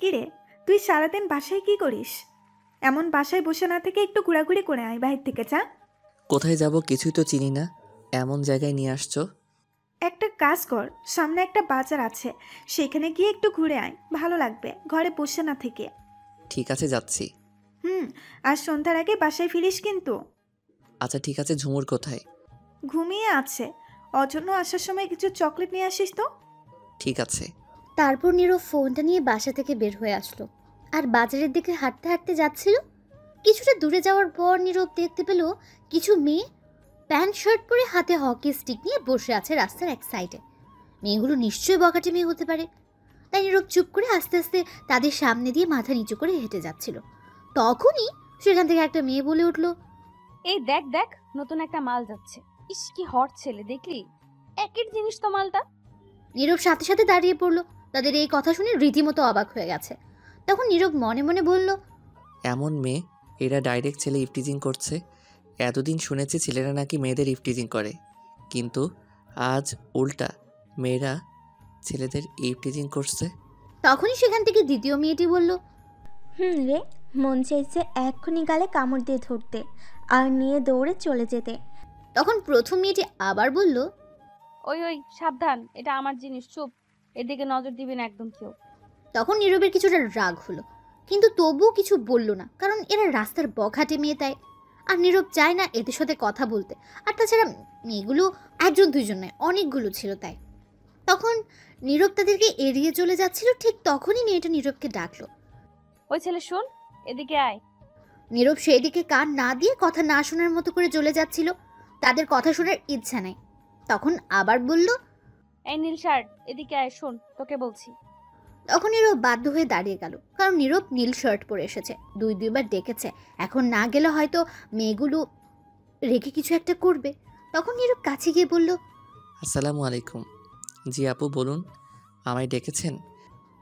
কিরে, তুই সারাদিন বাসায় কি করিস? এমন বাসায় বসে না থেকে একটু ঘোরাঘুরি করে আয় বাহির থেকে, যা। কোথায় যাব কিছুই তো চিনি না, এমন জায়গায় নিয়ে আসছো। একটা কাজ কর, সামনে একটা বাজার আছে, সেখানে গিয়ে একটু ঘুরে আয়, ভালো লাগবে ঘরে বসে না থেকে। ঠিক আছে, যাচ্ছি। হুম। আর সন্ধ্যার আগে বাসায় ফিরিস কিন্তু। আচ্ছা ঠিক আছে, ঝুমুর কোথায়? ঘুমিয়ে আছে। অজন্য আসার সময় কিছু চকলেট নিয়ে আসিস তো। ঠিক আছে। তারপর নীরব ফোনটা নিয়ে বাসা থেকে বের হয়ে আসলো আর বাজারের দিকে হাঁটতে হাঁটতে যাচ্ছিল। কিছুটা দূরে যাওয়ার পর নীরব দেখতে পেল কিছু মেয়ে প্যান্ট শার্ট পরে হাতে হকি স্টিক নিয়ে বসে আছে রাস্তার এক সাইডে। মেয়েগুলো নিশ্চয়ই বখাটে মেয়ে হতে পারে। তাই নীরব চুপ করে আস্তে আস্তে তাদের সামনে দিয়ে মাথা নিচু করে হেঁটে যাচ্ছিল। তখনই সেখান থেকে একটা মেয়ে বলে উঠল, এই দেখ দেখ, নতুন একটা মাল যাচ্ছে। ইস কি হট ছেলে, দেখলি? একের জিনিস তো মালটা। নীরব সাথে সাথে দাঁড়িয়ে পড়ল। তাদের এই কথা শুনে রীতিমতো অবাক হয়ে গেছে। তখন নীরব মনে মনে বলল, এমন মেয়ে, এরা ডাইরেক্ট ছেলে ইফটিজিং করছে। এতদিন শুনেছি ছেলেরা নাকি মেয়েদের ইফটিজিং করে, কিন্তু আজ উল্টা মেয়েরা ছেলেদের ইফটিজিং করছে। তখনই সেখান থেকে দ্বিতীয় মেয়েটি বলল, রে, মন চাইছে এক্ষুনি গালে কামড় দিয়ে ধরতে আর নিয়ে দৌড়ে চলে যেতে। তখন প্রথম মেয়েটি আবার বলল, ওই ওই সাবধান, এটা আমার জিনিস, চুপ। এদিকে নজর দিবি না একদম কেউ। তখন নীরবের কিছুটা রাগ হলো, কিন্তু তবুও কিছু বলল না, কারণ এরা রাস্তার বখাটে মেয়ে তাই। আর নীরব চায় না এদের সাথে কথা বলতে। আর তাছাড়া মেয়েগুলো একজন দুইজন নয়, অনেকগুলো ছিল তাই। তখন নীরব তাদেরকে এড়িয়ে চলে যাচ্ছিল, ঠিক তখনই মেয়েটা নীরবকে ডাকলো। ওই ছেলে শোন, এদিকে আয়। নীরব সেদিকে কান না দিয়ে কথা না শোনার মতো করে চলে যাচ্ছিল। তাদের কথা শোনার ইচ্ছা নাই। তখন আবার বলল, এই নীল শার্ট, এদিকে আয়, শোন তোকে বলছি। তখন নীরব বাধ্য হয়ে দাঁড়িয়ে গেল, কারণ নীরব নীল শার্ট পরে এসেছে, দুইবার ডেকেছে। এখন না গেলে হয়তো মেয়েগুলো রেখে কিছু একটা করবে। তখন নীরব কাছে গিয়ে বলল, আসসালামু আলাইকুম। জি আপু বলুন, আমায় ডেকেছেন?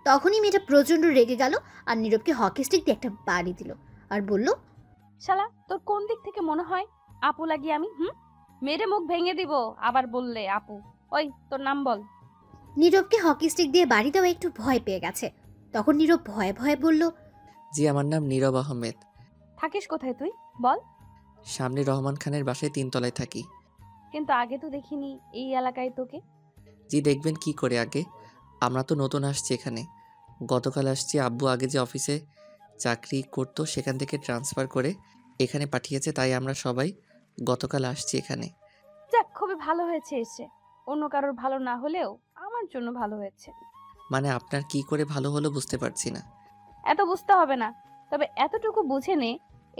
তখনই মেয়েটা প্রচণ্ড রেগে গেল আর নীরবকে হকি স্টিক দিয়ে একটা বাড়ি দিল আর বলল, শালা, তোর কোন দিক থেকে মনে হয় আপু লাগি আমি? মেরে মুখ ভেঙে দিব আবার বললে আপু। ওই তোর নাম বল। নীরবকে হকি স্টিক দিয়ে বাড়ি দেওয়া একটু ভয় পেয়ে গেছে। তখন নীরব ভয়ে ভয়ে বলল, জি আমার নাম নীরব আহমেদ। থাকিস কোথায় তুই বল? সামনে রহমান খানের বাসায় 3 তলায় থাকি। কিন্তু আগে তো দেখিনি এই এলাকায় তোকে। জি দেখবেন কি করে আগে, আমরা তো নতুন আসছি এখানে। গতকাল আসছি, আব্বু আগে যে অফিসে চাকরি করতো সেখান থেকে ট্রান্সফার করে এখানে পাঠিয়েছে, তাই আমরা সবাই গতকাল আসছি এখানে। যাক, খুবই ভালো হয়েছে এসে। অন্য কারোর ভালো না হলেও আমার জন্য ভালো হয়েছে। মানে আপনার কি করে ভালো হলো বুঝতে পারছি না। এত বুঝতে হবে না, তবে এতটুকু বুঝে নে,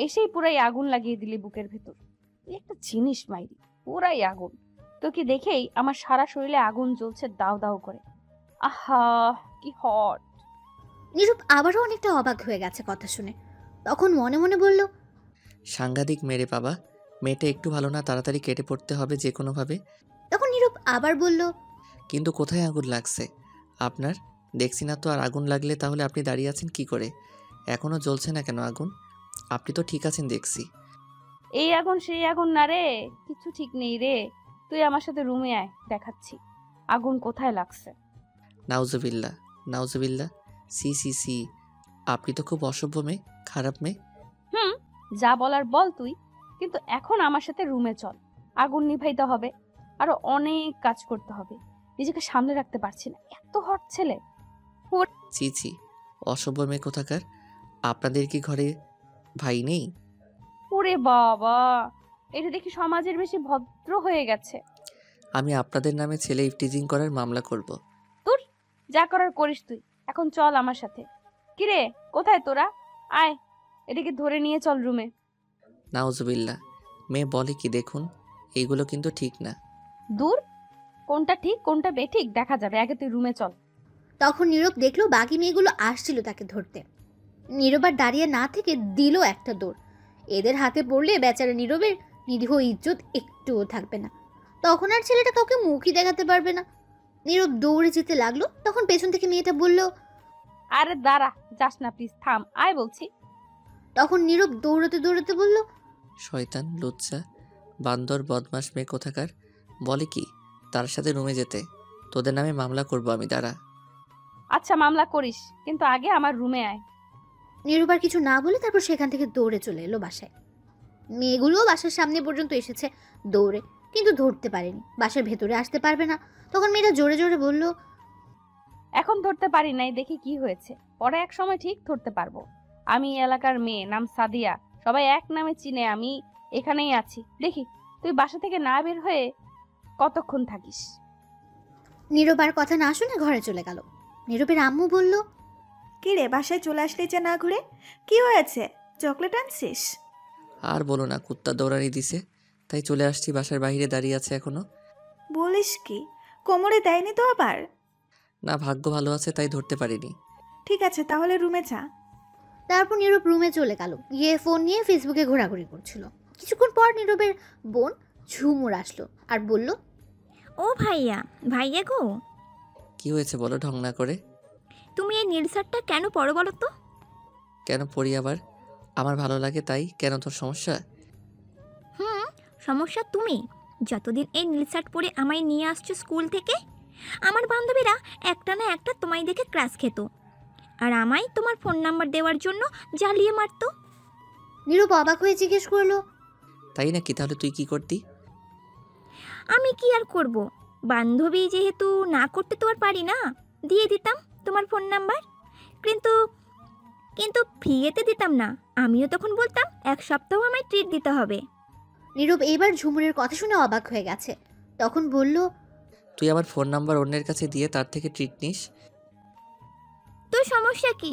এসেই পুরাই আগুন লাগিয়ে দিলি বুকের ভেতর। তুই একটা জিনিস মাইরি, পুরাই আগুন। তোকে দেখেই আমার সারা শরীরে আগুন জ্বলছে দাউ দাউ করে। আহা, কি হট! নীরব আবারও অনেকটা অবাক হয়ে গেছে কথা শুনে। তখন মনে মনে বলল, সাংঘাতিক মেরে বাবা, মেয়েটা একটু ভালো না, তাড়াতাড়ি কেটে পড়তে হবে যে কোনোভাবে। তখন নীরব আবার বলল, কিন্তু কোথায় আগুন লাগছে আপনার? দেখছি না তো। আর আগুন লাগলে তাহলে আপনি দাঁড়িয়ে আছেন কি করে? এখনও জ্বলছে না কেন আগুন? আপনি তো ঠিক আছেন দেখছি। এই আগুন সেই আগুন না রে, কিছু ঠিক নেই রে। তুই আমার সাথে রুমে আয়, দেখাচ্ছি আগুন কোথায় লাগছে। নাউজুবিল্লা, নাউজুবিল্লা। সি সি সি, আপনি তো খুব অসভ্য মেয়ে, খারাপ মেয়ে। হুম, যা বলার বল তুই, কিন্তু এখন আমার সাথে রুমে চল। আগুন নিভাইতে হবে, আরো অনেক কাজ করতে হবে। নিজেকে সামনে রাখতে পারছি না, এত হট ছেলে। ছি ছি, অসভ্য মেয়ে কোথাকার। আপনাদের কি ঘরে ভাই নেই? ওরে বাবা, এটা দেখি সমাজের বেশি ভদ্র হয়ে গেছে। আমি আপনাদের নামে ছেলে ইফটিজিং করার মামলা করব। তোর যা করার করিস তুই, এখন চল আমার সাথে। কিরে, কোথায় তোরা? আয়, এদিকে ধরে নিয়ে চল রুমে। নাউজুবিল্লা, মেয়ে বলে কি দেখুন, এইগুলো কিন্তু ঠিক না। দূর, কোনটা ঠিক কোনটা বেঠিক দেখা যাবে, আগে তুই রুমে চল। তখন নীরব দেখলো বাকি মেয়েগুলো আসছিল তাকে ধরতে। নীরব আর দাঁড়িয়ে না থেকে দিল একটা দৌড়। এদের হাতে পড়লে বেচারা নীরবের নিরীহ ইজ্জত একটুও থাকবে না। তখন আর ছেলেটা কাউকে মুখই দেখাতে পারবে না। নীরব দৌড়ে যেতে লাগলো। তখন পেছন থেকে মেয়েটা বলল, আরে দাঁড়া, যাস না প্লিজ, থাম, আয় বলছি। তখন নীরব দৌড়াতে দৌড়াতে বলল, শয়তান, লুচ্চা, বান্দর, বদমাস মেয়ে কোথাকার। বলে কি তার সাথে রুমে যেতে? তোদের নামে মামলা করব আমি, দাঁড়া। আচ্ছা মামলা করিস, কিন্তু আগে আমার রুমে আয়। নীরব আর কিছু না বলে তারপর সেখান থেকে দৌড়ে চলে এলো বাসায়। মেয়েগুলোও বাসার সামনে পর্যন্ত এসেছে দৌড়ে, কিন্তু ধরতে পারেনি, বাসার ভেতরে আসতে পারবে না। তখন মেয়েটা জোরে জোরে বলল, এখন ধরতে পারি নাই, দেখি কি হয়েছে, পরে এক সময় ঠিক ধরতে পারবো। আমি এই এলাকার মেয়ে, নাম সাদিয়া, সবাই এক নামে চিনে। আমি এখানেই আছি, দেখি তুই বাসা থেকে না বের হয়ে কতক্ষণ থাকিস। নীরব আর কথা না শুনে ঘরে চলে গেল। নীরবের আম্মু বলল, কি রে, বাসায় চলে আসলি যে না ঘুরে? কি হয়েছে, চকলেট আনছিস? আর বলো না, কুত্তা দৌড়ানি দিছে, তাই চলে আসছি। বাসার বাইরে দাঁড়িয়ে আছে এখনো। বলিস কি, কোমরে দেয়নি তো আবার? না, ভাগ্য ভালো আছে তাই ধরতে পারিনি। ঠিক আছে, তাহলে রুমে যা। তারপর নীরব রুমে চলে গেল, গিয়ে ফোন নিয়ে ফেসবুকে ঘোরাঘুরি করছিল। কিছুক্ষণ পর নীরবের বোন ঝুমুর আসলো আর বলল, ও ভাইয়া, ভাইয়া গো, কি হয়েছে বলো ঢং না করে। তুমি এই নীল শার্টটা কেন পরো বলো তো? কেন পড়ি আবার? আমার ভালো লাগে তাই। কেন, তোর সমস্যা? সমস্যা তুমি যতদিন এই নীল শার্ট পরে আমায় নিয়ে আসছো স্কুল থেকে, আমার বান্ধবীরা একটা না একটা তোমায় দেখে ক্রাশ খেত, আর আমায় তোমার ফোন নাম্বার দেওয়ার জন্য জ্বালিয়ে মারতো। নীরব অবাক হয়ে জিজ্ঞেস করলো, তাই নাকি? তাহলে তুই কি করতি? আমি কি আর করব, বান্ধবী যেহেতু, না করতে তো আর পারি না, দিয়ে দিতাম তোমার ফোন নাম্বার। কিন্তু কিন্তু ফ্রিয়েতে দিতাম না, আমিও তখন বলতাম এক সপ্তাহ আমায় ট্রিট দিতে হবে। নীরব এইবার ঝুমুরের কথা শুনে অবাক হয়ে গেছে। তখন বলল, তুই আমার ফোন নাম্বার অন্যের কাছে দিয়ে তার থেকে ট্রিট নিস? তো সমস্যা কি?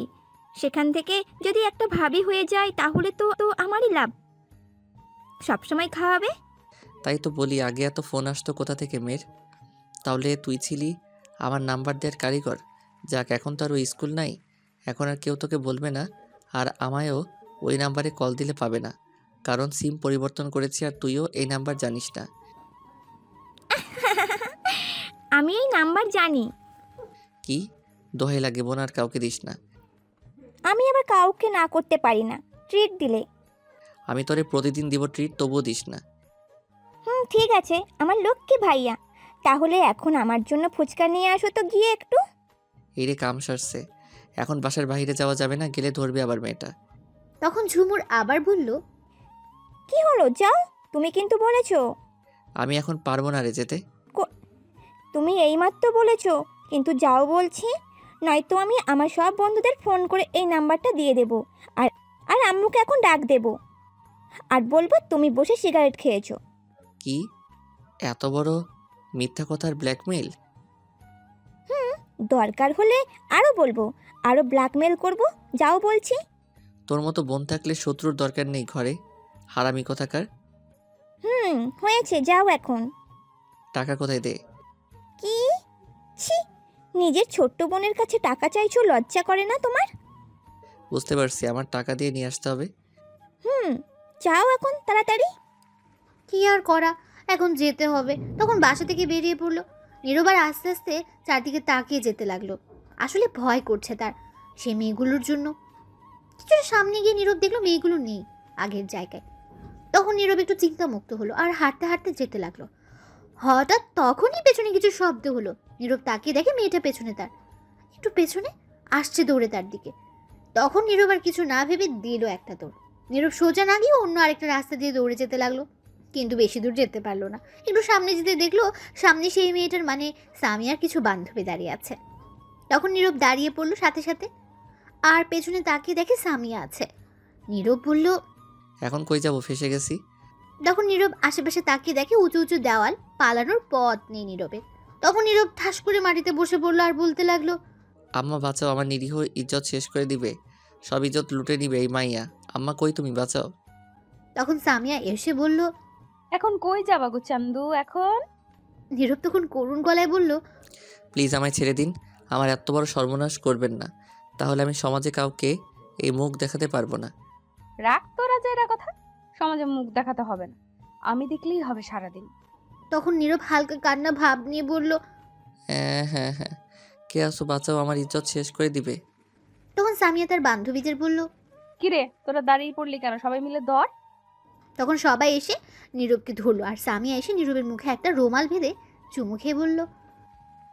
সেখান থেকে যদি একটা ভাবি হয়ে যায় তাহলে তো তো আমারই লাভ, সবসময় খাওয়াবে। তাই তো বলি, আগে এত ফোন আসতো কোথা থেকে মেয়ের? তাহলে তুই ছিলি আমার নাম্বার দেওয়ার কারিগর। যাক, এখন তো আর ওই স্কুল নাই, এখন আর কেউ তোকে বলবে না, আর আমায়ও ওই নাম্বারে কল দিলে পাবে না, কারণ সিম পরিবর্তন করেছি আর তুইও এই নাম্বার জানিস না। আমি এই নাম্বার জানি। কি দোহাই লাগে বোন, আর কাউকে দিস না। আমি আবার কাউকে না করতে পারি না ট্রিট দিলে। আমি তোরে প্রতিদিন দিব ট্রিট, তবুও দিস না। ঠিক আছে আমার লক্ষ্মী ভাইয়া, তাহলে এখন আমার জন্য ফুচকা নিয়ে আসো তো গিয়ে একটু। এই রে, কাম সারছে, এখন বাসার বাইরে যাওয়া যাবে না, গেলে ধরবে আবার মেয়েটা। তখন ঝুমুর আবার বলল, কি হলো, যাও, তুমি কিন্তু বলেছো। আমি এখন পারবো না রে যেতে। তুমি এইমাত্র বলেছো, কিন্তু যাও বলছি, নয়তো আমি আমার সব বন্ধুদের ফোন করে এই নাম্বারটা দিয়ে দেব, আর আর আম্মুকে এখন ডাক দেব, আর বলবো তুমি বসে সিগারেট খেয়েছো। কি এত বড় মিথ্যা কথার ব্ল্যাকমেইল? দরকার হলে আরও বলবো, আরও ব্ল্যাকমেল করব, যাও বলছি। তোর মতো বোন থাকলে শত্রুর দরকার নেই ঘরে, হারামি কথাকার। হয়েছে, যাও এখন। টাকা কোথায়? দে। কি? ছি, নিজের ছোট্ট বোনের কাছে টাকা চাইছো, লজ্জা করে না তোমার? বুঝতে পারছি, আমার টাকা দিয়ে নিয়ে আসতে হবে। যাও এখন তাড়াতাড়ি। কি আর করা, এখন যেতে হবে। তখন বাসা থেকে বেরিয়ে পড়লো। নীরব আর আস্তে আস্তে চারদিকে তাকিয়ে যেতে লাগলো। আসলে ভয় করছে তার, সে মেয়েগুলোর জন্য। কিছুটা সামনে গিয়ে নীরব দেখলো মেয়েগুলো নেই আগের জায়গায়। তখন নীরব একটু চিন্তামুক্ত হলো আর হাঁটতে হাঁটতে যেতে লাগলো। হঠাৎ তখনই পেছনে কিছু শব্দ হলো। নীরব তাকিয়ে দেখে মেয়েটা পেছনে, তার একটু পেছনে আসছে দৌড়ে তার দিকে। তখন নীরব আর কিছু না ভেবে দিল একটা দৌড়। নীরব সোজা না গিয়ে অন্য আরেকটা রাস্তা দিয়ে দৌড়ে যেতে লাগলো, কিন্তু বেশি দূর যেতে পারলো না। একটু সামনে যেতে দেখলো সামনে সেই মেয়েটার মানে সামিয়ার কিছু বান্ধবী দাঁড়িয়ে আছে। তখন নীরব দাঁড়িয়ে পড়লো সাথে সাথে, আর পেছনে তাকিয়ে দেখে সামিয়া আছে। নীরব বলল, এখন কই যাব, ফেসে গেছি। তখন নীরব আশেপাশে তাকিয়ে দেখে উঁচু উঁচু দেওয়াল, পালানোর পথ নেই নীরবের। তখন নীরব ঠাস করে মাটিতে বসে পড়লো আর বলতে লাগলো, আম্মা বাঁচাও, আমার নিরীহ ইজ্জত শেষ করে দিবে, সব ইজ্জত লুটে নিবে এই মাইয়া। আম্মা কই, তুমি বাঁচাও। তখন সামিয়া এসে বলল, এখন কই যাবা গো চান্দু এখন? নীরব তখন করুণ গলায় বলল, প্লিজ আমায় ছেড়ে দিন, আমার এত বড় সর্বনাশ করবেন না, তাহলে আমি সমাজে কাউকে এই মুখ দেখাতে পারবো না। রাগ তোরা যে এরা কথা, সমাজে মুখ দেখাতে হবে না, আমি দেখলেই হবে সারাদিন। তখন নীরব হালকা কান্না ভাব নিয়ে বলল, হ্যাঁ হ্যাঁ হ্যাঁ, কে আসো, বাঁচাও, আমার ইজ্জত শেষ করে দিবে। তখন সামিয়া তার বান্ধবীদের বলল, কিরে তোরা দাঁড়িয়ে পড়লি কেন, সবাই মিলে ধর। তখন সবাই এসে নীরবকে ধরলো আর সামিয়া এসে নীরবের মুখে একটা রুমাল বেঁধে চুমু খেয়ে বলল,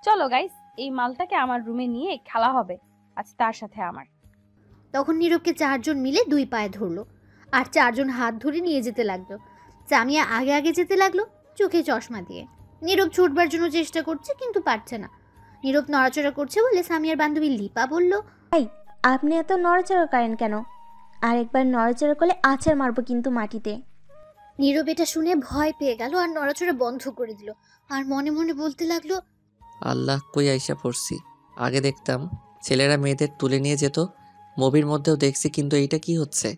চলো গাইস, এই মালটাকে আমার রুমে নিয়ে খেলা হবে আজ তার সাথে আমার। তখন নীরবকে 4 জন মিলে 2 পায়ে ধরলো আর 4 জন হাত ধরে নিয়ে যেতে লাগলো। সামিয়া আগে আগে যেতে লাগলো, চোখে চশমা দিয়ে। নীরব ছুটবার জন্য চেষ্টা করছে কিন্তু পারছে না। নীরব নড়াচড়া করছে বলে সামিয়ার বান্ধবী লিপা বলল, আপনি এত নড়াচড়া করেন কেন? আরেকবার নড়াচড়া করলে আছাড় মারবো কিন্তু মাটিতে। নীরব এটা শুনে ভয় পেয়ে গেল আর নড়াচড়া বন্ধ করে দিল। আর মনে মনে বলতে লাগলো, আল্লাহ, কই আইসা পড়ছি। আগে দেখতাম ছেলেরা মেয়েদের তুলে নিয়ে যেত, মুভির মধ্যেও দেখছি, কিন্তু এইটা কি হচ্ছে?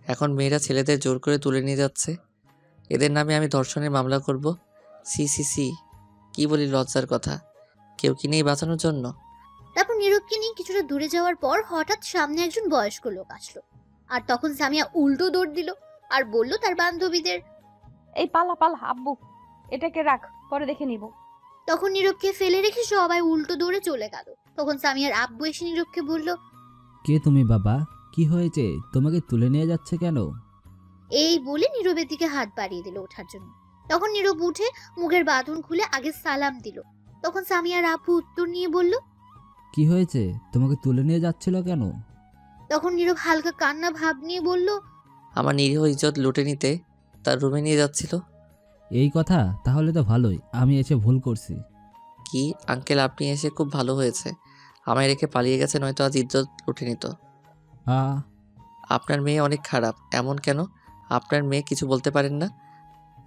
এখন মেয়েরা ছেলেদের জোর করে তুলে নিয়ে যাচ্ছে। এদের নামে আমি ধর্ষণের মামলা করব। সি সি সি, কি বলি লজ্জার কথা। কেউ কি নেই বাঁচানোর জন্য? তারপর নীরবকে নিয়ে কিছুটা দূরে যাওয়ার পর হঠাৎ সামনে একজন বয়স্ক লোক আসলো। আর তখন সামিয়া উল্টো দৌড় দিল আর বলল তার বান্ধবীদের, এই পালা পালা আব্বু, এটাকে রাখ, পরে দেখে নিব। তখন নীরবকে ফেলে রেখে সবাই উল্টো দৌড়ে চলে গেল। তখন সামিয়ার আব্বু এসে নীরবকে বলল, কে তুমি বাবা? কি হয়েছে? তোমাকে তুলে নিয়ে যাচ্ছে কেন? এই বলে নীরবের দিকে হাত বাড়িয়ে দিল ওঠার জন্য। তখন নীরব উঠে মুখের বাঁধন খুলে আগে সালাম দিল। তখন সামিয়ার আব্বু উত্তর নিয়ে বলল, কি হয়েছে? তোমাকে তুলে নিয়ে যাচ্ছিল কেন? তখন নীরব হালকা কান্না ভাব নিয়ে বলল, আমার নিরীহ ইজ্জত লুটে নিতে তার রুমে নিয়ে যাচ্ছিল। এই কথা? তাহলে তো ভালোই, আমি এসে ভুল করছি। কি আঙ্কেল, আপনি এসে খুব ভালো হয়েছে। আমায় রেখে পালিয়ে গেছে, নয়তো আজ ইজ্জত লুটে নিত। আ আপনার মেয়ে অনেক খারাপ। এমন কেন? আপনার মেয়ে কিছু বলতে পারেন না?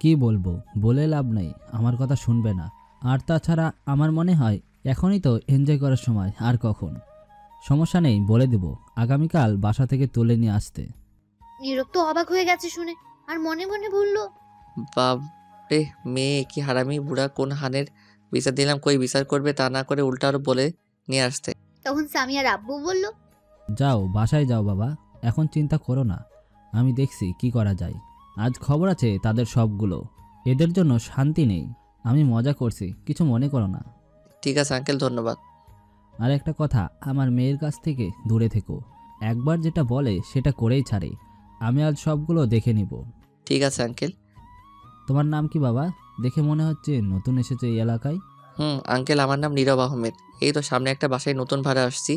কি বলবো, বলে লাভ নেই, আমার কথা শুনবে না। আর তাছাড়া আমার মনে হয় এখনই তো এনজয় করার সময়, আর কখন। সমস্যা নেই, বলে দেব আগামীকাল বাসা থেকে তুলে নিয়ে আসতে। নীরব তো অবাক হয়ে গেছে শুনে আর মনে মনে বলল, বাপরে, মেয়ে কি হারামি বুড়া, কোন হানের বিচার দিলাম, কই বিচার করবে তা না করে উল্টা আরো বলে নিয়ে আসতে। তখন সামিয়ার আব্বু বলল, যাও বাসায় যাও বাবা, এখন চিন্তা করো না, আমি দেখছি কি করা যায়। আজ খবর আছে তাদের সবগুলো। এদের জন্য শান্তি নেই। আমি মজা করছি, কিছু মনে করো না। ঠিক আছে আঙ্কেল, ধন্যবাদ। আর একটা কথা, আমার মেয়ের কাছ থেকে দূরে থেকো। একবার যেটা বলে সেটা করেই ছাড়ে। আমি আজ সবগুলো দেখে নিব। ঠিক আছে আঙ্কেল। তোমার নাম কি বাবা? দেখে মনে হচ্ছে নতুন এসেছে এই এলাকায়। আঙ্কেল, আমার নাম নীরব আহমেদ। এই তো সামনে একটা বাসায় নতুন ভাড়া আসছি।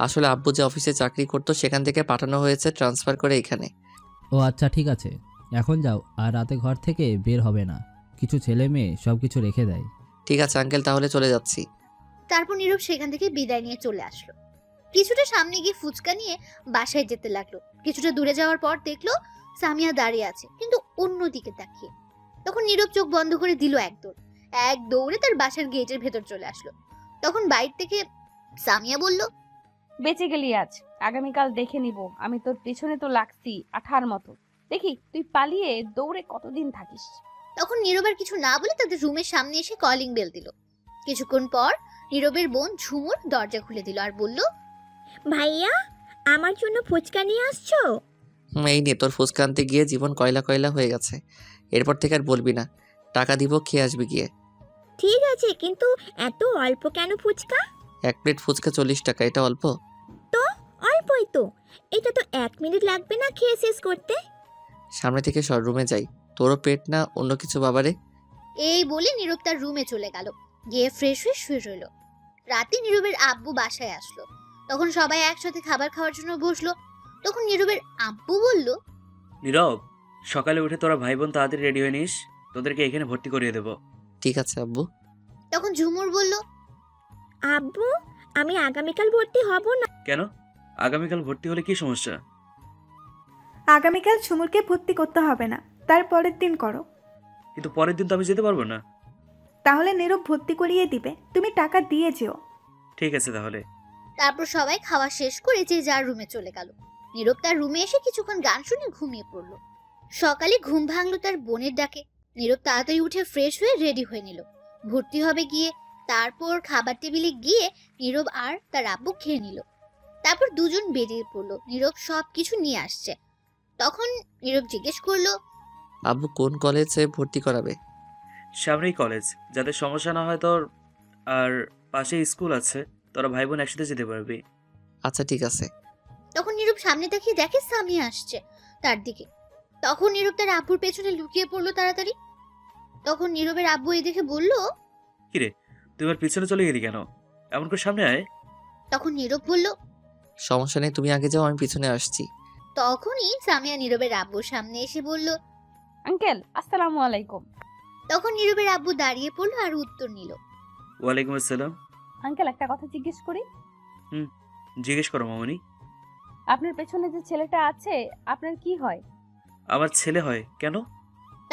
আসলে আব্বু যে অফিসে চাকরি করতো সেখান থেকে পাঠানো হয়েছে ট্রান্সফার করে এখানে। ও আচ্ছা, ঠিক আছে, এখন যাও, আর রাতে ঘর থেকে বের হবে না। কিছু ছেলে মেয়ে সব কিছু রেখে দেয়। ঠিক আছে আঙ্কেল, তাহলে চলে যাচ্ছি। তারপর নীরব সেখান থেকে বিদায় নিয়ে চলে আসলো। কিছুটা সামনে গিয়ে ফুচকা নিয়ে বাসায় যেতে লাগলো। কিছুটা দূরে যাওয়ার পর দেখলো সামিয়া দাঁড়িয়ে আছে, কিন্তু অন্য দিকে তাকিয়ে। তখন নীরব চোখ বন্ধ করে দিল এক দৌড়ে তার বাসার গেটের ভেতর চলে আসলো। তখন বাইরে থেকে সামিয়া বলল, বেঁচে গেলি আজ, আগামীকাল দেখে নিব। আমি তোর পেছনে তো লাগছি আঠার মতো, দেখি তুই পালিয়ে দৌড়ে কতদিন থাকিস। তখন নীরবের কিছু না বলে তাদের রুমের সামনে এসে কলিং বেল দিল। কিছুক্ষণ পর নীরবের বোন ঝুমুর দরজা খুলে দিল আর বলল, ভাইয়া, আমার জন্য ফুচকা নিয়ে আসছো? এই নিয়ে তোর ফুচকা আনতে গিয়ে জীবন কয়লা কয়লা হয়ে গেছে। এরপর থেকে আর বলবি না। টাকা দিব, খেয়ে আসবি গিয়ে। ঠিক আছে, কিন্তু এত অল্প কেন ফুচকা? এক প্লেট ফুচকা 40 টাকা, এটা অল্প? তো অল্পই তো, এটা তো 1 মিনিট লাগবে না খেয়ে শেষ করতে। সামনে থেকে সর, রুমে যাই। তোরও পেট না অন্য কিছু বাবারে। এই বলে নীরব তার রুমে চলে গেল। গিয়ে ফ্রেশ হয়ে শুয়ে রইল। রাতে নীরবের আব্বু বাসায় আসলো। তখন সবাই একসাথে খাবার খাওয়ার জন্য বসলো। তখন নীরবের আব্বু বলল, নীরব, সকালে উঠে তোরা ভাই বোন তাড়াতাড়ি রেডি হয়ে নিস, তোদেরকে এখানে ভর্তি করিয়ে দেবো। ঠিক আছে আব্বু। তখন ঝুমুর বলল, আব্বু, আমি আগামীকাল ভর্তি হব না। কেন? আগামীকাল ভর্তি হলে কি সমস্যা? আগামীকাল ঝুমুরকে ভর্তি করতে হবে না, তার পরের দিন করো। কিন্তু পরের দিন তো আমি যেতে পারবো না। তাহলে নীরব ভর্তি করিয়ে দিবে, তুমি টাকা দিয়ে যেও। ঠিক আছে তাহলে। তারপর সবাই খাওয়া শেষ করে যে যার রুমে চলে গেল। নীরব তার রুমে এসে কিছুক্ষণ গান শুনে ঘুমিয়ে পড়ল। সকালে ঘুম ভাঙলো তার বোনের ডাকে। নীরব তাড়াতাড়ি উঠে ফ্রেশ হয়ে রেডি হয়ে নিল, ভর্তি হবে গিয়ে। তারপর খাবার টেবিলে গিয়ে নীরব আর তার আব্বু খেয়ে নিল। তারপর দুজন বেরিয়ে পড়লো। নীরব সব কিছু নিয়ে আসছে। তখন নীরব জিজ্ঞেস করলো, আব্বু কোন কলেজে ভর্তি করাবে? সামনেই কলেজ, যাতে সমস্যা না হয় তোর। আর পাশে স্কুল আছে, তোরা ভাই বোন একসাথে যেতে পারবি। আচ্ছা ঠিক আছে। তখন নীরব সামনে তাকিয়ে দেখে সামিয়া আসছে তার দিকে। তখন নীরব তার আব্বুর পেছনে লুকিয়ে পড়লো তাড়াতাড়ি। তখন নীরবের আব্বু এই দেখে বলল, কিরে, তুই আমার পিছনে চলে গেলি কেন? এমন করে সামনে আয়। তখন নীরব বলল। সমস্যা নেই, তুমি আগে যাও, আমি পিছনে আসছি। তখনই সামিয়া নীরবের আব্বুর সামনে এসে বলল। আঙ্কেল আসসালামু আলাইকুম। তখন নীরবের আব্বু দাঁড়িয়ে পড়লো আর উত্তর নিল। ওয়ালাইকুম আসসালাম। আঙ্কেল একটা কথা জিজ্ঞেস করি? জিজ্ঞেস করো মামনি। আপনার পেছনে যে ছেলেটা আছে আপনার কি হয়? আমার ছেলে হয় কেন?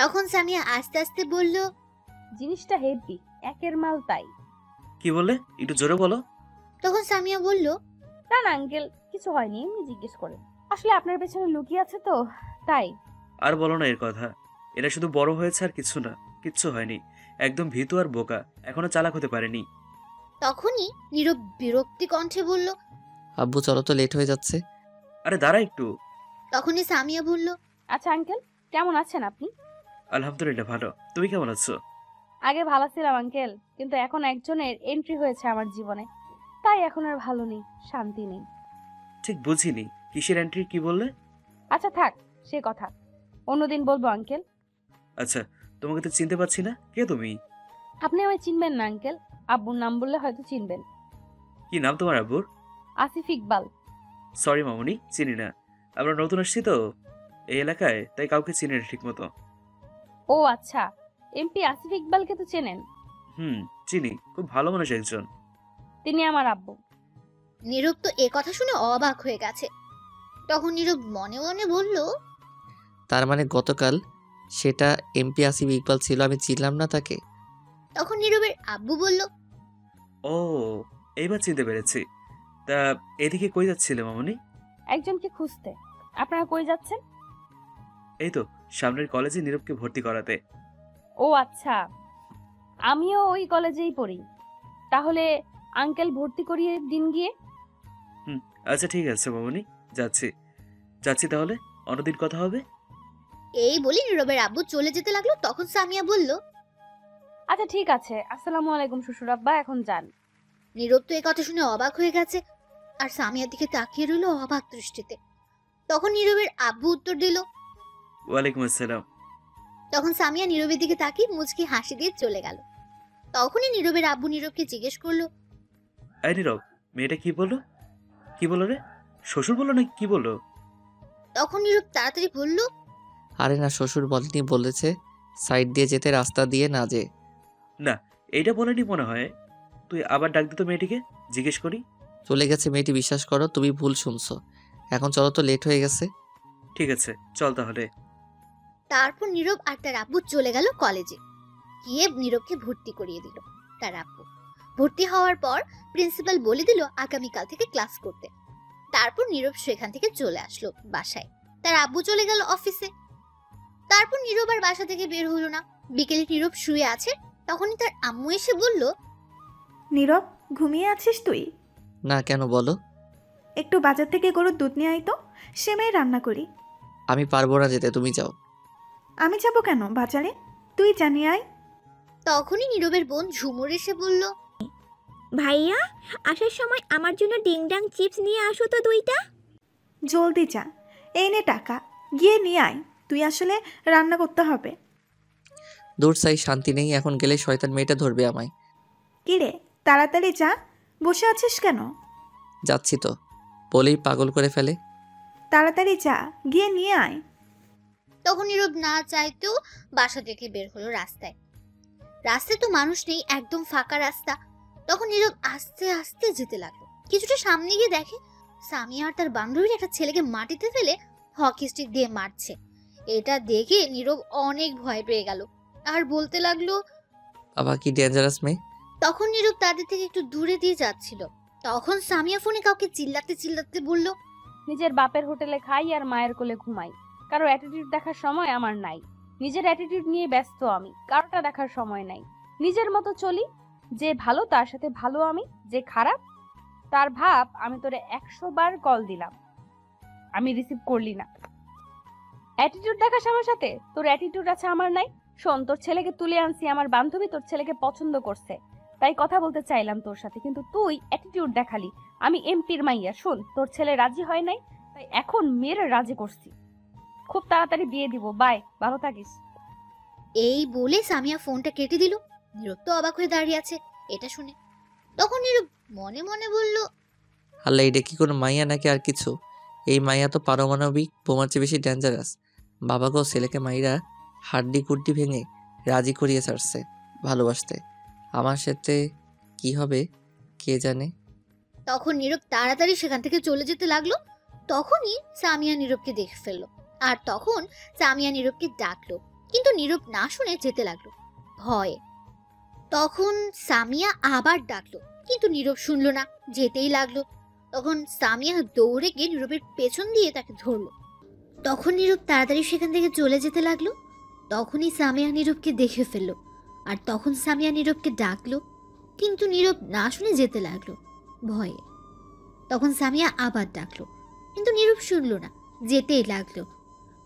তখন সামিয়া আস্তে আস্তে বলল। জিনিসটা হেভি, একের মাল তাই। কি বললে? একটু জোরে বলো। তখন সামিয়া বলল। না না আঙ্কেল, কিছু হয়নি, এমনি জিজ্ঞেস করে। আসলে আপনার পেছনে লুকিয়ে আছে তো তাই। আর বলো না এর কথা। এরা শুধু বড় হয়েছে আর কিছু না, কিচ্ছু হয়নি। একদম ভীতু আর বোকা, এখনো চালাক হতে পারেনি। তখনই নীরব বিরক্তি কণ্ঠে বলল। আব্বু চলো তো, লেট হয়ে যাচ্ছে। আরে দাঁড়া একটু। তখনই সামিয়া বলল। আচ্ছা আঙ্কেল, কেমন আছেন আপনি? আলহামদুলিল্লাহ ভালো, তুমি কেমন আছো? আগে ভালো ছিলাম আঙ্কেল, কিন্তু এখন একজনের এন্ট্রি হয়েছে আমার জীবনে, তাই এখন আর ভালো নেই, শান্তি নেই। ঠিক বুঝিনি, কিসের এন্ট্রি কি বললে? আচ্ছা থাক সে কথা, অন্যদিন বলবো আঙ্কেল। আচ্ছা, তোমাকে তো চিনতে পারছি না, কে তুমি? আপনি আমায় চিনবেন না আঙ্কেল, আব্বুর নাম বললে হয়তো চিনবেন। কি নাম তোমার আব্বুর? আসিফ ইকবাল। সরি মামুনি, চিনি না। আমরা নতুন আসছি তো এই এলাকায়, তাই কাউকে চিনি না ঠিক মতো। ও আচ্ছা, এমপি আসিফ ইকবালকে তো চেনেন? চিনি, খুব ভালো মানুষ একজন। তিনি আমার আব্বু। নীরব তো এ কথা শুনে অবাক হয়ে গেছে। তখন নীরব মনে মনে বলল। তার মানে গতকাল সেটা এমপি আসিফ ইকবাল ছিল, আমি চিনলাম না তাকে। তখন নীরবের আব্বু বলল। ও, এইবার চিনতে পেরেছি। তা এদিকে কই যাচ্ছিলে মামুনি? একজনকে খুঁজতে। আপনারা কই যাচ্ছেন? এই তো সামনের কলেজে নীরবকে ভর্তি করাতে। ও আচ্ছা, আমিও ওই কলেজেই পড়ি। তাহলে আঙ্কেল ভর্তি করিয়ে দিন গিয়ে। আচ্ছা ঠিক আছে মামুনি, যাচ্ছি যাচ্ছি তাহলে, অন্যদিন কথা হবে। এই বলে নীরবের আব্বু চলে যেতে লাগলো। তখন সামিয়া বলল। আচ্ছা ঠিক আছে, আসসালামু আলাইকুম শ্বশুর আব্বা, এখন যান। নীরব তো এ কথা শুনে অবাক হয়ে গেছে আর সামিয়ার দিকে তাকিয়ে রইল অবাক দৃষ্টিতে। তখন নীরবের আব্বু উত্তর দিল। ওয়ালাইকুম আসসালাম। তখন সামিয়া নীরবের দিকে তাকিয়ে মুচকি হাসি দিয়ে চলে গেল। তখনই নীরবের আব্বু নীরবকে জিজ্ঞেস করলো। এই নীরব, মেয়েটা কি বললো? কি বললো রে? শ্বশুর বললো না কি বললো? তখন নীরব তাড়াতাড়ি বলল। আরে না, শ্বশুর বলেনি, বলেছে সাইড দিয়ে যেতে, রাস্তা দিয়ে না যে। না, এইটা বলেনি মনে হয়। তুই আবার ডাক দিত মেয়েটিকে, জিজ্ঞেস করি। চলে গেছে মেয়েটি, বিশ্বাস করো, তুমি ভুল শুনছো। এখন চলো তো, লেট হয়ে গেছে। ঠিক আছে চল তাহলে। তারপর নীরব আর তার আব্বু চলে গেল কলেজে। গিয়ে নীরবকে ভর্তি করিয়ে দিল তার আব্বু। ভর্তি হওয়ার পর প্রিন্সিপাল বলে দিল আগামীকাল থেকে ক্লাস করতে। তারপর নীরব সেখান থেকে চলে আসলো বাসায়। তার আব্বু চলে গেল অফিসে। তারপর নীরব আর বাসা থেকে বের হলো না। বিকেলে নীরব শুয়ে আছে, তখনই তার আম্মু এসে বলল। নীরব, ঘুমিয়ে আছিস তুই? না, কেন বলো? একটু বাজার থেকে গরুর দুধ নিয়ে আয় তো, সেমাই রান্না করি। আমি পারবো না যেতে, তুমি যাও। আমি যাব কেন বাজারে? তুই জানিয়ে আয়। তখনই নীরবের বোন ঝুমুর এসে বলল। ভাইয়া, আসার সময় আমার জন্য ডিংডাং চিপস নিয়ে আসো তো 2টা। জলদি যা, এই নে টাকা, গিয়ে নিয়ে আয়। তুই আসলে রান্না করতে হবে। দূর চাই, শান্তি নেই, এখন গেলে শয়তান মেয়েটা ধরবে আমায়। কিরে, তাড়াতাড়ি যা, বসে আছিস কেন? যাচ্ছি তো, বলেই পাগল করে ফেলে। তাড়াতাড়ি যা, গিয়ে নিয়ে আয়। তখন নীরব না চাইতেও বাসা থেকে বের হলো রাস্তায়। রাস্তায় তো মানুষ নেই, একদম ফাঁকা রাস্তা। তখন নীরব আস্তে আস্তে যেতে লাগলো। কিছুটা সামনে গিয়ে দেখে সামিয়া আর তার বান্ধবীর একটা ছেলেকে মাটিতে ফেলে হকি স্টিক দিয়ে মারছে। এটা দেখে নীরব অনেক ভয় পেয়ে গেল আর বলতে লাগলো। বাবা কি ডেঞ্জারাস মেয়ে। তখন নীরব তাদের থেকে একটু দূরে দিয়ে যাচ্ছিল। তখন সামিয়া ফোনে কাউকে চিল্লাতে চিল্লাতে বলল। নিজের বাপের হোটেলে খাই আর মায়ের কোলে ঘুমাই, কারো অ্যাটিটিউড দেখার সময় আমার নাই। নিজের অ্যাটিটিউড নিয়ে ব্যস্ত আমি, কারোটা দেখার সময় নাই। নিজের মতো চলি, যে ভালো তার সাথে ভালো আমি, যে খারাপ তার ভাব। আমি তোরে 100 বার কল দিলাম, আমি রিসিভ করলি না। অ্যাটিটিউড দেখাস আমার সাথে, তোর অ্যাটিটিউড আছে আমার নাই। শোন, তোর ছেলেকে তুলে আনছি, আমার বান্ধবী তোর ছেলেকে পছন্দ করছে, তাই কথা বলতে চাইলাম তোর সাথে, কিন্তু তুই অ্যাটিটিউড দেখালি। আমি এমপির মাইয়া, শোন তোর ছেলে রাজি হয় নাই, তাই এখন মেয়ের রাজি করছি। খুব তাড়াতাড়ি বিয়ে দিব, বাই, ভালো থাকিস। এই বলে সামিয়া ফোনটা কেটে দিল। নীরব তো অবাক হয়ে দাঁড়িয়ে আছে এটা শুনে। তখন নীরব মনে মনে বলল, আল্লাহ, এটা কি কোনো মাইয়া নাকি আর কিছু? এই মাইয়া তো পারমাণবিক বোমার চেয়ে বেশি ডেঞ্জারাস। বাবাকেও ছেলেকে মাইরা হাড্ডি কুড্ডি ভেঙে রাজি করিয়ে ছাড়ছে ভালোবাসতে। আমার সাথে কি হবে কে জানে। তখন নীরব তাড়াতাড়ি সেখান থেকে চলে যেতে লাগলো। তখনই সামিয়া নীরবকে দেখে ফেললো, আর তখন সামিয়া নীরবকে ডাকলো, কিন্তু নীরব না শুনে যেতে লাগলো ভয়ে। তখন সামিয়া আবার ডাকলো, কিন্তু নীরব শুনলো না, যেতেই লাগলো। তখন সামিয়া দৌড়ে গিয়ে নীরবের পেছন দিয়ে তাকে ধরলো। তখন নীরব তাড়াতাড়ি সেখান থেকে চলে যেতে লাগলো। তখনই সামিয়া নীরবকে দেখে ফেললো, আর তখন সামিয়া নীরবকে ডাকলো, কিন্তু নীরব না শুনে যেতে লাগলো ভয়ে। তখন সামিয়া আবার ডাকলো, কিন্তু নীরব শুনলো না, যেতেই লাগলো।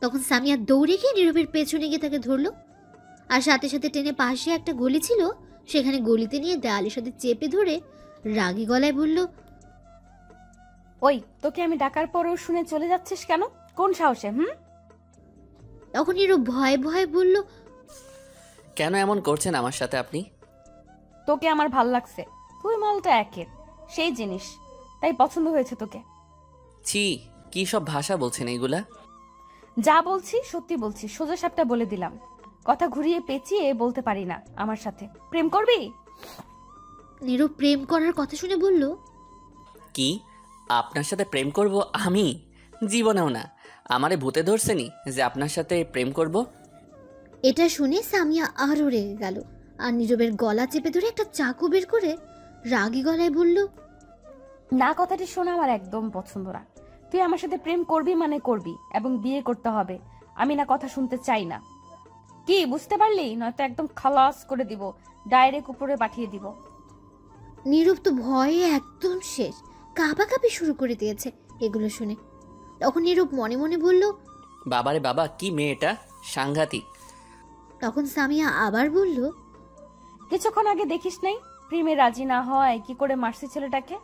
তখন সামিয়া দৌড়ে গিয়ে নীরবের পেছনে গিয়ে তাকে ধরলো, আর সাথে সাথে টেনে পাশে একটা গলি ছিল, সেখানে গলিতে নিয়ে দেয়ালের সাথে চেপে ধরে রাগী গলায় বলল, ওই, তোকে আমি ডাকার পরেও শুনে চলে যাচ্ছিস কেন? কোন সাহসে? তখন নীরব ভয়ে ভয়ে বলল, কেন এমন করছেন আমার সাথে আপনি? তোকে আমার ভাল লাগছে। তুই মালটা একের সেই জিনিস, তাই পছন্দ হয়েছে তোকে। ছি, কি সব ভাষা বলছেন এইগুলা? যা বলছি সত্যি বলছি, সোজা সাপটা বলে দিলাম। কথা ঘুরিয়ে পেঁচিয়ে বলতে পারি না। আমার সাথে প্রেম করবি? নীরব প্রেম করার কথা শুনে বলল, কি আপনার সাথে প্রেম করব আমি? জীবনেও না। আমারে ভূতে ধরছেনি যে আপনার সাথে প্রেম করব? এটা শুনে সামিয়া আরো রেগে গেল, আর নীরবের গলা চেপে ধরে একটা চাকু বের করে রাগী গলায় বলল, না, কথাটি শোনা আমার একদম পছন্দ না। তুই আমার সাথে প্রেম করবি মানে করবি, এবং বিয়ে করতে হবে। আমি না কথা শুনতে চাই না। কি বুঝতে পারলি? নয়তো একদম খালাস করে দিব, ডাইরেক্ট উপরে পাঠিয়ে দিব। নীরব তো ভয়ে একদম শেষ, কাঁপাকাঁপি শুরু করে দিয়েছে এগুলো শুনে। তখন নীরব মনে মনে বলল, বাবারে বাবা, কি মেয়েটা সাংঘাতিক। তখন সামিয়া আবার বলল, কিছুক্ষণ আগে দেখিস নাই প্রেমে রাজি না হয় কি করে মারছি ছেলেটাকে?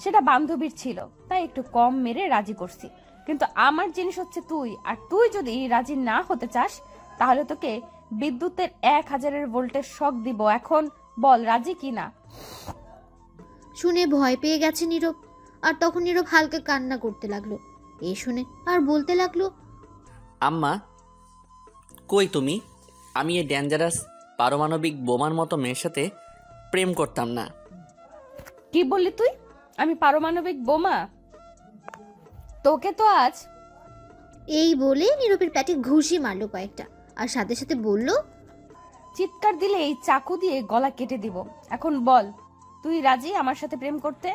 সেটা বান্ধবীর ছিল, তাই একটু কম মেরে রাজি করছি। কিন্তু আমার জিনিস হচ্ছে তুই, আর তুই যদি রাজি না হতে চাস তাহলে তোকে বিদ্যুতের 1000 ভোল্টের শক দিব। এখন বল রাজি কি না? শুনে ভয় পেয়ে গেছে নীরব, আর তখন নীরব হালকা কান্না করতে লাগলো। এই শুনে আর বলতে লাগলো, আম্মা কই তুমি? আমি এই ডেঞ্জারাস পারমাণবিক বোমার মতো মেয়ের সাথে প্রেম করতাম না। কি বললি তুই? আমি পারমাণবিক বোমা? তোকে তো আজ। এই বলে নীরবের পেটে ঘুষি মারলো কয়েকটা, আর সাথে সাথে বলল, চিৎকার দিলে এই চাকু দিয়ে গলা কেটে দিব। এখন বল, তুই রাজি আমার সাথে প্রেম করতে?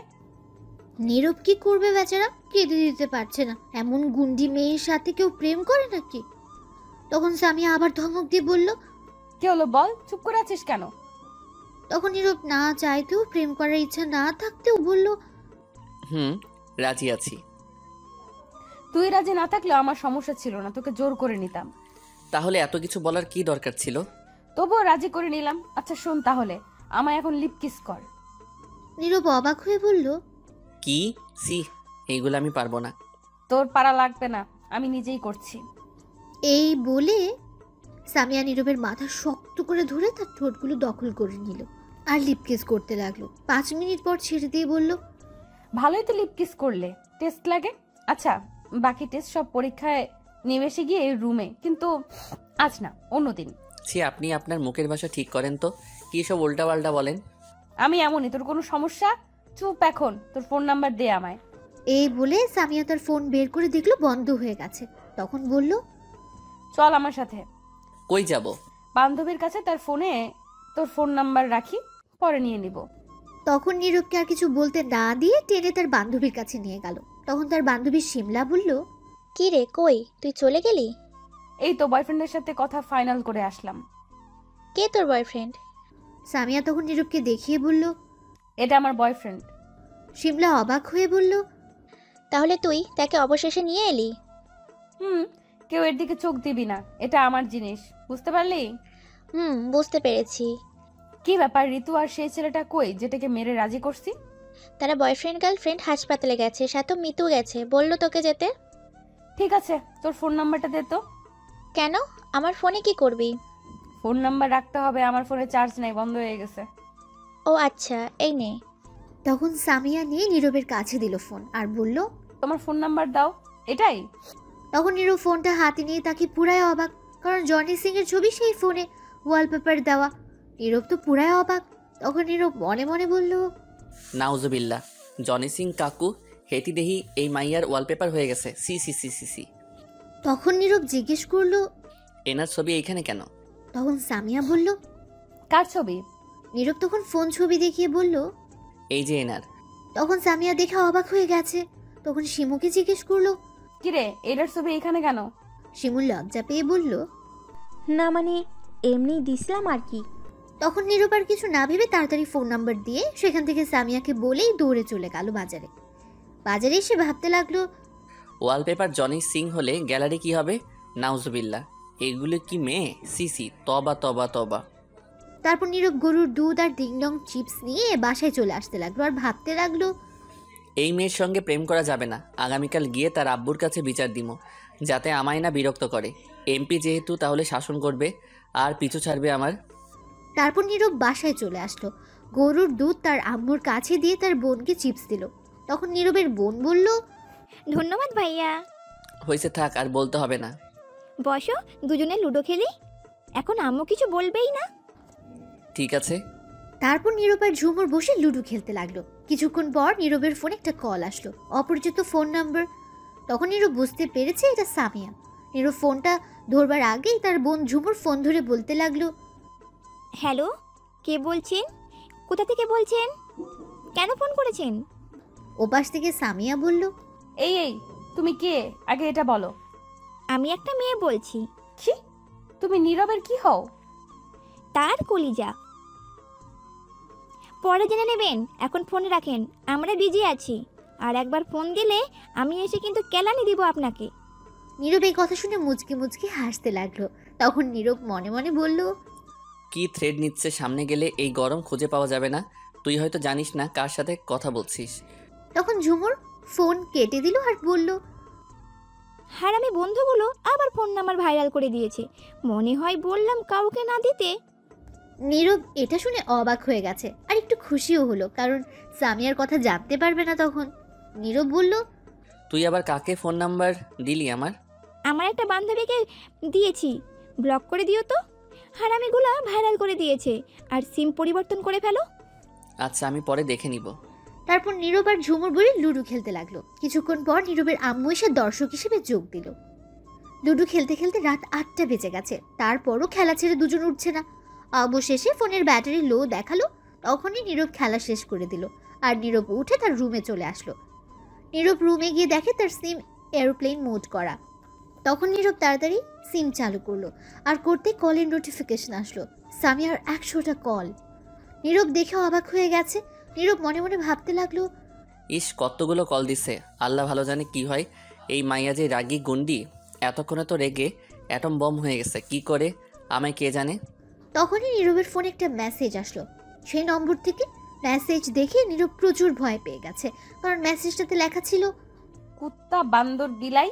নীরব কি করবে বেচারা, কেঁদে দিতে পারছে না। এমন গুন্ডি মেয়ের সাথে কেউ প্রেম করে নাকি? তখন সামিয়া আবার ধমক দিয়ে বলল, কি হলো বল, চুপ করে আছিস কেন? তখন নীরব না চাইতেও প্রেম করার ইচ্ছা না থাকতেও বলল, রাজি আছি। তুই রাজি না থাকলে আমার সমস্যা ছিল না, তোকে জোর করে নিতাম। তাহলে এত কিছু বলার কি দরকার ছিল? তবুও রাজি করে নিলাম। আচ্ছা শোন তাহলে, আমায় এখন লিপ কিস কর। নীরব অবাক হয়ে বলল, কি? সি, এইগুলো আমি পারবো না। তোর পারা লাগবে না, আমি নিজেই করছি। এই বলে সামিয়া নীরবের মাথা শক্ত করে ধরে তার ঠোঁটগুলো দখল করে নিল, আর লিপ কিস করতে লাগলো। 5 মিনিট পর ছেড়ে দিয়ে বলল, ভালোই তো লিপ কিস করলে, টেস্ট লাগে। আচ্ছা, বাকি টেস্ট সব পরীক্ষায় নিবেশে গিয়ে রুমে, কিন্তু আজ না, অন্যদিন। ছি, আপনি আপনার মুখের ভাষা ঠিক করেন তো। কি সব উল্টাপাল্টা বলেন? আমি এমনই। তোর কোনো সমস্যা? চুপ এখন, তোর ফোন নাম্বার দে আমায়। এই বলে সামিয়া তার ফোন বের করে দেখলো বন্ধ হয়ে গেছে। তখন বলল, চল আমার সাথে। কই যাব? বান্ধবীর কাছে তার ফোনে তোর ফোন নাম্বার রাখি, পরে নিয়ে নিব। তখন নীরবকে আর কিছু বলতে না দিয়ে টেনে তার বান্ধবীর কাছে নিয়ে গেল। তখন তার বান্ধবী শিমলা বলল, কি রে, কই তুই চলে গেলি? এই তো বয়ফ্রেন্ডের সাথে কথা ফাইনাল করে আসলাম। কে তোর বয়ফ্রেন্ড? সামিয়া তখন নীরবকে দেখিয়ে বলল, এটা আমার বয়ফ্রেন্ড। শিমলা অবাক হয়ে বলল, তাহলে তুই তাকে অবশেষে নিয়ে এলি? কেউ এর দিকে চোখ দিবি না, এটা আমার জিনিস, বুঝতে পারলি? বুঝতে পেরেছি। কি ব্যাপার ঋতু আর সেই ছেলেটা কই যেটাকে মেরে রাজি করছি? তারা বয়ফ্রেন্ড গার্লফ্রেন্ড হাসপাতালে গেছে, সাথে মিতু গেছে, বললো তোকে যেতে। ঠিক আছে, তোর ফোন নাম্বারটা দে তো। কেন? আমার ফোনে কি করবি? ফোন নাম্বার রাখতে হবে, আমার ফোনে চার্জ নাই, বন্ধ হয়ে গেছে। ও আচ্ছা, এই নে। তখন সামিয়া নিয়ে নীরবের কাছে দিল ফোন আর বলল, তোমার ফোন নাম্বার দাও। এটাই? তখন নীরব ফোনটা হাতে নিয়ে তাকে পুরাই অবাক, কারণ জনি সিং এর ছবি সেই ফোনে ওয়ালপেপার দেওয়া। নীরব তো পুরাই অবাক। তখন নীরব মনে মনে বলল, নাউজুবিল্লাহ, জনি সিং কাকু হেতি দেহি এই মাইয়ার ওয়ালপেপার হয়ে গেছে। সি সি সি সি সি। তখন নীরব জিজ্ঞেস করলো, এনার ছবি এইখানে কেন? তখন সামিয়া বলল, কার ছবি? নীরব তখন ফোন ছবি দেখিয়ে বলল, এই যে এনার। তখন সামিয়া দেখে অবাক হয়ে গেছে। তখন শিমুকে জিজ্ঞেস করলো, কিরে, এটার ছবি এখানে কেন? শিমু লজ্জা পেয়ে বলল, না মানে এমনি দিছিলাম আর কি। তখন নীরব আর কিছু না ভেবে তাড়াতাড়ি ফোন নাম্বার দিয়ে সেখান থেকে সামিয়াকে বলেই দৌড়ে চলে গেল বাজারে। বাজারে এসে ভাবতে লাগলো, ওয়ালপেপার জনি সিং হলে গ্যালারি কি হবে? নাউজুবিল্লাহ, এগুলো কি মেয়ে? সি সি, তবা তবা তবা। তারপর নীরব গরুর দুধ আর ডিংডং চিপস নিয়ে বাসায় চলে আসতে লাগলো আর ভাবতে লাগলো, এই মেয়ের সঙ্গে প্রেম করা যাবে না। আগামীকাল গিয়ে তার আব্বুর কাছে বিচার দিব, যাতে আমায় না বিরক্ত করে। এমপি যেহেতু তাহলে শাসন করবে আর পিছু ছাড়বে আমার। তারপর নীরব বাসায় চলে আসলো। গরুর দুধ তার আম্মুর কাছে দিয়ে তার বোনকে চিপস দিল। তখন নীরবের বোন বলল, ধন্যবাদ ভাইয়া। হয়েছে, থাক, আর বলতে হবে না। বসো, দুজনে লুডো খেলি। এখন আম্মু কিছু বলবেই না। ঠিক আছে। তারপর নীরব আর ঝুমুর বসে লুডো খেলতে লাগলো। কিছুক্ষণ পর নীরবের ফোনে একটা কল আসলো, অপরিচিত ফোন নাম্বার। তখন নীরব বুঝতে পেরেছে এটা সামিয়া। নীরব ফোনটা ধরবার আগেই তার বোন ঝুমুর ফোন ধরে বলতে লাগলো, হ্যালো, কে বলছেন? কোথা থেকে বলছেন? কেন ফোন করেছেন? ওপাশ থেকে সামিয়া বলল, এই এই, তুমি কে আগে এটা বলো। আমি একটা মেয়ে বলছি। কি? তুমি নীরবের কি হও? তার কলিজা। পরে জেনে নেবেন, এখন ফোনে রাখেন, আমরা বিজি আছি। আর একবার ফোন দিলে আমি এসে কিন্তু কেলানি দিব আপনাকে। নীরব এই কথা শুনে মুচকি মুচকি হাসতে লাগলো। তখন নীরব মনে মনে বলল, কি থ্রেড নিচ্ছে, সামনে গেলে এই গরম খুঁজে পাওয়া যাবে না। তুই হয়তো জানিস না কার সাথে কথা বলছিস। তখন ঝুমুর ফোন কেটে দিল আর বলল, হারামি বন্ধুগুলো আবার ফোন নাম্বার ভাইরাল করে দিয়েছে। মনে হয় বললাম কাউকে না দিতে। নীরব এটা শুনে অবাক হয়ে গেছে আর একটু খুশিও হলো, কারণ সামিয়ার কথা জানতে পারবে না তখন। নীরব বলল, তুই আবার কাকে ফোন নাম্বার দিলি আমার? আমার একটা বান্ধবীকে দিয়েছি, ব্লক করে দিও তো। হারামিগুলো ভাইরাল করে দিয়েছে, আর সিম পরিবর্তন করে ফেলো। আচ্ছা, আমি পরে দেখে নিব। তারপর নীরব আর ঝুমুর বলে লুডো খেলতে লাগলো। কিছুক্ষণ পর নীরবের আম্মু এসে দর্শক হিসেবে যোগ দিল। লুডো খেলতে খেলতে রাত 8টা বেজে গেছে। তারপরও খেলা ছেড়ে দুজন উঠছে না। অবশেষে ফোনের ব্যাটারি লো দেখালো। তখনই নীরব খেলা শেষ করে দিল আর নীরব উঠে তার রুমে চলে আসলো। নীরব রুমে গিয়ে দেখে তার সিম এরোপ্লেন মোড করা। তখন নীরব তাড়াতাড়ি সিম চালু করলো আর করতে কলের নোটিফিকেশন আসলো। সামিয়ার 100টা কল। নীরব দেখে অবাক হয়ে গেছে। নীরব মনে মনে ভাবতে লাগলো, ইস, কতগুলো কল দিছে। আল্লাহ ভালো জানে কি হয়। এই মাইয়া যে রাগী গন্ডি, এতক্ষণে তো রেগে অ্যাটম বম হয়ে গেছে। কি করে আমায় কে জানে। তখনই নীরবের ফোনে একটা মেসেজ আসলো। সেই নম্বর থেকে মেসেজ দেখে নীরব প্রচুর ভয় পেয়ে গেছে, কারণ মেসেজটাতে লেখা ছিল, কুত্তা বান্দর বিলাই,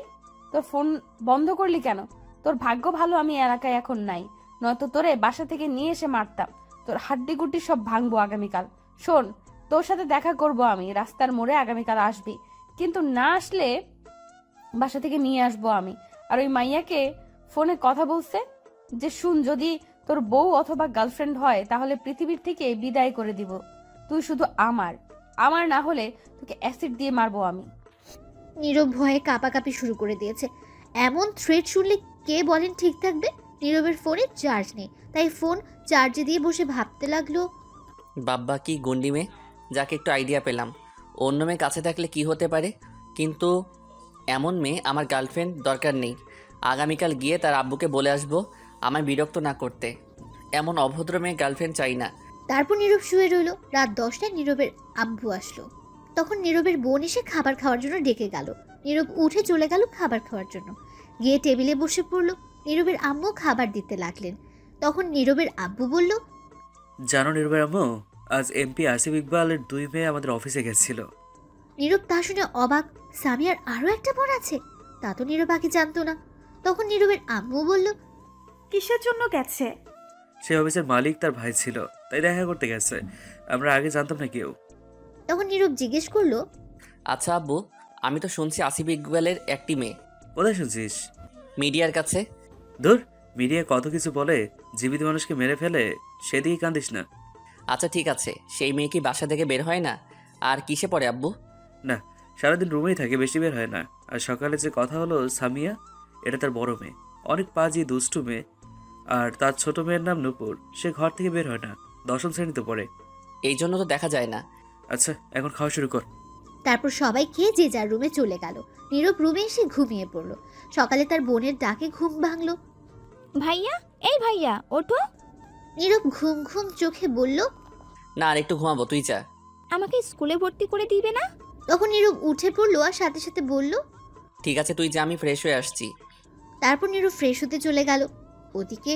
তোর ফোন বন্ধ করলি কেন? তোর ভাগ্য ভালো আমি এলাকায় এখন নাই, নয়তো তোরে বাসা থেকে নিয়ে এসে মারতাম। তোর হাড্ডি গুড্ডি সব ভাঙবো আগামীকাল। শোন, তোর সাথে দেখা করব আমি রাস্তার মোড়ে, আগামীকাল আসবি। কিন্তু না আসলে বাসা থেকে নিয়ে আসবো আমি। আর ওই মাইয়াকে ফোনে কথা বলছে যে, শুন, যদি তোর বউ অথবা গার্লফ্রেন্ড হয় তাহলে পৃথিবীর থেকে বিদায় করে দিব। তুই শুধু আমার না হলে তোকে অ্যাসিড দিয়ে মারবো আমি। নীরব ভয়ে কাঁপাকাঁপি শুরু করে দিয়েছে। এমন থ্রেট শুনলে কে বলেন ঠিক থাকবে? নীরবের ফোনে চার্জ নেই, তাই ফোন চার্জে দিয়ে বসে ভাবতে লাগলো, বাব্বা কি গন্ডি মেয়ে, যাকে একটু আইডিয়া পেলাম। অন্য মেয়ে কাছে থাকলে কি হতে পারে, কিন্তু এমন মেয়ে আমার গার্লফ্রেন্ড দরকার নেই। আগামীকাল গিয়ে তার আব্বুকে বলে আসবো আমায় বিরক্ত না করতে। এমন অভদ্র মেয়ে গার্লফ্রেন্ড চাই না। তারপর নীরব শুয়ে রইল। রাত 10টায় নীরবের আব্বু আসলো। তখন নীরবের বোন এসে খাবার খাওয়ার জন্য ডেকে গেল। নীরব উঠে চলে গেল খাবার খাওয়ার জন্য। গিয়ে টেবিলে বসে পড়লো। নীরবের আম্মু খাবার দিতে লাগলেন। তখন নীরবের আব্বু বলল, জানো নীরবের আম্মু, আজ এমপি আসিফ ইকবালের 2 মেয়ে আমাদের অফিসে গেছিল। নীরব তা শুনে অবাক। সামিয়ার আরও একটা বোন আছে? তা তো নীরব আগে জানতো না। তখন নীরবের আম্মু বলল, কিসের জন্য গেছে? সে অফিসের মালিক তার ভাই ছিল, তাই দেখা করতে গেছে। আমরা আগে জানতাম না কেউ। তখন নীরব জিজ্ঞেস করলো, আচ্ছা আব্বু, আমি তো শুনছি আসিফ ইকবালের একটি মেয়ে। কোথায় শুনছিস? মিডিয়ার কাছে। ধুর, মিডিয়া কত কিছু বলে, জীবিত মানুষকে মেরে ফেলে, সেদিকে কান্দিস না। আচ্ছা ঠিক আছে, সেই মেয়ে কি বাসা থেকে বের হয় না? আর কিসে পড়ে আব্বু? না, সারাদিন রুমেই থাকে, বেশি বের হয় না। আর সকালে যে কথা হলো সামিয়া, এটা তার বড় মেয়ে, অনেক পাজি দুষ্টু মেয়ে। আর তার ছোট মেয়ের নাম নূপুর, সে ঘর থেকে বের হয় না, 10ম শ্রেণীতে পড়ে। এই জন্য তো দেখা যায় না। আচ্ছা, এখন খাওয়া শুরু কর। তারপর সবাই খেয়ে যে যার রুমে চলে গেল। নীরব রুমে এসে ঘুমিয়ে পড়লো। সকালে তার বোনের ডাকে ঘুম ভাঙলো। ভাইয়া, এই ভাইয়া ওঠো। নীরব ঘুম ঘুম চোখে বলল, না, আর একটু ঘুমাবো, তুই যা। আমাকে স্কুলে ভর্তি করে দিবে না? তখন নীরব উঠে পড়লো আর সাথে সাথে বলল, ঠিক আছে তুই যা, আমি ফ্রেশ হয়ে আসছি। তারপর নীরব ফ্রেশ হতে চলে গেল। ওদিকে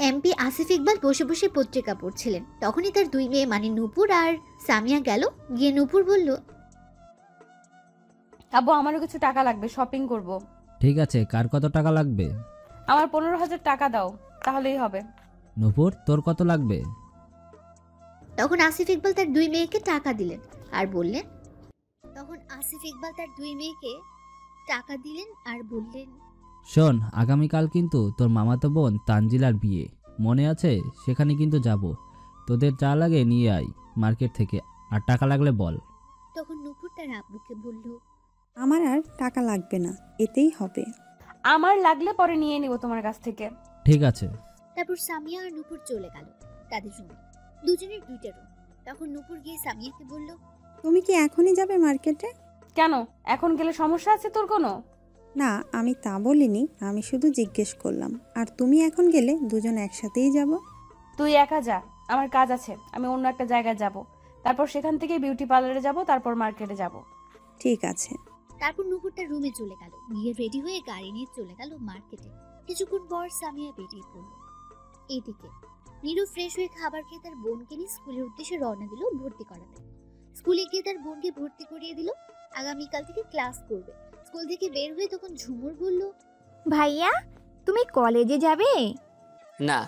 এমপি আসিফ ইকবাল বসে বসে পত্রিকা পড়ছিলেন। তখনই তার দুই মেয়ে মানে নূপুর আর সামিয়া গেল। গিয়ে নূপুর বলল, আব্বু আমারও কিছু টাকা লাগবে, শপিং করব। ঠিক আছে, কার কত টাকা লাগবে? আমার 15,000 টাকা দাও, তাহলেই হবে। নূপুর, তোর কত লাগবে? তখন আসিফ ইকবাল তার দুই মেয়েকে টাকা দিলেন আর বললেন, শোন, আগামীকাল কিন্তু তোর মামাতো বোন তানজিলার বিয়ে, মনে আছে? সেখানে কিন্তু যাব। তোদের যা লাগে নিয়ে আয় মার্কেট থেকে, আর টাকা লাগলে বল। তখন নূপুর তার আব্বুকে বলল, আমার আর টাকা লাগবে না, এতেই হবে। আমার লাগলে পরে নিয়ে নিব তোমার কাছ থেকে। ঠিক আছে। তারপর সামিয়া আর নূপুর চলে গেল তাদের রুমে। দুজনের দুইটা রুম। তখন নূপুর গিয়ে সামিয়াকে বলল, তুমি কি এখনই যাবে মার্কেটে? কেন, এখন গেলে সমস্যা আছে তোর কোনো? না, আমি তা বলিনি, আমি শুধু জিজ্ঞেস করলাম। আর তুমি এখন গেলে দুজন একসাথেই যাব। তুই একা যা, আমার কাজ আছে, আমি অন্য একটা জায়গায় যাব। তারপর সেখান থেকে বিউটি পার্লারে যাব, তারপর মার্কেটে যাব। ঠিক আছে। তারপর নূপুর তার রুমে চলে গেল। গিয়ে রেডি হয়ে গাড়ি নিয়ে চলে গেল মার্কেটে। কিছুক্ষণ পর সামিয়া বেরিয়ে পড়ল। এইদিকে নীরব ফ্রেশ হয়ে খাবার খেয়ে তার বোনকে নিয়ে স্কুলের উদ্দেশ্যে রওনা দিল ভর্তি করাতে। স্কুলে গিয়ে তার বোনকে ভর্তি করিয়ে দিল। আগামীকাল থেকে ক্লাস করবে। স্কুল থেকে বের হয়ে তখন ঝুমুর বলল, ভাইয়া, তুমি কলেজে যাবে? না,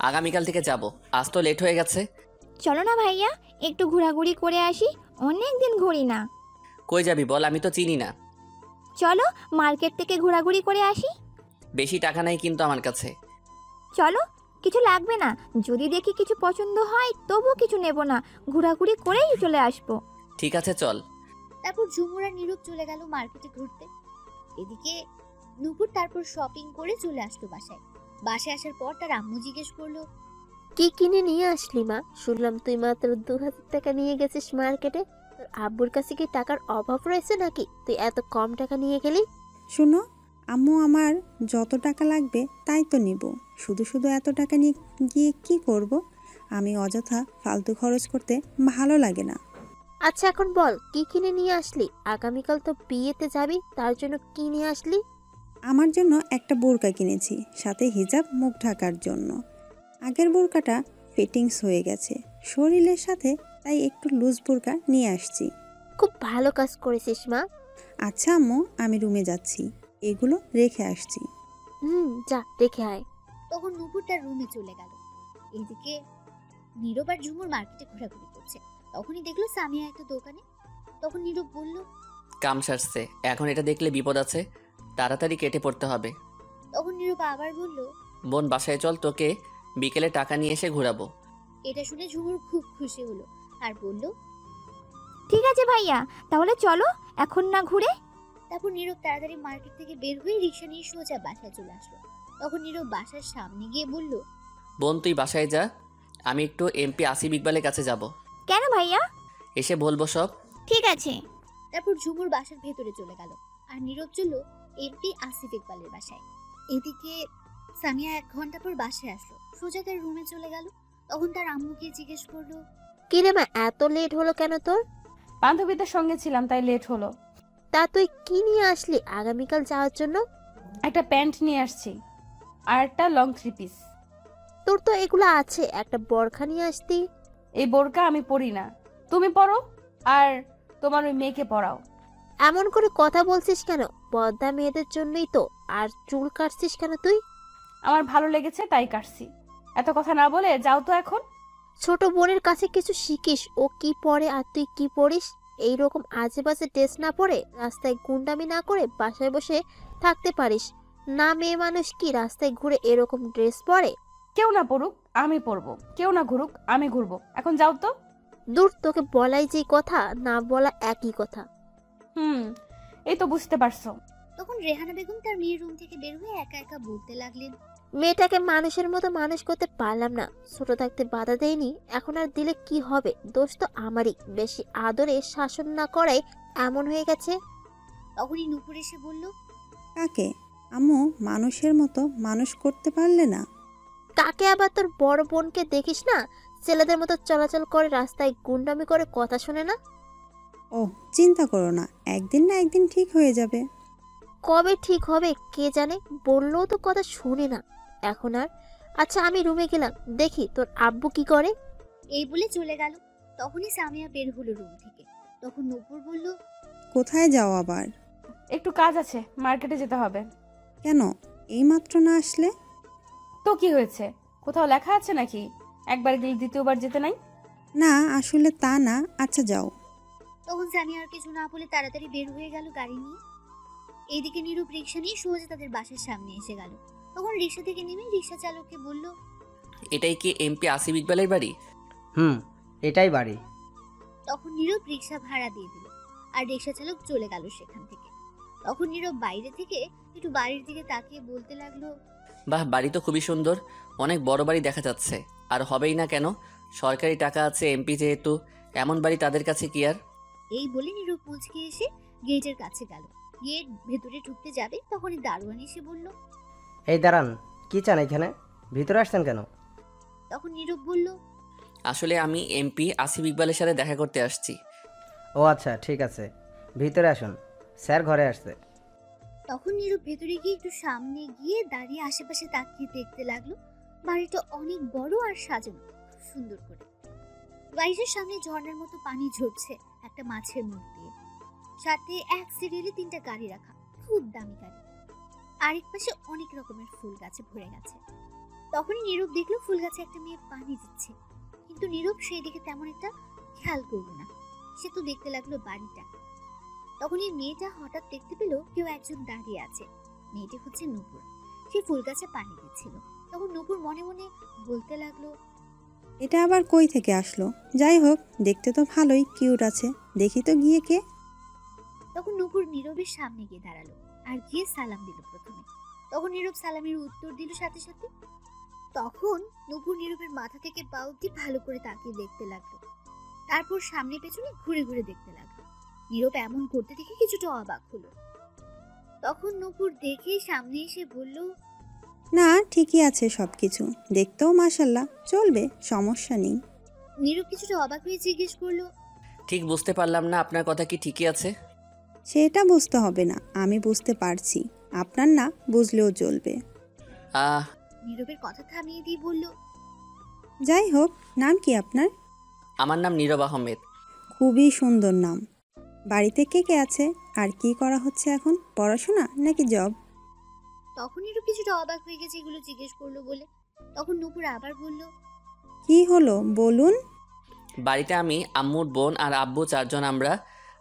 আগামীকাল থেকে যাব, আজ তো লেট হয়ে গেছে। চলো না ভাইয়া, একটু ঘোরাঘুরি করে আসি, অনেক দিন ঘুরি না। কই যাবি বল, আমি তো চিনি না। চলো মার্কেট থেকে ঘোরাঘুরি করে আসি। বেশি টাকা নাই কিন্তু আমার কাছে। চলো, কিছু লাগবে না, যদি দেখি কিছু পছন্দ হয় তবু কিছু নেব না, ঘোরাঘুরি করেই চলে আসবো। ঠিক আছে চল। তারপর ঝুমুর আর নীরব চলে গেল মার্কেটে ঘুরতে। এদিকে নূপুর তারপর শপিং করে চলে আসলো বাসায়। বাসায় আসার পর তার আম্মু জিজ্ঞেস করলো, কি কিনে নিয়ে আসলি মা? শুনলাম তুই মাত্র 2,000 টাকা নিয়ে গেছিস মার্কেটে। তোর আব্বুর কাছে কি টাকার অভাব রয়েছে নাকি তুই এত কম টাকা নিয়ে গেলি? শোনো আম্মু, আমার যত টাকা লাগবে তাই তো নিব। শুধু শুধু এত টাকা নিয়ে গিয়ে কি করব? আমি অযথা ফালতু খরচ করতে ভালো লাগে না। আচ্ছা এখন বল, কি কিনে নিয়ে আসলি? আগামীকাল তো বিয়েতে যাবি, তার জন্য কি নিয়ে আসলি? আমার জন্য একটা বোরকা কিনেছি, সাথে হিজাব মুখ ঢাকার জন্য। আগের বোরকাটা ফিটিংস হয়ে গেছে শরীরের সাথে, তাই একটু লুজ বোরকা নিয়ে আসছি। খুব ভালো কাজ করেছিস মা। আচ্ছা আম্মু, আমি রুমে যাচ্ছি, এগুলো রেখে আসছি। যা রেখে আয়। তখন নূপুর তার রুমে চলে গেল। এদিকে নীরব আর ঝুমুর মার্কেটে ঘোরাঘুরি করছে। তখনই দেখলো সামিয়া একটা দোকানে। তখন নীরব বলল, কাম সারছে, এখন এটা দেখলে বিপদ আছে, তাড়াতাড়ি কেটে পড়তে হবে। তখন নীরব আবার বলল, বোন বাসায় চল, তোকে বিকেলে টাকা নিয়ে এসে ঘোরাবো। এটা শুনে ঝুমুর খুব খুশি হলো আর বলল, ঠিক আছে ভাইয়া, তাহলে চলো এখন না ঘুরে। তারপর নীরব তাড়াতাড়ি মার্কেট থেকে বের হয়ে রিক্সা নিয়ে সোজা বাসায় চলে আসলো। তখন নীরব বাসার সামনে গিয়ে বলল, বোন তুই বাসায় যা, আমি একটু এমপি আসিফ ইকবালের কাছে যাব। কেন ভাইয়া? এসে বলবো সব। ঠিক আছে। তারপর ঝুমুর বাসার ভেতরে চলে গেল আর নীরব চলল এমপি আসিফ ইকবালের বাসায়। এদিকে সামিয়া 1 ঘন্টা পর বাসায় আসলো। সোজা তার রুমে চলে গেল। তখন তার আম্মুকে জিজ্ঞেস করলো, কি রে মা, এত লেট হলো কেন তোর? বান্ধবীদের সঙ্গে ছিলাম তাই লেট হলো। তা তুই কি নিয়ে আসলি আগামীকাল যাওয়ার জন্য? একটা প্যান্ট নিয়ে আসছি আর একটা লং 3 পিস। তোর তো এগুলো আছে, একটা বোরখা নিয়ে আসতি। এই বোরকা আমি পরি না, তুমি পরো আর তোমার ওই মেয়েকে পরাও। এমন করে কথা বলছিস কেন? পর্দা মেয়েদের জন্যই তো। আর চুল কাটছিস কেন তুই? আমার ভালো লেগেছে তাই কাটছি। এত কথা না বলে যাও তো এখন। ছোট বোনের কাছে কিছু শিখিস, ও কি পড়ে আর তুই কি পড়িস। এইরকম আজে বাজে ড্রেস না পরে, রাস্তায় গুন্ডামি না করে বাসায় বসে থাকতে পারিস না। মেয়ে মানুষ কি রাস্তায় ঘুরে এরকম ড্রেস পরে? কেউ না পড়ুক আমি পরবো, কেউ না ঘুরুক আমি ঘুরবো। এখন যাও তো। দূর, তোকে বলাই যে কথা, না বলা একই কথা। এই তো বুঝতে পারছো। তখন রেহানা বেগম তার মেয়ের রুম থেকে বের হয়ে একা একা বলতে লাগলেন, মেয়েটাকে মানুষের মতো মানুষ করতে পারলাম না। ছোট থাকতে বাধা দেয়নি, এখন আর দিলে কি হবে? দোষ তো আমারই। বেশি আদরে শাসন না করাই এমন হয়ে গেছে। তখনই নূপুর এসে বলল, কাকে? আম্মু মানুষের মতো মানুষ করতে পারলে না? কাকে? আবার তোর বড় বোনকে দেখিস না, ছেলেদের মতো চলাচল করে, রাস্তায় গুন্ডামি করে, কথা শোনে না। ও চিন্তা করো না, একদিন না একদিন ঠিক হয়ে যাবে। কবে ঠিক হবে কে জানে, বললেও তো কথা শুনে না এখন আর। আচ্ছা আমি রুমে গেলাম, দেখি তোর আব্বু কি করে। এই বলে চলে গেল। তখনই সামিয়া বের হলো রুম থেকে। তখন নূপুর বলল, কোথায় যাও আবার? একটু কাজ আছে, মার্কেটে যেতে হবে। কেন এইমাত্র না আসলে? তো কি হয়েছে, কোথাও লেখা আছে নাকি একবার গেলে দ্বিতীয়বার যেতে নাই? না আসলে তা না। আচ্ছা যাও। তখন সামিয়া আর কিছু না বলে তাড়াতাড়ি বের হয়ে গেল গাড়ি নিয়ে। এইদিকে নীরব রিক্সা নিয়ে সোজা তাদের বাসার সামনে এসে গেল। তখন রিক্সা থেকে নেমে রিক্সা চালককে বলল, এটাই কি এমপি আসিফ ইকবালের বাড়ি? এটাই বাড়ি। তখন নীরব রিক্সা ভাড়া দিয়ে দিল আর রিক্সা চালক চলে গেল সেখান থেকে। তখন নীরব বাইরে থেকে একটু বাড়ির দিকে তাকিয়ে বলতে লাগলো, বাহ, বাড়ি তো খুবই সুন্দর, অনেক বড় বাড়ি দেখা যাচ্ছে। আর হবেই না কেন, সরকারি টাকা আছে, এমপি যেহেতু, এমন বাড়ি তাদের কাছে কি আর। এই বলে নীরব পুচকে এসে গেটের কাছে গেল। গেট ভেতরে ঢুকতে যাবে তখনই দারোয়ান এসে বলল, এই দাঁড়ান, কি চান এখানে? ভিতরে আসছেন কেন? তখন নীরব বলল, আসলে আমি এমপি আসিফ ইকবালের সাথে দেখা করতে আসছি। ও আচ্ছা ঠিক আছে, ভিতরে আসুন, স্যার ঘরে আসছে। তখন নীরব ভেতরে গিয়ে একটু সামনে গিয়ে দাঁড়িয়ে আশেপাশে তাকিয়ে দেখতে লাগলো। বাড়িটা অনেক বড় আর সাজানো খুব সুন্দর করে। বাড়িটার সামনে ঝর্ণার মতো পানি ঝরছে একটা মাছের মুখ দিয়ে। সাথে এক সিরিয়ালে 3টা গাড়ি রাখা, খুব দামি গাড়ি। আরেক পাশে অনেক রকমের ফুল গাছে ভরে গেছে। তখনই নীরব দেখলো ফুল গাছে একটা মেয়ে পানি দিচ্ছে, কিন্তু নীরব সেই দিকে তেমন একটা খেয়াল করলো না। সে তো দেখতে লাগলো বাড়িটা। তখন এই মেয়েটা হঠাৎ দেখতে পেল কেউ একজন দাঁড়িয়ে আছে। মেয়েটি হচ্ছে নূপুর। সে ফুল গাছে পানি দিচ্ছিল। তখন নূপুর মনে মনে বলতে লাগলো, এটা আবার কই থেকে আসলো? যাই হোক, দেখতে তো ভালোই কিউট আছে, দেখি তো গিয়ে কে। তখন নূপুর নীরবের সামনে গিয়ে দাঁড়ালো আর গিয়ে সালাম দিল প্রথমে। তখন নীরব সালামের উত্তর দিল সাথে সাথে। তখন নূপুর নীরবের মাথা থেকে পা অবধি ভালো করে তাকিয়ে দেখতে লাগলো। তারপর সামনে পেছনে ঘুরে ঘুরে দেখতে লাগলো। নীরব এমন করতে দেখে কিছুটা অবাক হলো। তখন নূপুর দেখে সামনে এসে বলল, না ঠিকই আছে সবকিছু, দেখতেও মাশাল্লাহ, চলবে, সমস্যা নেই। নীরব কিছুটা অবাক হয়ে জিজ্ঞেস করলো, ঠিক বুঝতে পারলাম না, আপনার কথা কি ঠিকই আছে? সেটা বুঝতে হবে না, আমি বুঝতে পারছি, আপনার না বুঝলেও চলবে। নীরবের কথা থামিয়ে দিয়ে বলল, যাই হোক, নাম কি আপনার? আমার নাম নীরব আহমেদ। খুবই সুন্দর নাম। বাড়িতে কে কে আছে আর কি করা হচ্ছে এখন, পড়াশোনা নাকি জব? তখন নীরব কিছুটা অবাক হয়ে গেছে এগুলো জিজ্ঞেস করলো বলে। তখন নূপুর আবার বলল, কি হলো বলুন। বাড়িতে আমি, আম্মুর বোন আর আব্বু 4 জন আমরা,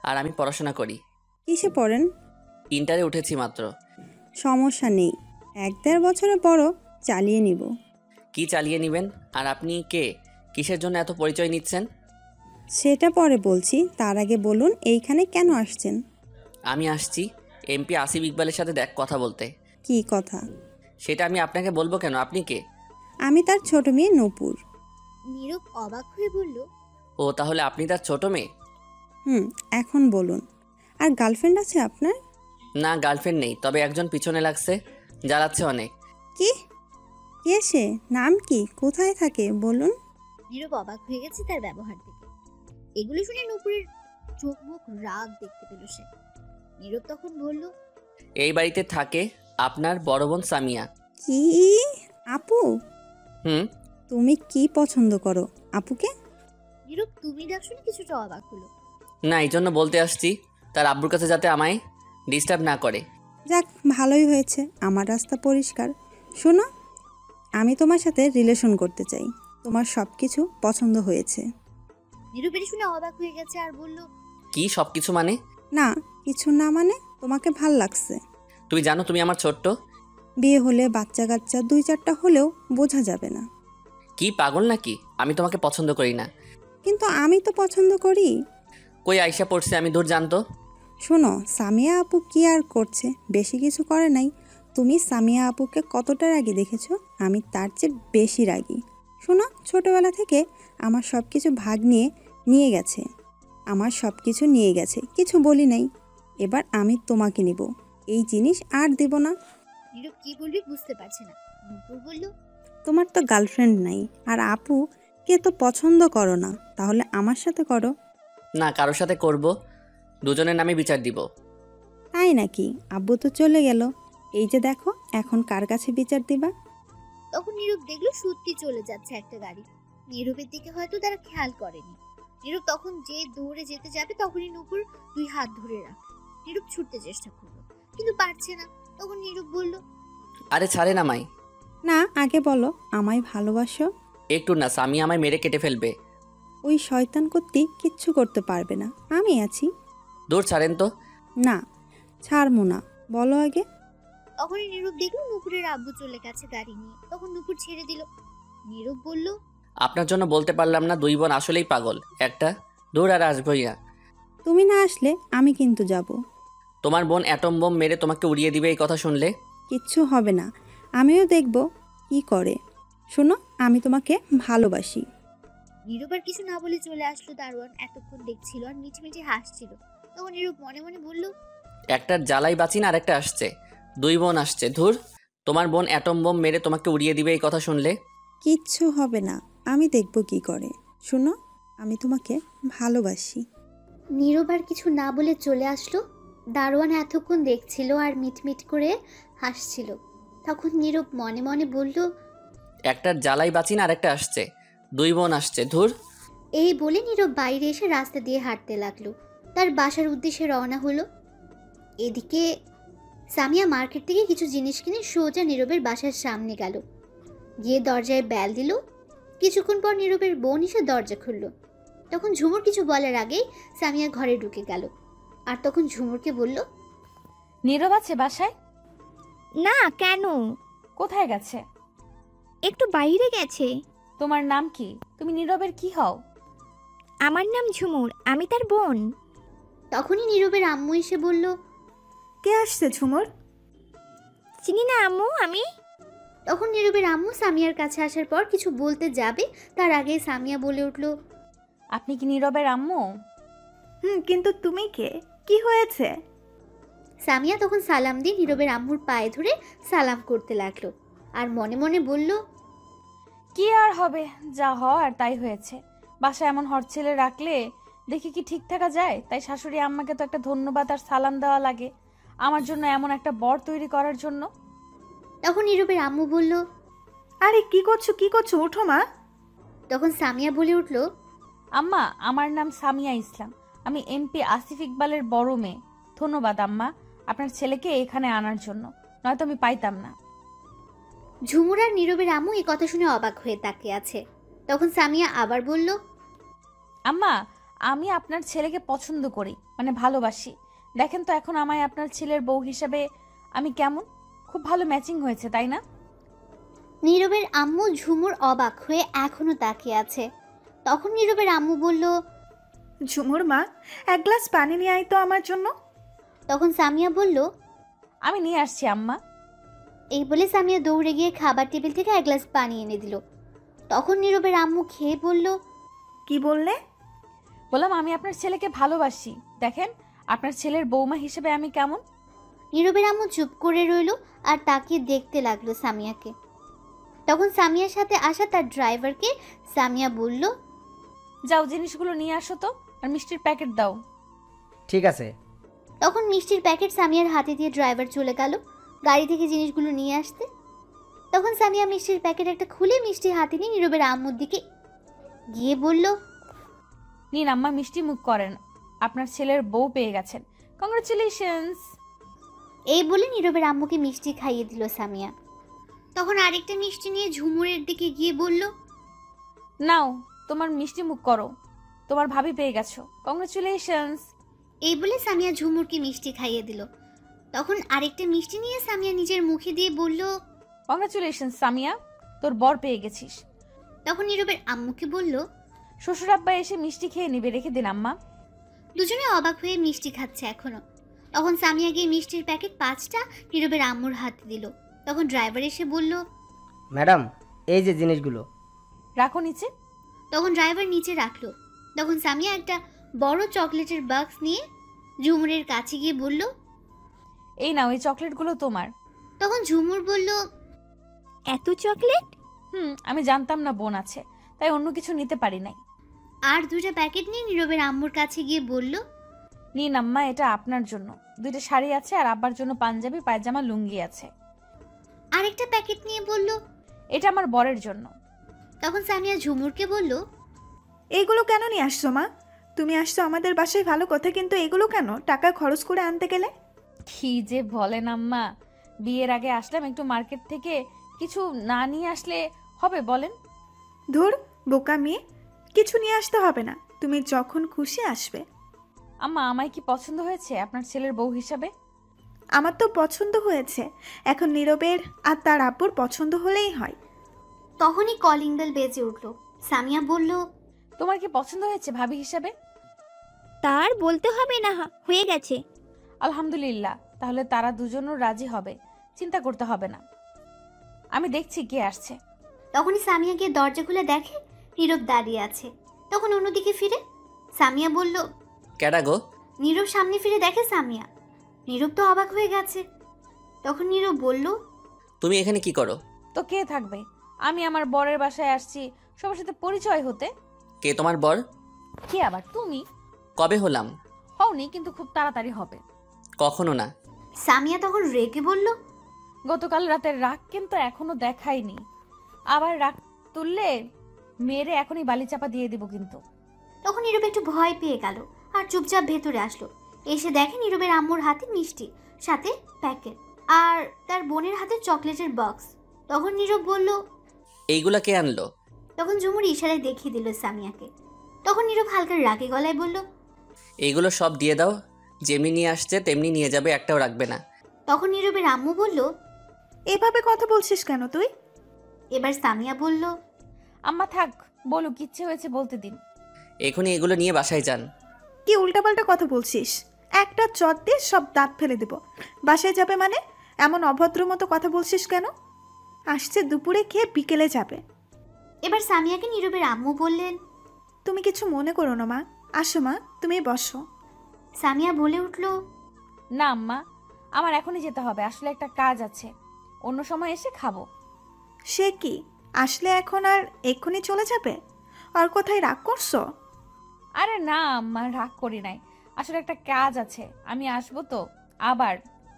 আর আমি পড়াশোনা করি। কিসে পড়েন? ইন্টারে উঠেছি মাত্র। সমস্যা নেই, 1-1.5 বছরে বড়, চালিয়ে নিব। কি চালিয়ে নেবেন? আর আপনি কে, কিসের জন্য এত পরিচয় নিচ্ছেন? সেটা পরে বলছি, তার আগে বলুন এইখানে কেন আসছেন? আমি আসছি এমপি আসিফ ইকবালের সাথে কথা বলতে। কি কথা? সেটা আমি আপনাকে বলবো কেন, আপনি কে? আমি তার ছোট মেয়ে নূপুর। নীরব অবাক হয়ে বলল, ও তাহলে আপনি তার ছোট মেয়ে? এখন বলুন, আর গার্লফ্রেন্ড আছে আপনার? না, গার্লফ্রেন্ড নেই, তবে একজন পিছনে লাগছে, জ্বালাচ্ছে অনেক। কি? কে সে? নাম কি? কোথায় থাকে বলুন? নীরব অবাক হয়ে গেছে তার ব্যবহার দেখে। এগুলো শুনে নূপুরের চোখ মুখ রাগ দেখতে পেল সে। নীরব তখন বলল, এই বাড়িতে থাকে আপনার বড় বোন সামিয়া। কি? আপু? তুমি কি পছন্দ করো আপুকে? নীরব তুমি ডাক শুনে কিছুটা অবাক হলো। না, এই জন্য বলতে আসছি তার আব্বুর কাছে যাতে আমায় ডিস্টার্ব না করে। যাক ভালোই হয়েছে, আমার রাস্তা পরিষ্কার। শোনো, আমি তোমার সাথে রিলেশন করতে চাই। তোমার সব কিছু পছন্দ হয়েছে। নীরব এটা শুনে অবাক হয়ে গেছে আর বলল, কি সব কিছু মানে? না কিছু না মানে তোমাকে ভাল লাগছে। তুমি জানো তুমি আমার ছোট্ট। বিয়ে হলে বাচ্চা কাচ্চা 2-4টা হলেও বোঝা যাবে না। কি পাগল নাকি? আমি তোমাকে পছন্দ করি না। কিন্তু আমি তো পছন্দ করি। কই আইসা পড়ছে, আমি দূর জানতো। শোনো, সামিয়া আপু কি আর করছে, বেশি কিছু করে নাই। তুমি সামিয়া আপুকে কতটা রাগী দেখেছো? আমি তার চেয়ে বেশি রাগী। শোনো, ছোটবেলা থেকে আমার সব কিছু ভাগ নিয়ে গেছে। আমার সব কিছু নিয়ে গেছে, কিছু বলি নাই। এবার আমি তোমাকে নিব, এই জিনিস আর দেব না। নীরব কি বলবি বুঝতে পারছে না। নূপুর বলল, তোমার তো গার্লফ্রেন্ড নাই, আর আপু কে তো পছন্দ করো না, তাহলে আমার সাথে করো। না, কারোর সাথে করব, দুজনের নামে বিচার দিব। তাই নাকি? আব্বু তো চলে গেল, এই যে দেখো এখন কার কাছে বিচার দিবা? তখন নীরব দেখলো সত্যি চলে যাচ্ছে একটা গাড়ি। নীরবের দিকে হয়তো তারা খেয়াল করেনি। নীরব তখন যে দৌড়ে যেতে যাবে তখনই নূপুর 2 হাত ধরে রাখ। নীরব ছুটতে চেষ্টা করলো কিন্তু পারছে না। তখন নীরব বলল, আরে ছাড়ে না মাই। না, আগে বলো আমায় ভালোবাসো। একটু না, স্বামী আমায় মেরে কেটে ফেলবে। ওই শয়তান কর্তী কিচ্ছু করতে পারবে না, আমি আছি। দূর ছাড়েন তো। না ছাড়বো না, বলো আগে। তখনই নীরব দেখলো নূপুরের আব্বু চলে গেছে গাড়ি নিয়ে। তখন নূপুর ছেড়ে দিল। নীরব বলল, আপনার জন্য বলতে পারলাম না, 2 বোন আসলেই পাগল একটা। দূর আর আসবই না। তুমি না আসলে আমি কিন্তু যাব। তোমার বোন অ্যাটম বোম মেরে তোমাকে উড়িয়ে দিবে এই কথা শুনলে। কিচ্ছু হবে না, আমিও দেখব কি করে। শোনো, আমি তোমাকে ভালোবাসি। নীরব আর কিছু না বলে চলে আসলো। দারোয়ান এতক্ষণ দেখছিল আর মিটিমিটি হাসছিল। তখন নীরব মনে মনে বলল, একটার জ্বালাই বাঁচি না, আরেকটা আসছে। 2 বোন আসছে। ধুর, তোমার বোন অ্যাটম বোম মেরে তোমাকে উড়িয়ে দিবে এই কথা শুনলে। কিচ্ছু হবে না, আমি দেখব কি করে। শোনো, আমি তোমাকে ভালোবাসি। নীরব আর কিছু না বলে চলে আসলো। দারোয়ান এতক্ষণ দেখছিল আর মিটমিট করে হাসছিল। তখন নীরব মনে মনে বলল, একটার জ্বালাই বাঁচি না, আরেকটা আসছে। 2 বোন আসছে। ধুর। এই বলে নীরব বাইরে এসে রাস্তা দিয়ে হাঁটতে লাগলো। তার বাসার উদ্দেশ্যে রওনা হলো। এদিকে সামিয়া মার্কেট থেকে কিছু জিনিস কিনে সোজা নীরবের বাসার সামনে গেল। গিয়ে দরজায় বেল দিল। কিছুক্ষণ পর নীরবের বোন এসে দরজা খুলল। তখন ঝুমুর কিছু বলার আগেই সামিয়া ঘরে ঢুকে গেল। আর তখন ঝুমুরকে বলল, নীরব আছে বাসায়? না, কেন? কোথায় গেছে? একটু বাইরে গেছে। তোমার নাম কি? তুমি নীরবের কি হও? আমার নাম ঝুমুর, আমি তার বোন। তখনই নীরবের আম্মু এসে বলল, কে আসছে ঝুমুর? চিনি না আম্মু আমি। তখন নীরবের আম্মু সামিয়ার কাছে আসার পর কিছু বলতে যাবে তার আগে সামিয়া বলে উঠল, আপনি কি নীরবের আম্মু? কিন্তু তুমি কে? কি হয়েছে? সামিয়া তখন সালাম দিয়ে নীরবের আম্মুর পায়ে ধরে সালাম করতে লাগলো আর মনে মনে বলল, কি আর হবে, যা হওয়ার তাই হয়েছে। বাসায় এমন হরছেলে রাখলে দেখি কি ঠিক থাকা যায়? তাই শাশুড়ি আম্মাকে তো একটা ধন্যবাদ আর সালাম দেওয়া লাগে আমার জন্য এমন একটা বর তৈরি করার জন্য। তখন নীরবের আম্মু বলল, আরে কি করছো, ওঠো মা। তখন সামিয়া বলে উঠল, আম্মা, আমার নাম সামিয়া ইসলাম, আমি এমপি আসিফ ইকবালের বড় মেয়ে। ধন্যবাদ আম্মা আপনার ছেলেকে এখানে আনার জন্য, নয়তো আমি পাইতাম না। ঝুমুর আর নীরবের আম্মু এই কথা শুনে অবাক হয়ে তাকিয়ে আছে। তখন সামিয়া আবার বলল, আম্মা, আমি আপনার ছেলেকে পছন্দ করি, মানে ভালোবাসি। দেখেন তো এখন আমায় আপনার ছেলের বউ হিসেবে আমি কেমন? খুব ভালো ম্যাচিং হয়েছে, তাই না? নীরবের আম্মু ঝুমুর অবাক হয়ে এখনো তাকিয়ে আছে। তখন নীরবের আম্মু বলল, ঝুমুর মা, এক গ্লাস পানি নিয়ে আয় তো আমার জন্য। তখন সামিয়া বলল, আমি নিয়ে আসছি আম্মা। এই বলে সামিয়া দৌড়ে গিয়ে খাবার টেবিল থেকে এক গ্লাস পানি এনে দিল। তখন নীরবের আম্মু খেয়ে বলল, কি বললে? বললাম আমি আপনার ছেলেকে ভালোবাসি, দেখেন আপনার ছেলের বৌমা হিসেবে আমি কেমন। নীরবের আম্মু চুপ করে রইল আর তাকিয়ে দেখতে লাগলো সামিয়াকে। তখন সামিয়ার সাথে আসা তার ড্রাইভারকে সামিয়া বলল, যাও জিনিসগুলো নিয়ে আসো তো, আর মিষ্টির প্যাকেট দাও। ঠিক আছে। তখন মিষ্টির প্যাকেট সামিয়ার হাতে দিয়ে ড্রাইভার চলে গেল গাড়ি থেকে জিনিসগুলো নিয়ে আসতে। তখন সামিয়া মিষ্টির প্যাকেট একটা খুলে মিষ্টি হাতে নিয়ে নীরবের আম্মুর দিকে গিয়ে বলল, নিন আম্মা, মিষ্টি মুখ করেন, আপনার ছেলের বউ পেয়ে গেছেন, কংগ্রাচুলেশনস। এই বলে নীরবের আম্মুকে মিষ্টি খাইয়ে দিল সামিয়া। তখন আরেকটা মিষ্টি নিয়ে ঝুমুরের দিকে গিয়ে বলল, নাও তোমার মিষ্টি মুখ করো, তোমার ভাবি পেয়ে গেছো, কংগ্রেচুলেশনস। এই বলে সামিয়া ঝুমুরকে মিষ্টি খাইয়ে দিল। তখন আরেকটা মিষ্টি নিয়ে সামিয়া নিজের মুখে দিয়ে বলল, কংগ্রেচুলেশনস সামিয়া, তোর বর পেয়ে গেছিস। তখন নীরবের আম্মুকে বলল, শ্বশুর আব্বা এসে মিষ্টি খেয়ে নিবে, রেখে দিন আম্মা। দুজনে অবাক হয়ে মিষ্টি খাচ্ছে এখনো। তখন সামিয়া গিয়ে মিষ্টির প্যাকেট 5টা নীরবের আম্মুর হাতে দিল। তখন ড্রাইভার এসে বলল, ম্যাডাম এই যে জিনিসগুলো। রাখো নিচে। তখন ড্রাইভার নিচে রাখলো। তখন সামিয়া একটা বড় চকলেটের বাক্স নিয়ে ঝুমুরের কাছে গিয়ে বলল, এই নাও, এই চকলেটগুলো তোমার। তখন ঝুমুর বলল, এত চকলেট? আমি জানতাম না বোন আছে, তাই অন্য কিছু নিতে পারি নাই। আর 2টা প্যাকেট নিয়ে নীরবের আম্মুর কাছে গিয়ে বলল, নিন আম্মা, এটা আপনার জন্য। 2টা শাড়ি আছে আর আব্বার জন্য পাঞ্জাবি, পায়জামা, লুঙ্গি আছে। আরেকটা প্যাকেট নিয়ে বলল, এটা আমার বরের জন্য। তখন সামিয়া ঝুমুরকে বলল, এইগুলো কেন নিয়ে আসছো মা? তুমি আসছো আমাদের বাসায় ভালো কথা, কিন্তু এগুলো কেন টাকা খরচ করে আনতে গেলে? কি যে বলেন আম্মা, বিয়ের আগে আসলাম, একটু মার্কেট থেকে কিছু না নিয়ে আসলে হবে বলেন? ধুর বোকা মেয়ে, কিছু নিয়ে আসতে হবে না, তুমি যখন খুশি আসবে। আম্মা, আমায় কি পছন্দ হয়েছে আপনার ছেলের বউ হিসাবে? আমার তো পছন্দ হয়েছে, এখন নীরবের আর তার আব্বুর পছন্দ হলেই হয়। তখনই কলিং বেল বেজে উঠল। সামিয়া বলল, তোমার কি পছন্দ হয়েছে ভাবি হিসাবে? তার বলতে হবে না, হয়ে গেছে। আলহামদুলিল্লাহ, তাহলে তারা দুজনও রাজি হবে, চিন্তা করতে হবে না। আমি দেখছি কে আসছে। তখনই সামিয়া গিয়ে দরজা খুলে দেখে নীরব দাঁড়িয়ে আছে। তখন অন্যদিকে ফিরে সামিয়া বলল, কেডা গো? নীরব সামনে ফিরে দেখে সামিয়া। নীরব তো অবাক হয়ে গেছে। তখন নীরব বলল, তুমি এখানে কি করো? তো কে থাকবে? আমি আমার বরের বাসায় আসছি সবার সাথে পরিচয় হতে। কে তোমার বর? কি আবার তুমি? কবে হলাম? হওনি, কিন্তু খুব তাড়াতাড়ি হবে। কখনো না। সামিয়া তখন রেগে বলল, গতকাল রাতের রাগ কিন্তু এখনো দেখায়নি। আবার রাগ তুললে মেরে এখনই বালি চাপা দিয়ে দিব কিন্তু। তখন নীরব একটু ভয় পেয়ে গেল আর চুপচাপ ভেতরে আসলো। এসে দেখে নীরবের আম্মুর হাতে মিষ্টি, সাথে প্যাকেট, আর তার বোনের হাতে চকলেটের বক্স। তখন নীরব বলল, এইগুলা কে আনলো? তখন ঝুমুর ইশারায় দেখিয়ে দিল সামিয়াকে। তখন নীরব হালকা রাগে গলায় বলল, এইগুলো সব দিয়ে দাও, যেমনি নিয়ে আসছে তেমনি নিয়ে যাবে, একটাও রাখবে না। তখন নীরবের আম্মু বলল, এভাবে কথা বলছিস কেন তুই? এবার সামিয়া বলল, আম্মা থাক, বলুক, ইচ্ছে হয়েছে বলতে দিন। এখনই এগুলো নিয়ে বাসায় যান। কি উল্টাপাল্টা কথা বলছিস? একটা চট দিয়ে সব দাঁত ফেলে দেব। বাসায় যাবে মানে? এমন অভদ্র মতো কথা বলছিস কেন? আসছে দুপুরে খেয়ে বিকেলে যাবে। এবার সামিয়াকে নীরবের আম্মু বললেন, তুমি কিছু মনে করো না মা, আসো মা, তুমি বসো। সামিয়া বলে উঠল, না আম্মা, আমার এখনই যেতে হবে, আসলে একটা কাজ আছে, অন্য সময় এসে খাবো। সে কি, আসলে এখন আর এক্ষুনি চলে যাবে? আর কোথায় রাগ করছো? আরে না আম্মা, রাগ করি নাই, আসলে একটা কাজ আছে, আমি আসবো তো, আবার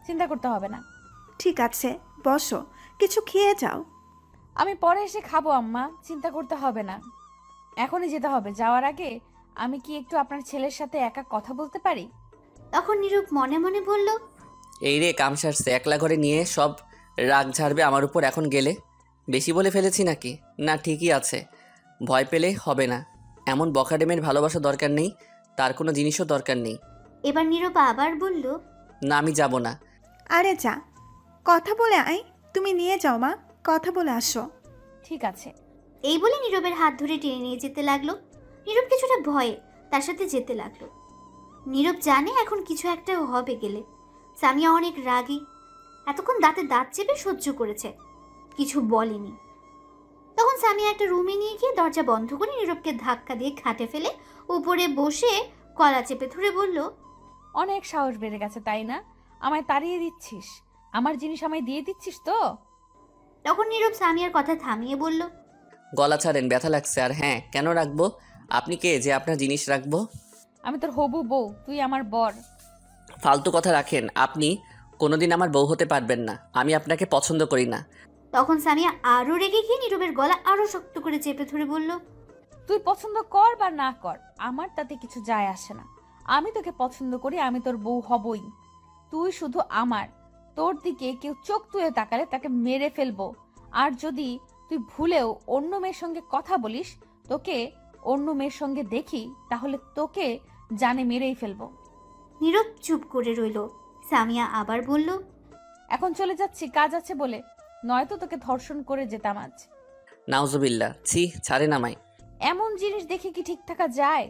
চিন্তা করতে হবে না। ঠিক আছে, বসো, কিছু খেয়ে যাও। আমি পরে এসে খাবো আম্মা, চিন্তা করতে হবে না। এখনই যেতে হবে, যাওয়ার আগে আমি কি একটু আপনার ছেলের সাথে একা কথা বলতে পারি? তখন নীরব মনে মনে বলল, এই রে কাম সারছে, একলা ঘরে নিয়ে সব রাগ ঝাড়বে আমার উপর এখন গেলে। বেশি বলে ফেলেছি নাকি? না ঠিকই আছে, ভয় পেলে হবে না। এমন বখাডেমের ভালোবাসা দরকার নেই, তার কোনো জিনিসও দরকার নেই। এবার নীরব আবার বলল, না আমি যাব না। আরে যা, কথা বলে আয়, তুমি নিয়ে যাও মা, কথা বলে আসো। ঠিক আছে। এই বলে নীরবের হাত ধরে টেনে নিয়ে যেতে লাগলো। নীরব কিছুটা ভয়ে তার সাথে যেতে লাগলো। নীরব জানে এখন কিছু একটা হবে গেলে। সামিয়া অনেক রাগী, এতক্ষণ দাঁতে দাঁত চেপে সহ্য করেছে, কিছু বলেনি। তখন সামিয়া একটা রুমে নিয়ে গিয়ে দরজা বন্ধ করে নীরবকে ধাক্কা দিয়ে খাটে ফেলে উপরে বসে কলা চেপে ধরে বলল, অনেক সাহস বেড়ে গেছে তাই না? আমায় তাড়িয়ে দিচ্ছিস? আমার জিনিস আমায় দিয়ে দিচ্ছিস তো? তখন নীরব সামিয়ার কথা থামিয়ে বলল, গলা ছাড়েন, ব্যথা লাগছে। আর হ্যাঁ, কেন রাখবো? আপনি কে যে আপনার জিনিস রাখবো? আমি তোর হবু বউ, তুই আমার বর। ফালতু কথা রাখেন, আপনি কোনোদিন আমার বউ হতে পারবেন না, আমি আপনাকে পছন্দ করি না। তখন সামিয়া আরো রেগে গিয়ে নীরবের গলা আরো শক্ত করে চেপে ধরে বলল, তুই পছন্দ কর বা না কর, আমার তাতে কিছু যায় আসে না। আমি তোকে পছন্দ করি, আমি তোর বউ হবই। তুই শুধু আমার, তোর দিকে কেউ চোখ তুলে তাকালে তাকে মেরে ফেলবো। আর যদি তুই ভুলেও অন্য মেয়ের সঙ্গে কথা বলিস, তোকে অন্য মেয়ের সঙ্গে দেখি তাহলে তোকে জানে মেরেই ফেলবো। নীরব চুপ করে রইল। সামিয়া আবার বলল, এখন চলে যাচ্ছি, কাজ আছে বলে, নয়তো তোকে ধর্ষণ করে যেতাম আজ। নাউজুবিল্লাহ, ছি, ছাড়েন আমায়। এমন জিনিস দেখে কি ঠিক থাকা যায়?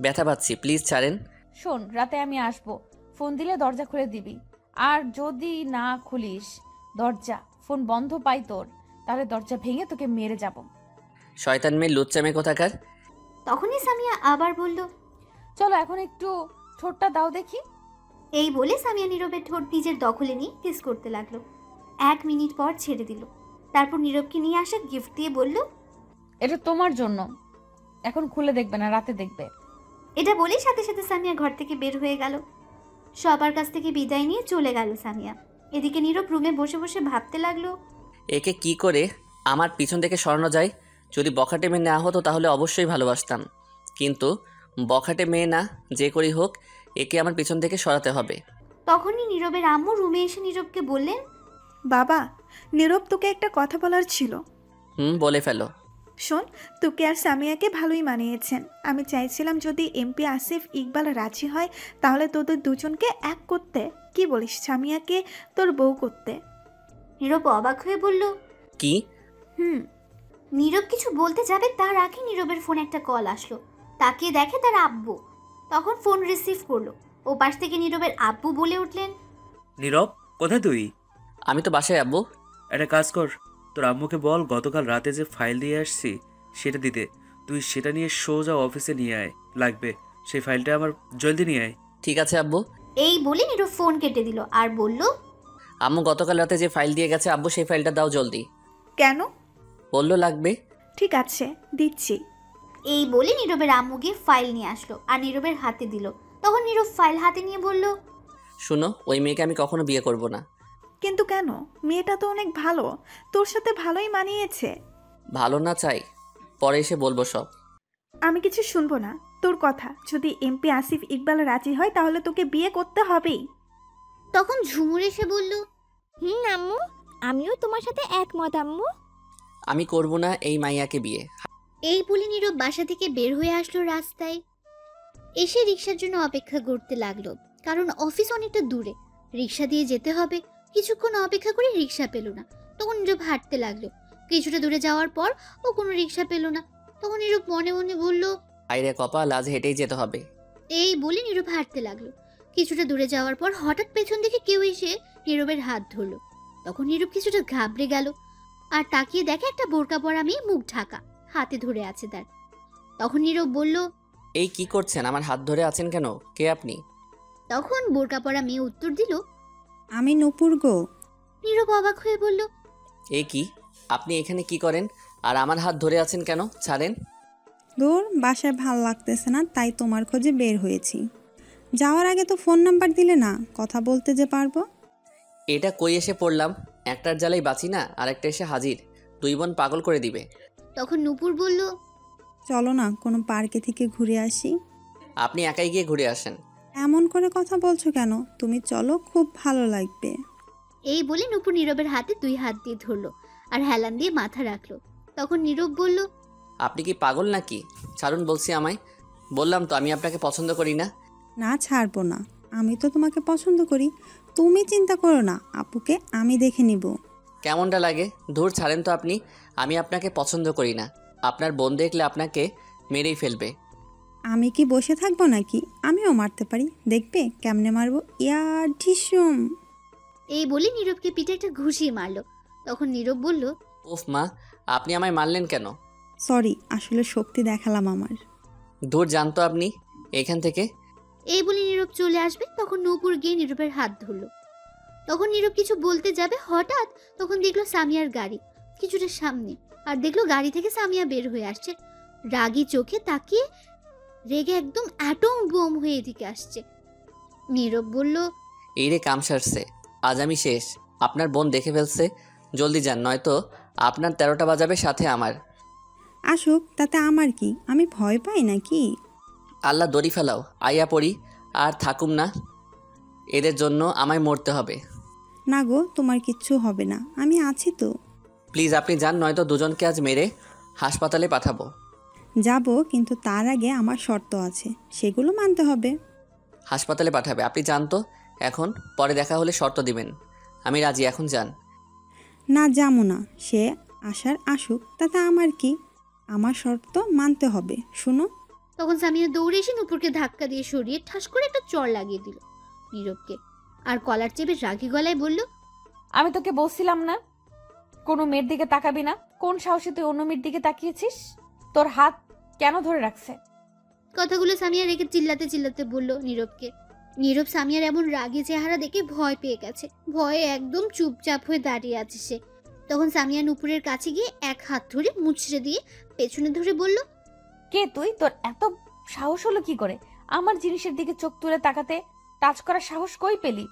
ব্যথা পাচ্ছি, প্লিজ ছাড়েন। শোন, রাতে আমি আসবো, ফোন দিলে দরজা খুলে দিবি। আর যদি না খুলিস দরজা, ফোন বন্ধ পাই তোর, তাহলে দরজা ভেঙে তোকে মেরে যাব। শয়তান মেয়ে, লুচ্চা মেয়ে কোথাকার। তখনই সামিয়া আবার বলল, চলো এখন একটু ঠোঁটটা দাও দেখি। এই বলে সামিয়া নীরবের ঠোঁট নিজের দখলে নিয়ে কিস করতে লাগলো। 1 মিনিট পর ছেড়ে দিল। তারপর নীরবকে নিয়ে আসা গিফট দিয়ে বলল, এটা তোমার জন্য, এখন খুলে দেখবে না, রাতে দেখবে। এটা বলেই সাথে সাথে সামিয়া ঘর থেকে বের হয়ে গেল। সবার কাছ থেকে বিদায় নিয়ে চলে গেল সামিয়া। এদিকে নীরব রুমে বসে বসে ভাবতে লাগলো, একে কি করে আমার পিছন থেকে সরানো যায়। যদি বখাটে মেয়ে না হতো তাহলে অবশ্যই ভালোবাসতাম, কিন্তু বখাটে মেয়ে না, যে করেই হোক একে আমার পিছন থেকে সরাতে হবে। তখনই নীরবের আম্মু রুমে এসে নীরবকে বললেন, বাবা, নীরব তোকে একটা কথা বলার ছিল। বলে ফেলো। শোন, তোকে আর সামিয়াকে ভালোই মানিয়েছেন। আমি চাইছিলাম যদি এমপি আসিফ ইকবাল রাজি হয় তাহলে তোদের দুজনকে এক করতে। কি বলিস সামিয়াকে তোর বউ করতে? নীরব অবাক হয়ে বলল, কি? নীরব কিছু বলতে যাবে তার আগে নীরবের ফোনে একটা কল আসলো। তাকিয়ে দেখে তার আব্বু। তখন ফোন রিসিভ করলো। ও পাশ থেকে নীরবের আব্বু বলে উঠলেন, নীরব, কোথায় তুই? আমি তো বাসায় আব্বু। একটা কাজ কর, তোর আম্মুকে বল গতকাল রাতে যে ফাইল দিয়ে আসছি সেটা দিতে। তুই সেটা নিয়ে সোজা অফিসে নিয়ে আয়, লাগবে সেই ফাইলটা আমার, জলদি নিয়ে আয়। ঠিক আছে আব্বু। এই বলে নীরব ফোন কেটে দিল আর বলল, আম্মু গতকাল রাতে যে ফাইল দিয়ে গেছে, আব্বু সেই ফাইলটা দাও জলদি। কেন? বললো লাগবে। ঠিক আছে, দিচ্ছি। এই বলে নীরবের আম্মু গিয়ে ফাইল নিয়ে আসলো আর নীরবের হাতে দিল। তখন নীরব ফাইল হাতে নিয়ে বলল, শুনো, ওই মেয়েকে আমি কখনো বিয়ে করব না। কিন্তু কেন? মেয়েটা তো অনেক ভালো, তোর সাথে ভালোই মানিয়েছে। ভালো না চাই, পরে এসে বলবো সব। আমি কিছু শুনবো না, তোর কথা। যদি এমপি আসিফ ইকবাল রাজি হয় তাহলে তোকে বিয়ে করতে হবেই। তখন ঝুমুর এসে বলল, আম্মু, আমিও তোমার সাথে একমত আম্মু। আমি করব না এই মাইয়াকে বিয়ে। এই বলে নীরব বাসা থেকে বের হয়ে আসলো রাস্তায়। এসে রিক্সার জন্য অপেক্ষা করতে লাগলো, কারণ অফিস অনেকটা দূরে, রিক্সা দিয়ে যেতে হবে। কিছুক্ষণ অপেক্ষা করে রিক্সা পেল না। তখন নীরব হাঁটতে লাগলো। কিছুটা দূরে যাওয়ার পর ও কোনো রিক্সা পেল না। তখন নীরব মনে মনে বলল, আইরে কপাল, আজ হেঁটেই যেতে হবে। এই বলে নীরব হাঁটতে লাগলো। কিছুটা দূরে যাওয়ার পর হঠাৎ পেছন থেকে কেউ এসে নীরবের হাত ধরলো। তখন নীরব কিছুটা ঘাবড়ে গেল আর তাকিয়ে দেখে একটা বোরকা পরা মেয়ে মুখ ঢাকা হাতে ধরে আছে তার। তখন নীরব বলল, এই কি করছেন? আমার হাত ধরে আছেন কেন? কে আপনি? তখন বোরকা পরা মেয়ে উত্তর দিল, আমি নূপুর গো। নীরব অবাক হয়ে বলল, এ কি? আপনি এখানে কি করেন আর আমার হাত ধরে আছেন কেন? ছাড়েন। দূর, বাসায় ভাল লাগতেছে না, তাই তোমার খোঁজে বের হয়েছি। যাওয়ার আগে তো ফোন নাম্বার দিলে না, কথা বলতে যে পারবো। এটা কই এসে পড়লাম? একটার জ্বালাই বাঁচি না, আর একটা এসে হাজির। 2 বোন পাগল করে দিবে। তখন নূপুর বলল, চলো না কোনো পার্কে থেকে ঘুরে আসি। আপনি একাই গিয়ে ঘুরে আসেন। এমন করে কথা বলছো কেন? তুমি চলো, খুব ভালো লাগবে। এই বলে নূপুর নীরবের হাতে 2 হাত দিয়ে ধরলো আর হেলান দিয়ে মাথা রাখলো। তখন নীরব বলল, আপনি কি পাগল নাকি? ছাড়ুন বলছি আমায়। বললাম তো আমি আপনাকে পছন্দ করি না। না, ছাড়বো না। আমি তো তোমাকে পছন্দ করি। তুমি চিন্তা করো না, আপুকে আমি দেখে নিব। কেমনটা লাগে? দূর, ছাড়েন তো আপনি। আমি আপনাকে পছন্দ করি না। আপনার বোন দেখলে আপনাকে মেরেই ফেলবে। আমি কি বসে থাকবো নাকি? আমিও মারতে পারি, দেখবে কেমনে মারবো। ইয়া ঢিসুম। এই বলে নীরবকে পিঠে একটা ঘুষি মারলো। তখন নীরব বলল, উফ মা, আপনি আমায় মারলেন কেন? সরি, আসলে শক্তি দেখালাম আমার। দূর জানতো আপনি এখান থেকে। এই বলে নীরব চলে আসবে। তখন নূপুর গিয়ে নীরবের হাত ধরলো। তখন নীরব কিছু বলতে যাবে, হঠাৎ তখন দেখলো সামিয়ার গাড়ি কিছুটা সামনে, আর দেখলো গাড়ি থেকে সামিয়া বের হয়ে আসছে। রাগী চোখে তাকিয়ে রেগে একদম অ্যাটম বোম হয়ে এদিকে আসছে। নীরব বলল, এই রে, কাম সারছে, আজ আমি শেষ। আপনার বোন দেখে ফেলছে, জলদি যান, নয়তো আপনার 13টা বাজাবে, সাথে আমার। আসুক, তাতে আমার কি? আমি ভয় পাই নাকি? আল্লাহ দড়ি ফেলাও, আইয়া পড়ি আর থাকুম না। এদের জন্য আমায় মরতে হবে। না গো, তোমার কিচ্ছু হবে না, আমি আছি তো। প্লিজ আপনি যান, নয়তো দুজনকে আজ মেরে হাসপাতালে পাঠাবো। যাব, কিন্তু তার আগে আমার শর্ত আছে, সেগুলো মানতে হবে। হাসপাতালে পাঠাবে, আপনি যান তো এখন, পরে দেখা হলে শর্ত দিবেন। আমি রাজি, এখন যান। না, যাবো না। সে আসার আসুক, তাতে আমার কি? আমার শর্ত মানতে হবে, শুনো। তখন সামিয়া দৌড়ে এসে নূপুরকে ধাক্কা দিয়ে সরিয়ে ঠাস করে একটা চড় লাগিয়ে দিল নীরবকে, আর কলার চেপে রাগী গলায় বলল, আমি তোকে বলছিলাম না কোনো মেয়ের দিকে তাকাবি না? কোন সাহসে তুই অন্য মেয়ের দিকে তাকিয়েছিস? তোর হাত কেন ধরে রাখছে? কথাগুলো সামিয়া রেখে চিল্লাতে চিল্লাতে বলল নীরবকে। নীরব সামিয়ার এমন রাগী চেহারা দেখে ভয় পেয়ে গেছে, ভয়ে একদম চুপচাপ হয়ে দাঁড়িয়ে আছে সে। তখন সামিয়া নূপুরের কাছে গিয়ে এক হাত ধরে মুচড়ে দিয়ে পেছনে ধরে বলল, কে তুই? তোর এত সাহস হলো কি করে আমার জিনিসের দিকে চোখ তুলে তাকাতে? টাচ করার সাহস কই পেলি?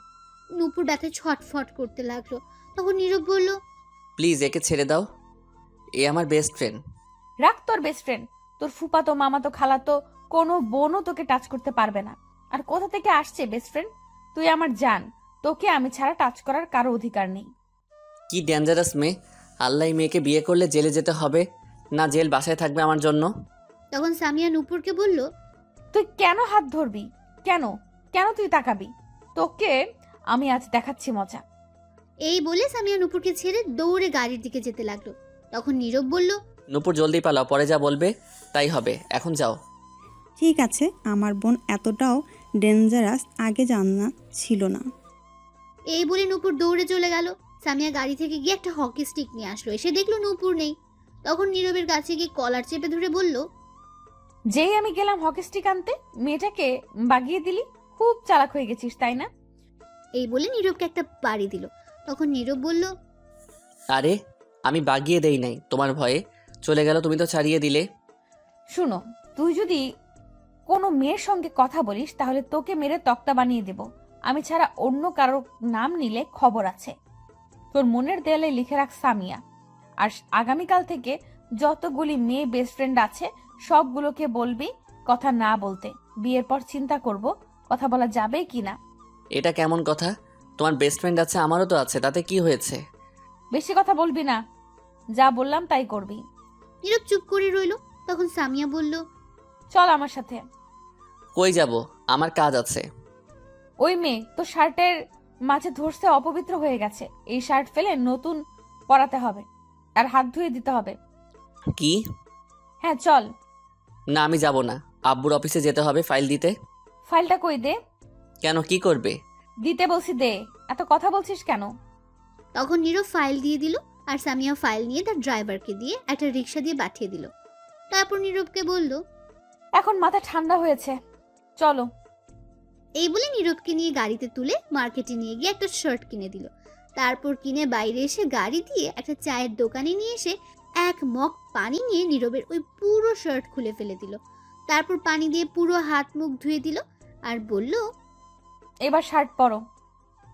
নূপুর ব্যথায় ছটফট করতে লাগলো। তখন নীরব বলল, প্লিজ একে ছেড়ে দাও, এ আমার বেস্ট ফ্রেন্ড। রাখ তোর বেস্ট ফ্রেন্ড। তোর ফুপাতো মামাতো খালাতো কোনো বোনও তোকে টাচ করতে পারবে না। আর কোথা থেকে আসছে বেস্ট ফ্রেন্ড? তুই আমার জান, তোকে আমি ছাড়া টাচ করার কারো অধিকার নেই। কি ডেঞ্জারাস মেয়ে! আল্লাহ, মেয়েকে বিয়ে করলে জেলে যেতে হবে না, জেল বাসায় থাকবে আমার জন্য। তখন সামিয়া নূপুরকে বলল, তুই কেন হাত ধরবি? কেন কেন তুই তাকাবি? তোকে আমি আজ দেখাচ্ছি মজা। এই বলে সামিয়া নূপুরকে ছেড়ে দৌড়ে গাড়ির দিকে যেতে লাগলো। তখন নীরব বলল, নূপুর জলদি পালাও, পরে যা বলবে তাই হবে, এখন যাও। ঠিক আছে, আমার বোন এতটাও ডেঞ্জারাস আগে জানা ছিল না। এই বলে নূপুর দৌড়ে চলে গেল। সামিয়া গাড়ি থেকে গিয়ে একটা হকি স্টিক নিয়ে আসলো। এসে দেখলো নূপুর নেই। তখন নীরবের কাছে গিয়ে কলার চেপে ধরে বলল, যেই আমি গেলাম হকি স্টিক আনতে, মেয়েটাকে বাগিয়ে দিলি। খুব চালাক হয়ে গেছিস, তাই না? এই বলে নীরবকে একটা বাড়ি দিল। তখন নীরব বলল, আরে আমি বাগিয়ে দেই নাই, তোমার ভয়ে চলে গেল, তুমি তো ছাড়িয়ে দিলে। শুনো, তুই যদি কোনো মেয়ের সঙ্গে কথা বলিস তাহলে তোকে মেরে তক্তা বানিয়ে দেব। আমি ছাড়া অন্য কারো নাম নিলে খবর আছে। তোর মনের দেয়ালে লিখে রাখ সামিয়া। আর আগামীকাল থেকে যতগুলি মেয়ে বেস্ট ফ্রেন্ড আছে সবগুলোকে বলবি কথা না বলতে। বিয়ের পর চিন্তা করব কথা বলা যাবে কি না। এটা কেমন কথা? তোমার বেস্ট ফ্রেন্ড আছে, আমারও তো আছে, তাতে কি হয়েছে? বেশি কথা বলবি না, যা বললাম তাই করবি। নীরব চুপ করে রইল। তখন সামিয়া বলল, চল আমার সাথে। কই যাব? আমার কাজ আছে। ওই মেয়ে তো শার্টের মাঝে ধরছে, অপবিত্র হয়ে গেছে। এই শার্ট ফেলে নতুন পরাতে হবে আর হাত ধুয়ে দিতে হবে। কি? হ্যাঁ চল। না, আমি যাব না, আব্বুর অফিসে যেতে হবে ফাইল দিতে। ফাইলটা কই? দে। কেন, কি করবে? দিতে বলছি, দে। এত কথা বলছিস কেন? তখন নীরব ফাইল দিয়ে দিল। আর সামিয়া ফাইল নিয়ে তার ড্রাইভারকে দিয়ে একটা রিক্সা দিয়ে পাঠিয়ে দিল। তারপর নীরবকে বলল, এখন মাথা ঠান্ডা হয়েছে, চলো। এই বলে নীরবকে নিয়ে গাড়িতে তুলে মার্কেটে নিয়ে গিয়ে একটা শার্ট কিনে দিল। তারপর কিনে বাইরে এসে গাড়ি দিয়ে একটা চায়ের দোকানে নিয়ে এসে এক মগ পানি নিয়ে নীরবের ওই পুরো শার্ট খুলে ফেলে দিল। তারপর পানি দিয়ে পুরো হাত মুখ ধুয়ে দিল আর বলল, এবার শার্ট পরো।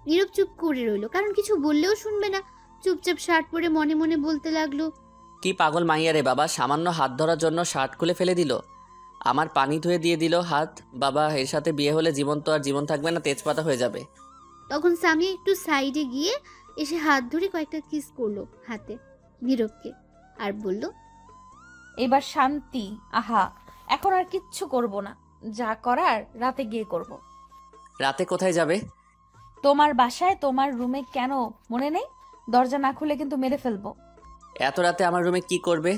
নীরব চুপ করে রইল, কারণ কিছু বললেও শুনবে না। চুপচাপ শার্ট পরে মনে মনে বলতে লাগলো, কি পাগল মাইয়া রে বাবা, সামান্য হাত ধরার জন্য শার্ট খুলে ফেলে দিল, আমার পানি ধুয়ে দিয়ে দিল হাত। বাবা, এর সাথে বিয়ে হলে জীবন তো আর জীবন থাকবে না, তেজপাতা হয়ে যাবে। তখন সামিয়া একটু সাইডে গিয়ে এসে হাত ধরে কয়েকটা কিস করলো হাতে নীরবকে আর বলল, এবার শান্তি। আহা, এখন আর কিচ্ছু করব না, যা করার রাতে গিয়ে করব। রাতে কোথায় যাবে? তোমার বাসায়, তোমার রুমে। কেন মনে নেই? দরজা না খুলে কিন্তু মেরে ফেলবো। এত রাতে আমার রুমে কি করবে?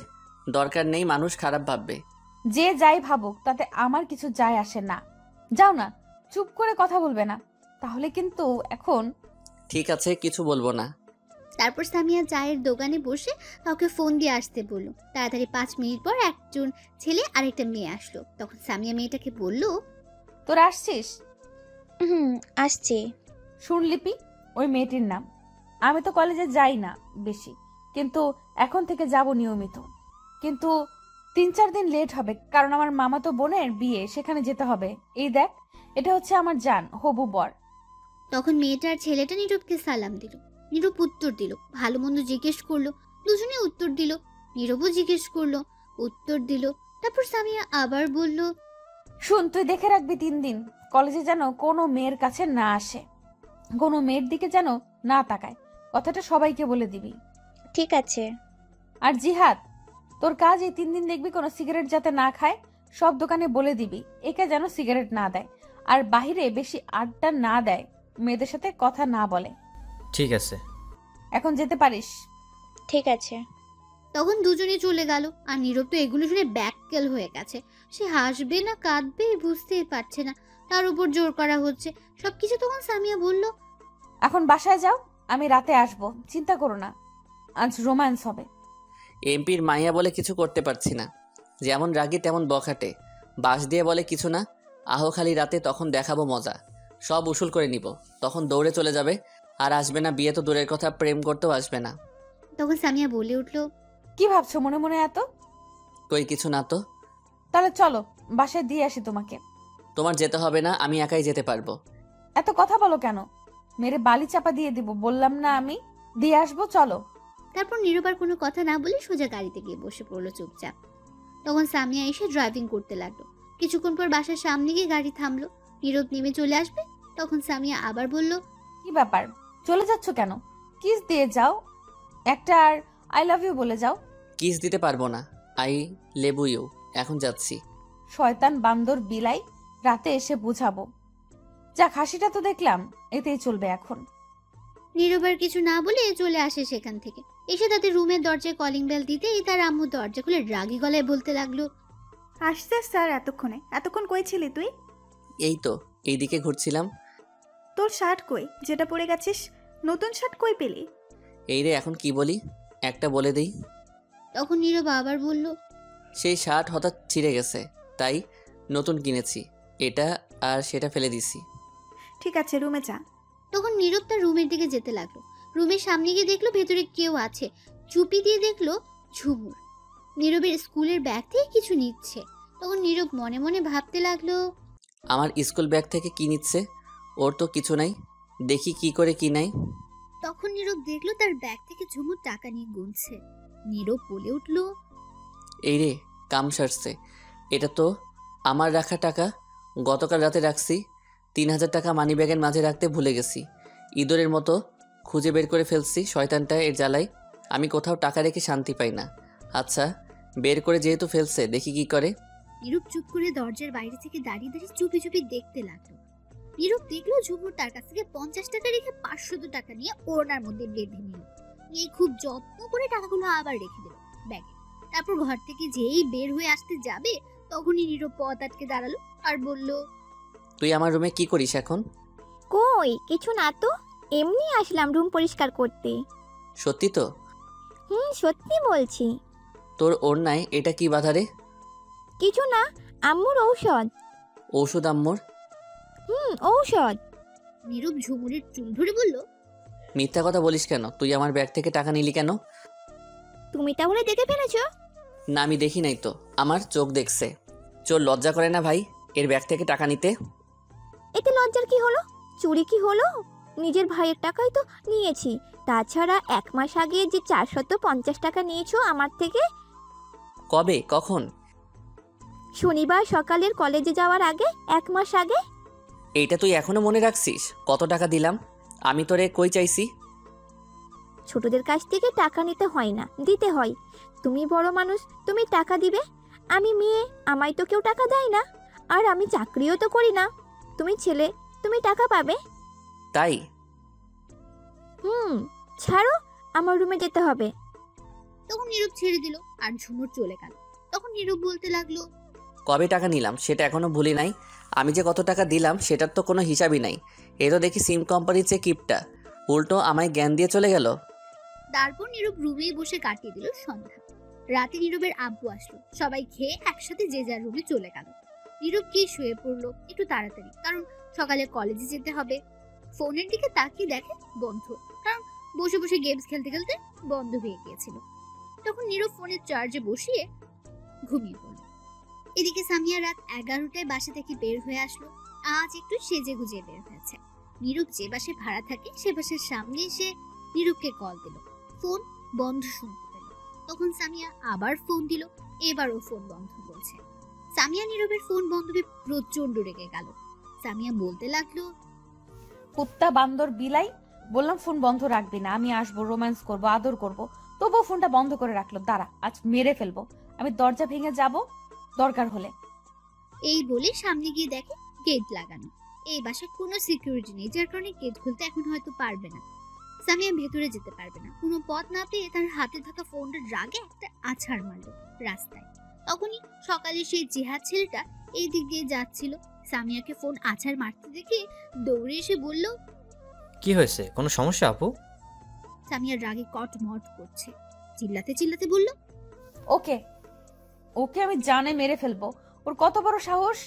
দরকার নেই, মানুষ খারাপ ভাববে। যে যাই ভাবুক তাতে আমার কিছু যায় আসে না। যাও না, চুপ করে কথা বলবে না তাহলে কিন্তু এখন। ঠিক আছে, কিছু বলবো না। তারপর সামিয়া চায়ের দোকানে বসে কাউকে ফোন দিয়ে আসতে বলল। তাড়াতাড়ি 5 মিনিট পর একজন ছেলে আর একটা মেয়ে আসলো। তখন সামিয়া মেয়েটাকে বলল, তোরা আসছিস? আসছি। শুন লিপি, ওই মেয়েটির নাম। আমি তো কলেজে যাই না বেশি, কিন্তু এখন থেকে যাব নিয়মিত। কিন্তু 3-4 দিন লেট হবে, কারণ আমার মামাতো বোনের বিয়ে, সেখানে যেতে হবে। এই দেখ, এটা হচ্ছে আমার জান হবু বর। তখন মেয়েটার ছেলেটা নীরবকে সালাম দিল। নীরব উত্তর দিল, ভালো মন্দ জিজ্ঞেস করলো। দুজনে উত্তর দিল। নীরবও জিজ্ঞেস করলো, উত্তর দিল। তারপর সামিয়া আবার বলল, শুন, তুই দেখে রাখবি 3 দিন কলেজে যেন কোনো মেয়ের কাছে না আসে, কোনো মেয়ের দিকে যেন না তাকায়। কথাটা সবাইকে বলে দিবি। ঠিক আছে। আর জিহাদ, তোর কাজ এই 3 দিন দেখবি কোনো সিগারেট যাতে না খায়, সব দোকানে বলে দিবি একে যেন সিগারেট না দেয়, আর বাইরে বেশি আড্ডা না দেয়, মেয়েদের সাথে কথা না বলে। ঠিক আছে। এখন যেতে পারিস। ঠিক আছে। তখন দুজনে চলে গেল আর নীরব তো এগুলো শুনে ব্যাককেল হয়ে গেছে। সে হাসবে না কাঁদবে বুঝতেই পারছে না, তার উপর জোর করা হচ্ছে সবকিছু। তখন সামিয়া বলল, এখন বাসায় যাও, আমি রাতে আসবো, চিন্তা করো না, আজ রোম্যান্স হবে। এমপির মাইয়া বলে কিছু করতে পারছি না, যেমন রাগী তেমন বখাটে, বাস দিয়ে বলে কিছু না, আহো খালি রাতে, তখন দেখাবো মজা, সব উসুল করে নিব, তখন দৌড়ে চলে যাবে, আর আসবে না, বিয়ে তো দূরের কথা, প্রেম করতেও আসবে না। তখন সামিয়া বলে উঠল, কি ভাবছো মনে মনে এত? কই কিছু না তো। তাহলে চলো বাসায় দিয়ে আসি তোমাকে। তোমার যেতে হবে না, আমি একাই যেতে পারবো। এত কথা বলো কেন? মেরে বালি চাপা দিয়ে দিব, বললাম না আমি দিয়ে আসবো, চলো। তারপর নীরব আর কোনো কথা না বলে সোজা গাড়িতে গিয়ে বসে পড়লো চুপচাপ। তখন সামিয়া এসে ড্রাইভিং করতে লাগলো। কিছুক্ষণ পর বাসার সামনে গিয়ে গাড়ি থামলো। নীরব নেমে চলে আসবে, তখন সামিয়া আবার বলল, কি ব্যাপার, চলে যাচ্ছ কেন? কিস দিয়ে যাও একটা, আর আই লাভ ইউ বলে যাও। কিস দিতে পারবো না, আই লেবু ইউ, এখন যাচ্ছি। শয়তান বান্দর বিলাই, রাতে এসে বুঝাবো। যা হাসিটা তো দেখলাম, এতেই চলবে এখন। নীরব আর কিছু না বলে চলে আসে সেখান থেকে। এসে তাদের রুমের দরজায় কলিং বেল দিতেই তার আম্মু দরজা খুলে রাগী গলায় বলতে লাগলো, আসছে স্যার এতক্ষণ কই ছিলি তুই? এই তো এইদিকে ঘুরছিলাম। তোর শার্ট কই, যেটা পরে গেছিস? নতুন শার্ট কই পেলি? এই রে, এখন কি বলি, একটা বলে দেই। তখন নীরব আবার বলল, সেই শার্ট হঠাৎ ছিঁড়ে গেছে, তাই নতুন কিনেছি, এটা আর সেটা ফেলে দিছি। ঠিক আছে, রুমে যা। তখন নীরব তার রুমের দিকে যেতে লাগলো। রুমের সামনে গিয়ে দেখলো ভেতরে কেউ আছে। চুপি দিয়ে দেখলো ঝুমুর নীরবের স্কুলের ব্যাগ থেকে কিছু নিচ্ছে। তখন নীরব মনে মনে ভাবতে লাগলো, আমার স্কুল ব্যাগ থেকে কি নিচ্ছে, ওর তো কিছু নাই, দেখি কি করে কি নাই। তখন নীরব দেখলো তার ব্যাগ থেকে ঝুমুর টাকা নিয়ে গুনছে। নীরব বলে উঠল, এই রে, কাম সারছে, এটা তো আমার রাখা টাকা, গতকাল রাতে রাখছি। 3000 টাকা মানি ব্যাগের মাঝে রাখতে ভুলে গেছি, ইঁদুরের মতো খুঁজে বের করে ফেলছি। শয়তানটা এর জ্বালায় আমি কোথাও টাকা রেখে শান্তি পাই না। আচ্ছা, বের করে যেহেতু ফেলছে, দেখি কি করে। নীরব চুপ করে দরজার বাইরে থেকে দাঁড়িয়ে দাঁড়িয়ে চুপি চুপি দেখতে লাগলো। নীরব দেখলো ঝুমুর তার কাছ থেকে 50 টাকা রেখে 500 টাকা নিয়ে ওড়নার মধ্যে বেঁধে নিল। নিয়ে খুব যত্ন করে টাকাগুলো আবার রেখে দিল ব্যাগে। তারপর ঘর থেকে যেই বের হয়ে আসতে যাবে, তখনই নীরব পথ আটকে দাঁড়ালো আর বলল, তুই আমার রুমে কি করিস এখন? কই কিছু না তো, এমনি আসলাম রুম পরিষ্কার করতে। সত্যি তো? সত্যি বলছি। তোর ওড়নায় এটা কি বাধা রে? কিছু না, আম্মুর ঔষধ। ঔষধ আম্মুর? ঔষধ। নীরব ঝুমুরের চুল ধরে বলল, মিথ্যা কথা বলিস কেন? তুই আমার ব্যাগ থেকে টাকা নিলি কেন? তুমি তাহলে দেখে ফেলেছো? না, আমি দেখি নাই তো, আমার চোখ দেখছে। চোর লজ্জা করে না ভাই এর ব্যাগ থেকে টাকা নিতে? এতে লজ্জার কি হলো? চুরি কি হলো? নিজের ভাইয়ের টাকাই তো নিয়েছি। তাছাড়া 1 মাস আগে যে 450 টাকা নিয়েছো আমার থেকে। কবে, কখন? শনিবার সকালের কলেজে যাওয়ার আগে, 1 মাস আগে। এইটা তুই এখনো মনে রাখছিস? কত টাকা দিলাম আমি তোরে, কই চাইছি? ছোটদের কাছ থেকে টাকা নিতে হয় না, দিতে হয়। তুমি বড় মানুষ, তুমি টাকা দিবে। আমি মেয়ে, আমায় তো কেউ টাকা দেয় না। আর আমি চাকরিও তো করি না। তুমি ছেলে, তুমি টাকা পাবে। তাই? ছাড়ো, আমার রুমে যেতে হবে। তখন নীরব ছেড়ে দিল আর ঝুমুর চলে গেল। তখন নীরব বলতে লাগলো, কবে টাকা নিলাম সেটা এখনো ভুলি নাই। আমি যে কত টাকা দিলাম সেটার তো কোনো হিসাবই নাই। এ তো দেখি সিম কোম্পানির চেয়ে কিপটা, উল্টো আমায় জ্ঞান দিয়ে চলে গেল। তারপর নীরব রুমেই বসে কাটিয়ে দিল সন্ধ্যা। রাতে নীরবের আব্বু আসলো। সবাই খেয়ে একসাথে যে যার রুমে চলে গেল। নীরব গিয়ে শুয়ে পড়লো একটু তাড়াতাড়ি, কারণ সকালে কলেজে যেতে হবে। ফোনের দিকে তাকিয়ে দেখে বন্ধ, কারণ বসে বসে গেমস খেলতে খেলতে বন্ধ হয়ে গিয়েছিল। তখন নীরব ফোনের চার্জে বসিয়ে ঘুমিয়ে পড়ল। এদিকে সামিয়া রাত 11টায় বাসা থেকে বের হয়ে আসলো। আজ একটু সেজে গুজে বের হয়েছে। নীরব যে বাসে ভাড়া থাকে সে বাসের সামনে এসে নীরবকে কল দিল। ফোন বন্ধ শুনতে পেল। তখন সামিয়া আবার ফোন দিল, এবারও ফোন বন্ধ বলছে। সামিয়া নীরবের ফোন বন্ধ পেয়ে প্রচন্ড রেগে গেল। সামিয়া বলতে লাগলো, কুত্তা বান্দর বিলাই, বললাম ফোন বন্ধ রাখবি না, আমি আসবো, রোম্যান্স করব, আদর করব, তবুও ফোনটা বন্ধ করে রাখলো। দাঁড়া, আজ মেরে ফেলবো। আমি দরজা ভেঙে যাব দরকার হলে। এই বলে সামনে গিয়ে দেখে গেট লাগানো। এই বাসায় কোনো সিকিউরিটি নেই, যার কারণে গেট খুলতে এখন হয়তো পারবে না। সামিয়া ভেতরে যেতে পারবে না। কোনো পথ না পেয়ে তার হাতে থাকা ফোনটার রাগে একটা আছাড় মারলো রাস্তায়। তখনই সকালে সেই জিহাদ ছেলেটা এই দিক দিয়ে যাচ্ছিল। সামিয়াকে ফোন আছাড় মারতে দেখে দৌড়ে এসে বলল, কি হয়েছে, কোনো সমস্যা আপু? সামিয়ার রাগে কটমট করছে, চিল্লাতে চিল্লাতে বলল, ওকে ওকে আমি জানে মেরে ফেলবো। ওর কত বড় সাহস,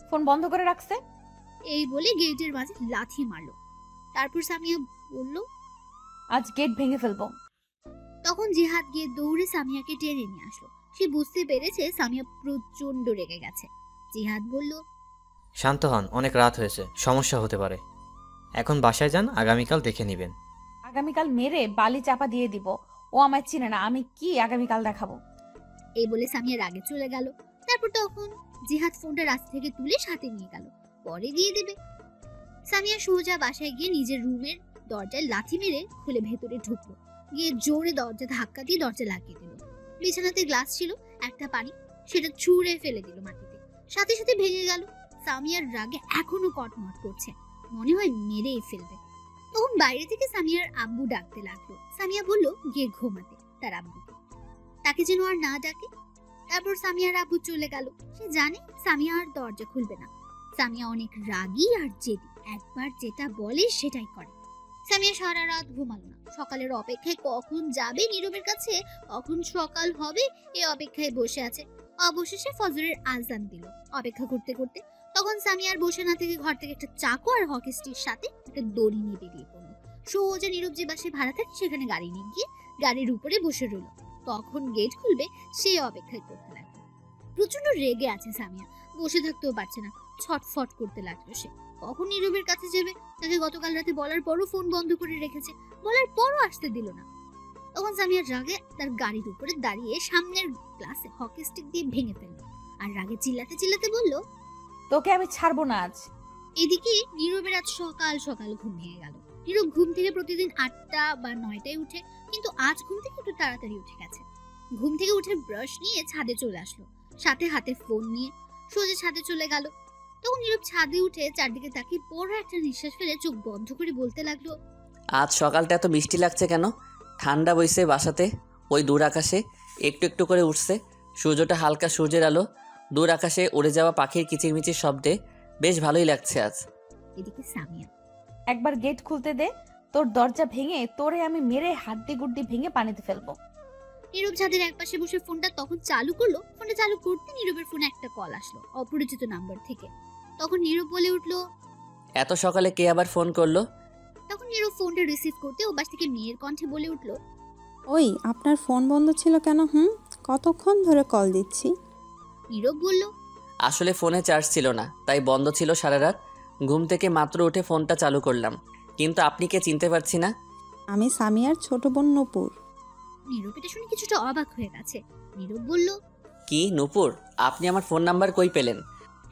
ফোন বন্ধ করে রাখছে। এই বলে গেটের মাঝে লাথি মারলো। তারপর সামিয়া বলল, আজ গেট ভেঙে ফেলবো। তখন জিহাদ গিয়ে দৌড়ে সামিয়াকে টেনে নিয়ে আসলো। সে বুঝতে পেরেছে সামিয়া প্রচন্ড রেগে গেছে। জিহাদ বলল, শান্ত হন, অনেক রাত হয়েছে, সমস্যা হতে পারে। এখন বাসায় যান, আগামীকাল দেখে নেবেন। আগামীকাল মেরে বালি চাপা দিয়ে দিব। ও আমায় চিনে না, আমি কি আগামীকাল দেখাবো। এই বলে সামিয়া রাগে চলে গেল। তারপর তখন জিহাদ ফোনটা রাস্তা থেকে তুলে সাথে নিয়ে গেল, পরে দিয়ে দেবে। সামিয়া সোজা বাসায় গিয়ে নিজের রুমের দরজায় লাথি মেরে খুলে ভেতরে ঢুকলো। গিয়ে জোরে দরজা ধাক্কা দিয়ে দরজা লাগিয়ে দিল। বিছানাতে গ্লাস ছিল, একটা পানি, সেটা ছুঁড়ে ফেলে দিল মাটিতে, সাথে সাথে ভেঙে গেল। সামিয়ার রাগে এখনো কটমট করছে, মনে হয় মেরেই ফেলবে। তখন বাইরে থেকে সামিয়ার আব্বু ডাকতে লাগলো। সামিয়া বলল গিয়ে ঘুমাতে তার আব্বুকে, তাকে যেন আর না ডাকে। তারপর সামিয়ার আব্বু চলে গেল। সে জানে সামিয়া আর দরজা খুলবে না। সামিয়া অনেক রাগী আর জেদি, একবার যেটা বলে সেটাই করে। সামিয়া সারা রাত ঘুমালো না। সকালের অপেক্ষায় কখন যাবে নীরবের কাছে, কখন সকাল হবে এই অপেক্ষায় বসে আছে। অবশেষে ফজরের আজান দিল। অপেক্ষা করতে করতে তখন সামিয়া আর বসে না থেকে ঘর থেকে একটা চাকু আর হকি স্টির সাথে একটা দড়ি নিয়ে বেরিয়ে পড়লো। সোজা নীরব যে বাসে ভাড়া থাকে সেখানে গাড়ি নিয়ে গিয়ে গাড়ির উপরে বসে রইল। কখন গেট খুলবে সেই অপেক্ষায় করতে লাগলো। প্রচন্ড রেগে আছে সামিয়া, বসে থাকতেও পারছে না, ছটফট করতে লাগলো সে। কখন নীরবের কাছে যাবে, তাকে গতকাল রাতে বলার পরও ফোন বন্ধ করে রেখেছে, বলার পরও আসতে দিল না। তখন সামিয়ার রাগে তার গাড়ির উপরে দাঁড়িয়ে সামনের গ্লাসে হকি স্টিক দিয়ে ভেঙে ফেললো আর রাগে চিল্লাতে চিল্লাতে বলল, তোকে আমি ছাড়বো না আজ। এদিকে নীরবের আজ সকাল সকাল ঘুম ভেঙে গেল। নীরব ঘুম থেকে প্রতিদিন 8টা বা 9টায় উঠে, কিন্তু আজ ঘুম থেকে একটু তাড়াতাড়ি উঠে গেছে। ঘুম থেকে উঠে ব্রাশ নিয়ে ছাদে চলে আসলো, সাথে হাতে ফোন নিয়ে সোজা ছাদে চলে গেল। তখন নীরব ছাদে উঠে চারদিকে তাকিয়ে বড় একটা নিঃশ্বাস ফেলে চোখ বন্ধ করে বলতে লাগলো, আজ সকালটা এত বৃষ্টি লাগছে কেন? ঠান্ডা বইছে বাসাতে। ওই দূর আকাশে একটু একটু করে উঠছে সূর্যটা, হালকা সূর্যের আলো, দূর আকাশে উড়ে যাওয়া পাখির কিচিরমিচির শব্দে বেশ ভালোই লাগছে আজ। এদিকে সামিয়া, একবার গেট খুলতে দে, তোর দরজা ভেঙে তোরে আমি মেরে হাড্ডি গুড্ডি ভেঙে পানিতে ফেলবো। নীরব ছাদের একপাশে বসে ফোনটা তখন চালু করলো। ফোনটা চালু করতে নীরবের ফোনে একটা কল আসলো অপরিচিত নাম্বার থেকে। তখন নীরব বলে উঠলো, এত সকালে কে আবার ফোন করলো? তখন নীরব ফোনটা রিসিভ করতে ও পাশ থেকে মেয়ের কণ্ঠে বলে উঠলো, ওই আপনার ফোন বন্ধ ছিল কেন? কতক্ষণ ধরে কল দিচ্ছি। নীরব বলল, আসলে ফোনে চার্জ ছিল না, তাই বন্ধ ছিল সারা রাত। ঘুম থেকে মাত্র উঠে ফোনটা চালু করলাম, কিন্তু আপনি কে চিনতে পারছি না। আমি সামিয়ার ছোট বোন নূপুর। নীরব এটা শুনে কিছুটা অবাক হয়ে গেছে। নীরব বলল, কি নূপুর, আপনি আমার ফোন নাম্বার কই পেলেন?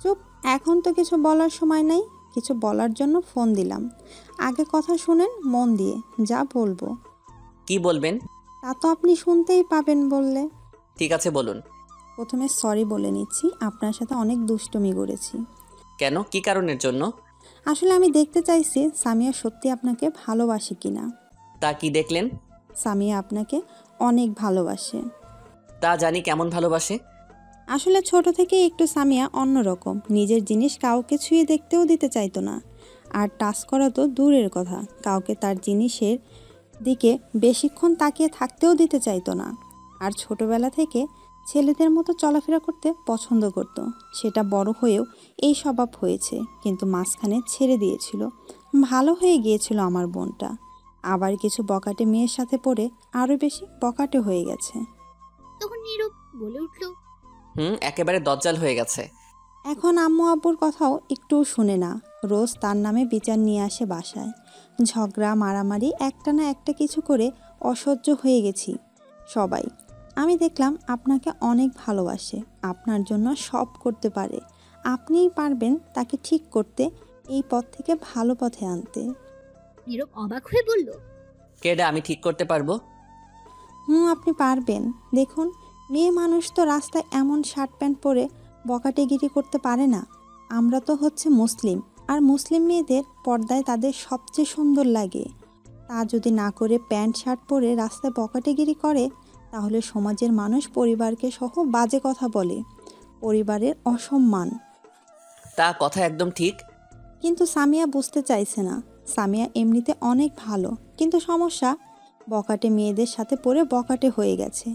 চুপ, এখন তো কিছু বলার সময় নাই। কিছু বলার জন্য ফোন দিলাম, আগে কথা শুনেন মন দিয়ে, যা বলবো। কি বলবেন? তা তো আপনি শুনতেই পাবেন বললে। ঠিক আছে বলুন। প্রথমে সরি বলে নিচ্ছি, আপনার সাথে অনেক দুষ্টুমি করেছি। কেন, কি কারণের জন্য? আসলে আমি দেখতে চাইছি সামিয়া সত্যি আপনাকে ভালোবাসে কিনা। তা কি দেখলেন? সামিয়া আপনাকে অনেক ভালোবাসে। তা জানি, কেমন ভালোবাসে? আসলে ছোট থেকে একটু সামিয়া অন্যরকম, নিজের জিনিস কাউকে ছুঁয়ে দেখতেও দিতে চাইতো না। আর টাচ করা তো দূরের কথা, কাউকে তার জিনিসের দিকে বেশিক্ষণ তাকিয়ে থাকতেও দিতে চাইতো না। আর ছোটবেলা থেকে ছেলেদের মতো চলাফেরা করতে পছন্দ করত। সেটা বড় হয়েও এই স্বভাব হয়েছে, কিন্তু মাঝখানে ছেড়ে দিয়েছিল। ভালো হয়ে গিয়েছিল আমার বোনটা, আবার কিছু বকাটে মেয়ের সাথে পড়ে আরও বেশি বকাটে হয়ে গেছে। তখন নীরব বলে উঠলো, একেবারে দজ্জাল হয়ে গেছে। এখন আম্মু আব্বুর কথাও একটু শুনে না, রোজ তার নামে বিচার নিয়ে আসে বাসায়। ঝগড়া মারামারি, একটা না একটা কিছু করে অসহ্য হয়ে গেছি সবাই। আমি দেখলাম আপনাকে অনেক ভালোবাসে, আপনার জন্য সব করতে পারে। আপনিই পারবেন তাকে ঠিক করতে, এই পথ থেকে ভালো পথে আনতে। নীরব অবাক হয়ে বলল, কেডা আমি ঠিক করতে পারবো? আপনি পারবেন। দেখুন, মেয়ে মানুষ তো রাস্তায় এমন শার্ট প্যান্ট পরে বকাটেগিরি করতে পারে না। আমরা তো হচ্ছে মুসলিম, আর মুসলিম মেয়েদের পর্দায় তাদের সবচেয়ে সুন্দর লাগে। তা যদি না করে প্যান্ট শার্ট পরে রাস্তায় বকাটেগিরি করে, তাহলে সমাজের মানুষ পরিবারকে সহ বাজে কথা বলে, পরিবারের অসম্মান। তা কথা একদম ঠিক। কিন্তু সামিয়া বুঝতে চাইছে না। সামিয়া এমনিতে অনেক ভালো, কিন্তু সমস্যা বকাটে মেয়েদের সাথে পড়ে বকাটে হয়ে গেছে।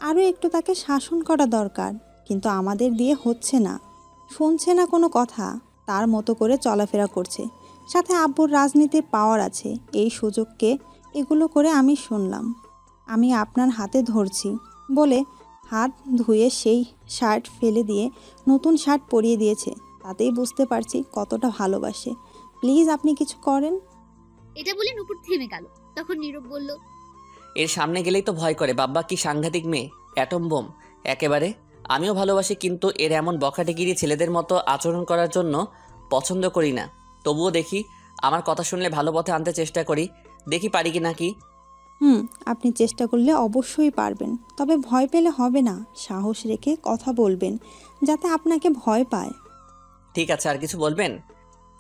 আরও একটু তাকে শাসন করা দরকার, কিন্তু আমাদের দিয়ে হচ্ছে না। শুনছে না কোনো কথা, তার মতো করে চলাফেরা করছে। সাথে আব্বুর রাজনীতির পাওয়ার আছে, এই সুযোগকে এগুলো করে আমি শুনলাম। আমি আপনার হাতে ধরছি বলে হাত ধুয়ে সেই শার্ট ফেলে দিয়ে নতুন শার্ট পরিয়ে দিয়েছে। তাতেই বুঝতে পারছি কতটা ভালোবাসে। প্লিজ আপনি কিছু করেন। এটা বলে নূপুর থেমে গেল। তখন নীরব বলল, এর সামনে গেলেই তো ভয় করে। বাব্বা কি সাংঘাতিক মেয়ে, অ্যাটম বোম একেবারে। আমিও ভালোবাসি, কিন্তু এর এমন বখাটেগিরি ছেলেদের মতো আচরণ করার জন্য পছন্দ করি না। তবুও দেখি, আমার কথা শুনলে ভালো পথে আনতে চেষ্টা করি, দেখি পারি কি নাকি। আপনি চেষ্টা করলে অবশ্যই পারবেন, তবে ভয় পেলে হবে না। সাহস রেখে কথা বলবেন, যাতে আপনাকে ভয় পায়। ঠিক আছে, আর কিছু বলবেন?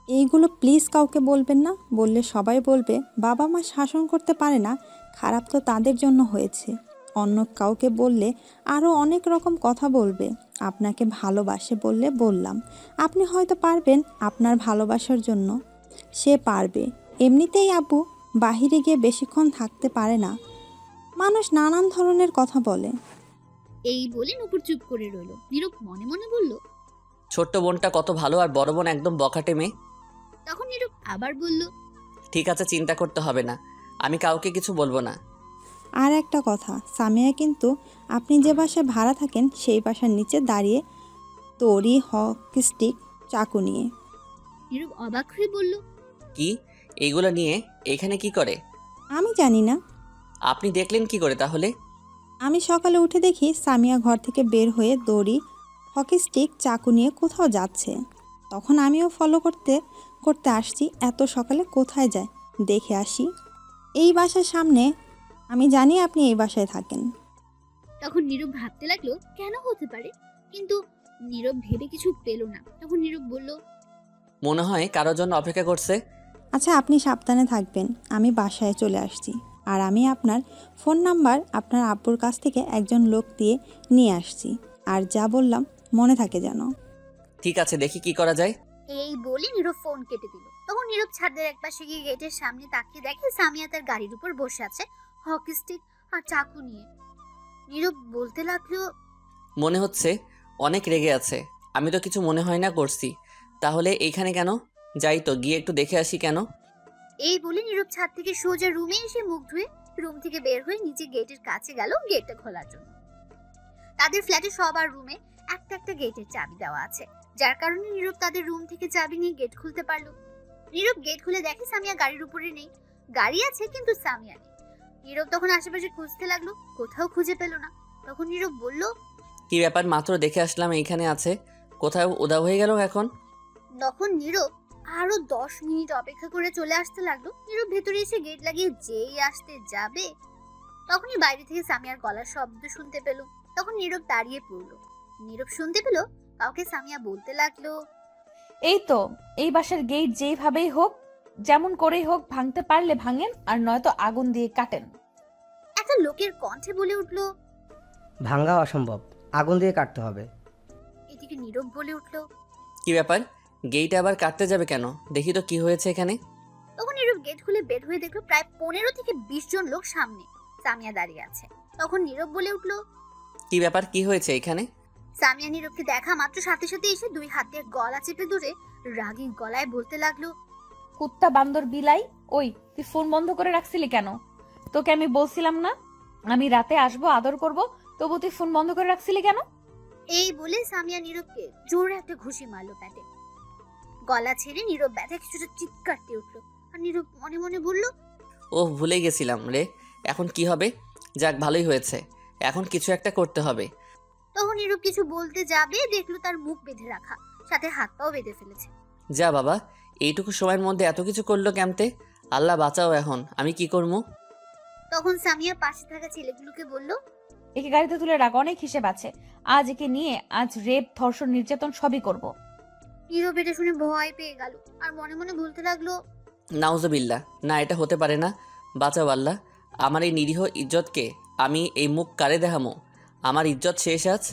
এইগুলো প্লিজ কাউকে বলবেন না। বললে সবাই বলবে বাবা মা শাসন করতে পারে না, খারাপ তো তাদের জন্য হয়েছে। অন্য কাউকে বললে আরও অনেক রকম কথা বলবে। আপনাকে ভালোবাসে বললে বললাম, আপনি হয়তো পারবেন আপনার ভালোবাসার জন্য। সে পারবে। এমনিতেই আপু বাহিরে গিয়ে বেশিক্ষণ থাকতে পারে না, মানুষ নানান ধরনের কথা বলে। এই বলে নূপুর চুপ করে রইল। নীরব মনে মনে বলল, ছোট্ট বোনটা কত ভালো, আর বড় বোন একদম বখাটে মেয়ে। তখন নীরব আবার বলল, ঠিক আছে, চিন্তা করতে হবে না, আমি কাউকে কিছু বলবো না। আর একটা কথা, সামিয়া কিন্তু আপনি যে বাসায় ভাড়া থাকেন সেই বাসার নিচে দাঁড়িয়ে তরি হকি স্টিক চাকু নিয়ে। নীরব অবাক হয়ে বলল, কি? এইগুলো নিয়ে এখানে কি করে? আমি জানি না। আপনি দেখলেন কি করে তাহলে? আমি সকালে উঠে দেখি সামিয়া ঘর থেকে বের হয়ে দড়ি হকি স্টিক চাকু নিয়ে কোথাও যাচ্ছে। তখন আমিও ফলো করতে করতে আসছি। এত সকালে কোথায় যায় দেখে আসি। এই বাসার সামনে। আমি জানি আপনি এই বাসায় থাকেন। তখন নীরব ভাবতে লাগলো কেন হতে পারে, কিন্তু নীরব ভেবে কিছু পেল না। তখন নীরব বলল, মনে হয় কারোর জন্য অপেক্ষা করছে। আচ্ছা, আপনি সাবধানে থাকবেন। আমি বাসায় চলে আসছি, আর আমি আপনার ফোন নাম্বার আপনার আব্বুর কাছ থেকে একজন লোক দিয়ে নিয়ে আসছি। আর যা বললাম মনে থাকে যেন। ঠিক আছে, দেখি কি করা যায়। এই বলে নীরব ফোন কেটে দিল। তখন নীরব ছাদের একপাশে গিয়ে গেটের সামনে তাকিয়ে দেখে সামিয়া তার গাড়ির উপর বসে আছে, হকি স্টিক আর চাকু নিয়ে। নীরব বলতে লাগলো, মনে হচ্ছে অনেক রেগে আছে। আমি তো কিছু মনে হয় না করছি। তাহলে এইখানে কেন? যাই তো, গিয়ে একটু দেখে আসি কেন। এই বলে নীরব ছাদ থেকে সোজা রুমে এসে মুখ ধুয়ে রুম থেকে বের হয়ে নিচে গেটের কাছে গেল গেটটা খোলার জন্য। তাদের ফ্ল্যাটে সবার রুমে একটা একটা গেটের চাবি দেওয়া আছে, যার কারণে নীরব তাদের রুম থেকে চাবি নিয়ে গেট খুলতে পারলো। নীরব গেট খুলে দেখে সামিয়া গাড়ির উপরে নেই। গাড়ি আছে কিন্তু সামিয়া নেই। নীরব তখন আশেপাশে খুঁজতে লাগলো, কোথাও খুঁজে পেল না। তখন নীরব বলল, কি ব্যাপার, মাত্র দেখে আসলাম এইখানে আছে, কোথাও উধাও হয়ে গেল এখন। তখন নীরব আরো 10 মিনিট অপেক্ষা করে চলে আসতে লাগলো। নীরব ভেতরে এসে গেট লাগিয়ে যেই আসতে যাবে, তখনই বাইরে থেকে সামিয়ার গলার শব্দ শুনতে পেল। তখন নীরব দাঁড়িয়ে পড়লো। নীরব শুনতে পেল কাউকে সামিয়া বলতে লাগলো, এই তো, এই বাসার গেট যেইভাবেই হোক, যেমন করেই হোক ভাঙতে পারলে ভাঙেন, আর নয়তো আগুন দিয়ে কাটেন। একটা লোকের কণ্ঠে বলে উঠলো, ভাঙা অসম্ভব, আগুন দিয়ে কাটতে হবে। এদিকে নীরব বলে উঠলো, কি ব্যাপার, গেট আবার কাটতে যাবে কেন? দেখি তো কি হয়েছে এখানে। তখন নীরব গেট খুলে বের হয়ে দেখলো প্রায় 15 থেকে 20 জন লোক সামনে সামিয়া দাঁড়িয়ে আছে। তখন নীরব বলে উঠলো, কি ব্যাপার, কি হয়েছে এখানে? সামিয়া নীরবকে দেখা মাত্র সাথে সাথে এসে 2 হাত দিয়ে গলা চেপে ধরে রাগী গলায় বলতে লাগলো, কুত্তা বান্দর বিলাই, ওই তুই ফোন বন্ধ করে রাখছিলি কেন? তোকে আমি বলছিলাম না আমি রাতে আসবো, আদর করব, তবু তুই ফোন বন্ধ করে রাখছিলি কেন? এই বলে সামিয়া নীরবকে জোরে একটা ঘুষি মারলো পেটে। গলা ছেড়ে নীরব ব্যথা কিছুটা চিৎকার দিয়ে উঠলো। আর নীরব মনে মনে বলল, ও ভুলে গেছিলাম রে, এখন কি হবে? যাক, ভালোই হয়েছে, এখন কিছু একটা করতে হবে। তখন নীরব কিছু বলতে যাবে, দেখলো তার মুখ বেঁধে রাখা, সাথে হাত পাও বেঁধে ফেলেছে। যা বাবা, এইটুকু সময়ের মধ্যে এত কিছু করলো কেমতে? আল্লাহ বাঁচাও, এখন আমি কি করবো? তখন সামিয়া পাশে থাকা ছেলেগুলোকে বলল, একে গাড়িতে তুলে রাখ, অনেক হিসেব আছে। আজ একে নিয়ে আজ রেপ, ধর্ষণ, নির্যাতন সবই করব। নীরব এটা শুনে ভয় পেয়ে গেল আর মনে মনে বলতে লাগলো, নাউজুবিল্লাহ, না এটা হতে পারে না। বাঁচাও আল্লাহ, আমার এই নিরীহ ইজ্জতকে আমি এই মুখ কারে দেখামো? আমার ইজ্জত শেষ আজ।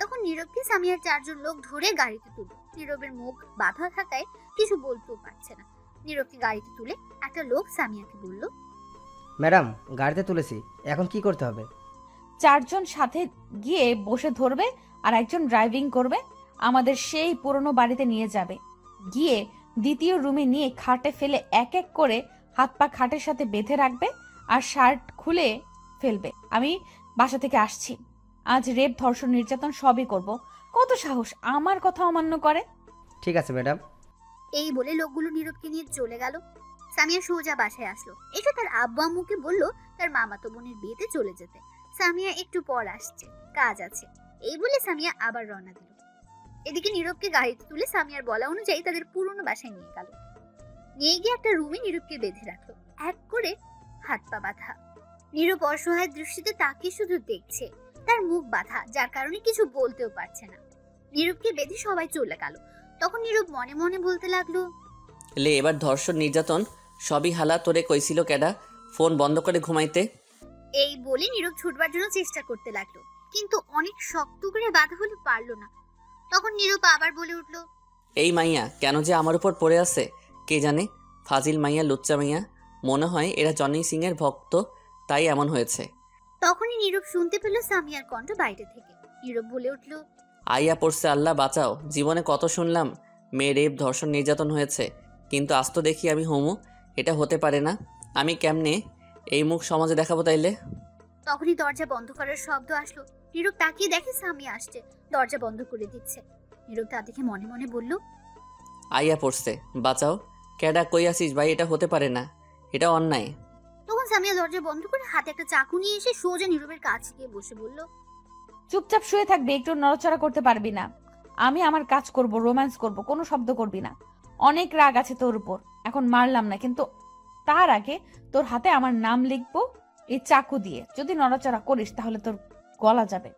তখন নীরবকে সামিয়ার 4 জন লোক ধরে গাড়িতে তুলল। নীরবের মুখ বাধা থাকায় কিছু বলতেও পারছে না। নীরবকে গাড়িতে তুলে একটা লোক সামিয়াকে বলল, ম্যাডাম গাড়িতে তুলেছি, এখন কি করতে হবে? 4 জন সাথে গিয়ে বসে ধরবে আর একজন ড্রাইভিং করবে, আমাদের সেই পুরনো বাড়িতে নিয়ে যাবে। গিয়ে দ্বিতীয় রুমে নিয়ে খাটে ফেলে এক এক করে হাত পা খাটের সাথে বেঁধে রাখবে আর শার্ট খুলে ফেলবে। আমি বাসা থেকে আসছি, আজ রেপ, ধর্ষণ, নির্যাতন সবই করব। কত সাহস আমার কথা অমান্য করে! ঠিক আছে ম্যাডাম। এই বলে লোকগুলো নীরবকে নিয়ে চলে গেল। সামিয়া সোজা বাসায় আসলো। এসে তার আব্বু আম্মুকে বলল তার মামাতো বোনের বিয়েতে চলে যেতে। সামিয়া একটু পর আসছে, কাজ আছে, এই বলে সামিয়া আবার রওনা দিল। এদিকে নীরবকে গাড়িতে তুলে সামিয়ার বলা অনুযায়ী তাদের পুরনো বাসায় নিয়ে গেল। নিয়ে গিয়ে একটা রুমে নীরবকে বেঁধে রাখলো, এক করে হাত পা বাঁধা। নীরব অসহায় দৃষ্টিতে তাকে শুধু দেখছে, তার মুখ বাঁধা, যার কারণে কিছু বলতেও পারছে না। নীরবকে বেঁধে সবাই চলে গেল। তখন নীরব মনে মনে বলতে লাগলো, লে এবার ধর্ষণ, নির্যাতন সবই হালা। তোরে কইছিল কেডা ফোন বন্ধ করে ঘুমাইতে? এই বলে নীরব ছুটবার জন্য চেষ্টা করতে লাগলো, কিন্তু অনেক শক্ত করে বাধা হলে পারলো না। তখন নীরব আবার বলে উঠলো, এই মাইয়া কেন যে আমার উপর পড়ে আছে কে জানে। ফাজিল মাইয়া, লুচ্চা মাইয়া, মনে হয় এরা জনি সিং এর ভক্ত, তাই এমন হয়েছে। তখনই নীরব শুনতে পেল সামিয়ার কণ্ঠ বাইরে থেকে। নীরব বলে উঠলো, আইয়া পড়ছে, আল্লাহ বাঁচাও। জীবনে কত শুনলাম মেয়ে রেপ, ধর্ষণ, নির্যাতন হয়েছে, কিন্তু আজ তো দেখি আমি হোমো। এটা হতে পারে না। আমি কেমনে এই মুখ সমাজে দেখাবো তাইলে? তখনই দরজা বন্ধ করার শব্দ আসলো। নীরব তাকিয়ে দেখে সামিয়া আসছে, দরজা বন্ধ করে দিচ্ছে। নীরব তা দেখে মনে মনে বলল, আইয়া পড়ছে, বাঁচাও। কেডা কই আসিস ভাই? এটা হতে পারে না, এটা অন্যায়। তখন সামিয়া দরজা বন্ধ করে হাতে একটা চাকু নিয়ে এসে সোজা নীরবের কাছে গিয়ে বসে বলল, চুপচাপ শুয়ে থাকবে, একটু নড়াচড়া করতে পারবি না। আমি আমার কাজ করব, রোম্যান্স করব, কোনো শব্দ করবি না। অনেক রাগ আছে তোর উপর, এখন মারলাম না, কিন্তু তার আগে তোর হাতে আমার নাম লিখবো এই চাকু দিয়ে। যদি নড়াচড়া করিস তাহলে তোর গলা যাবে।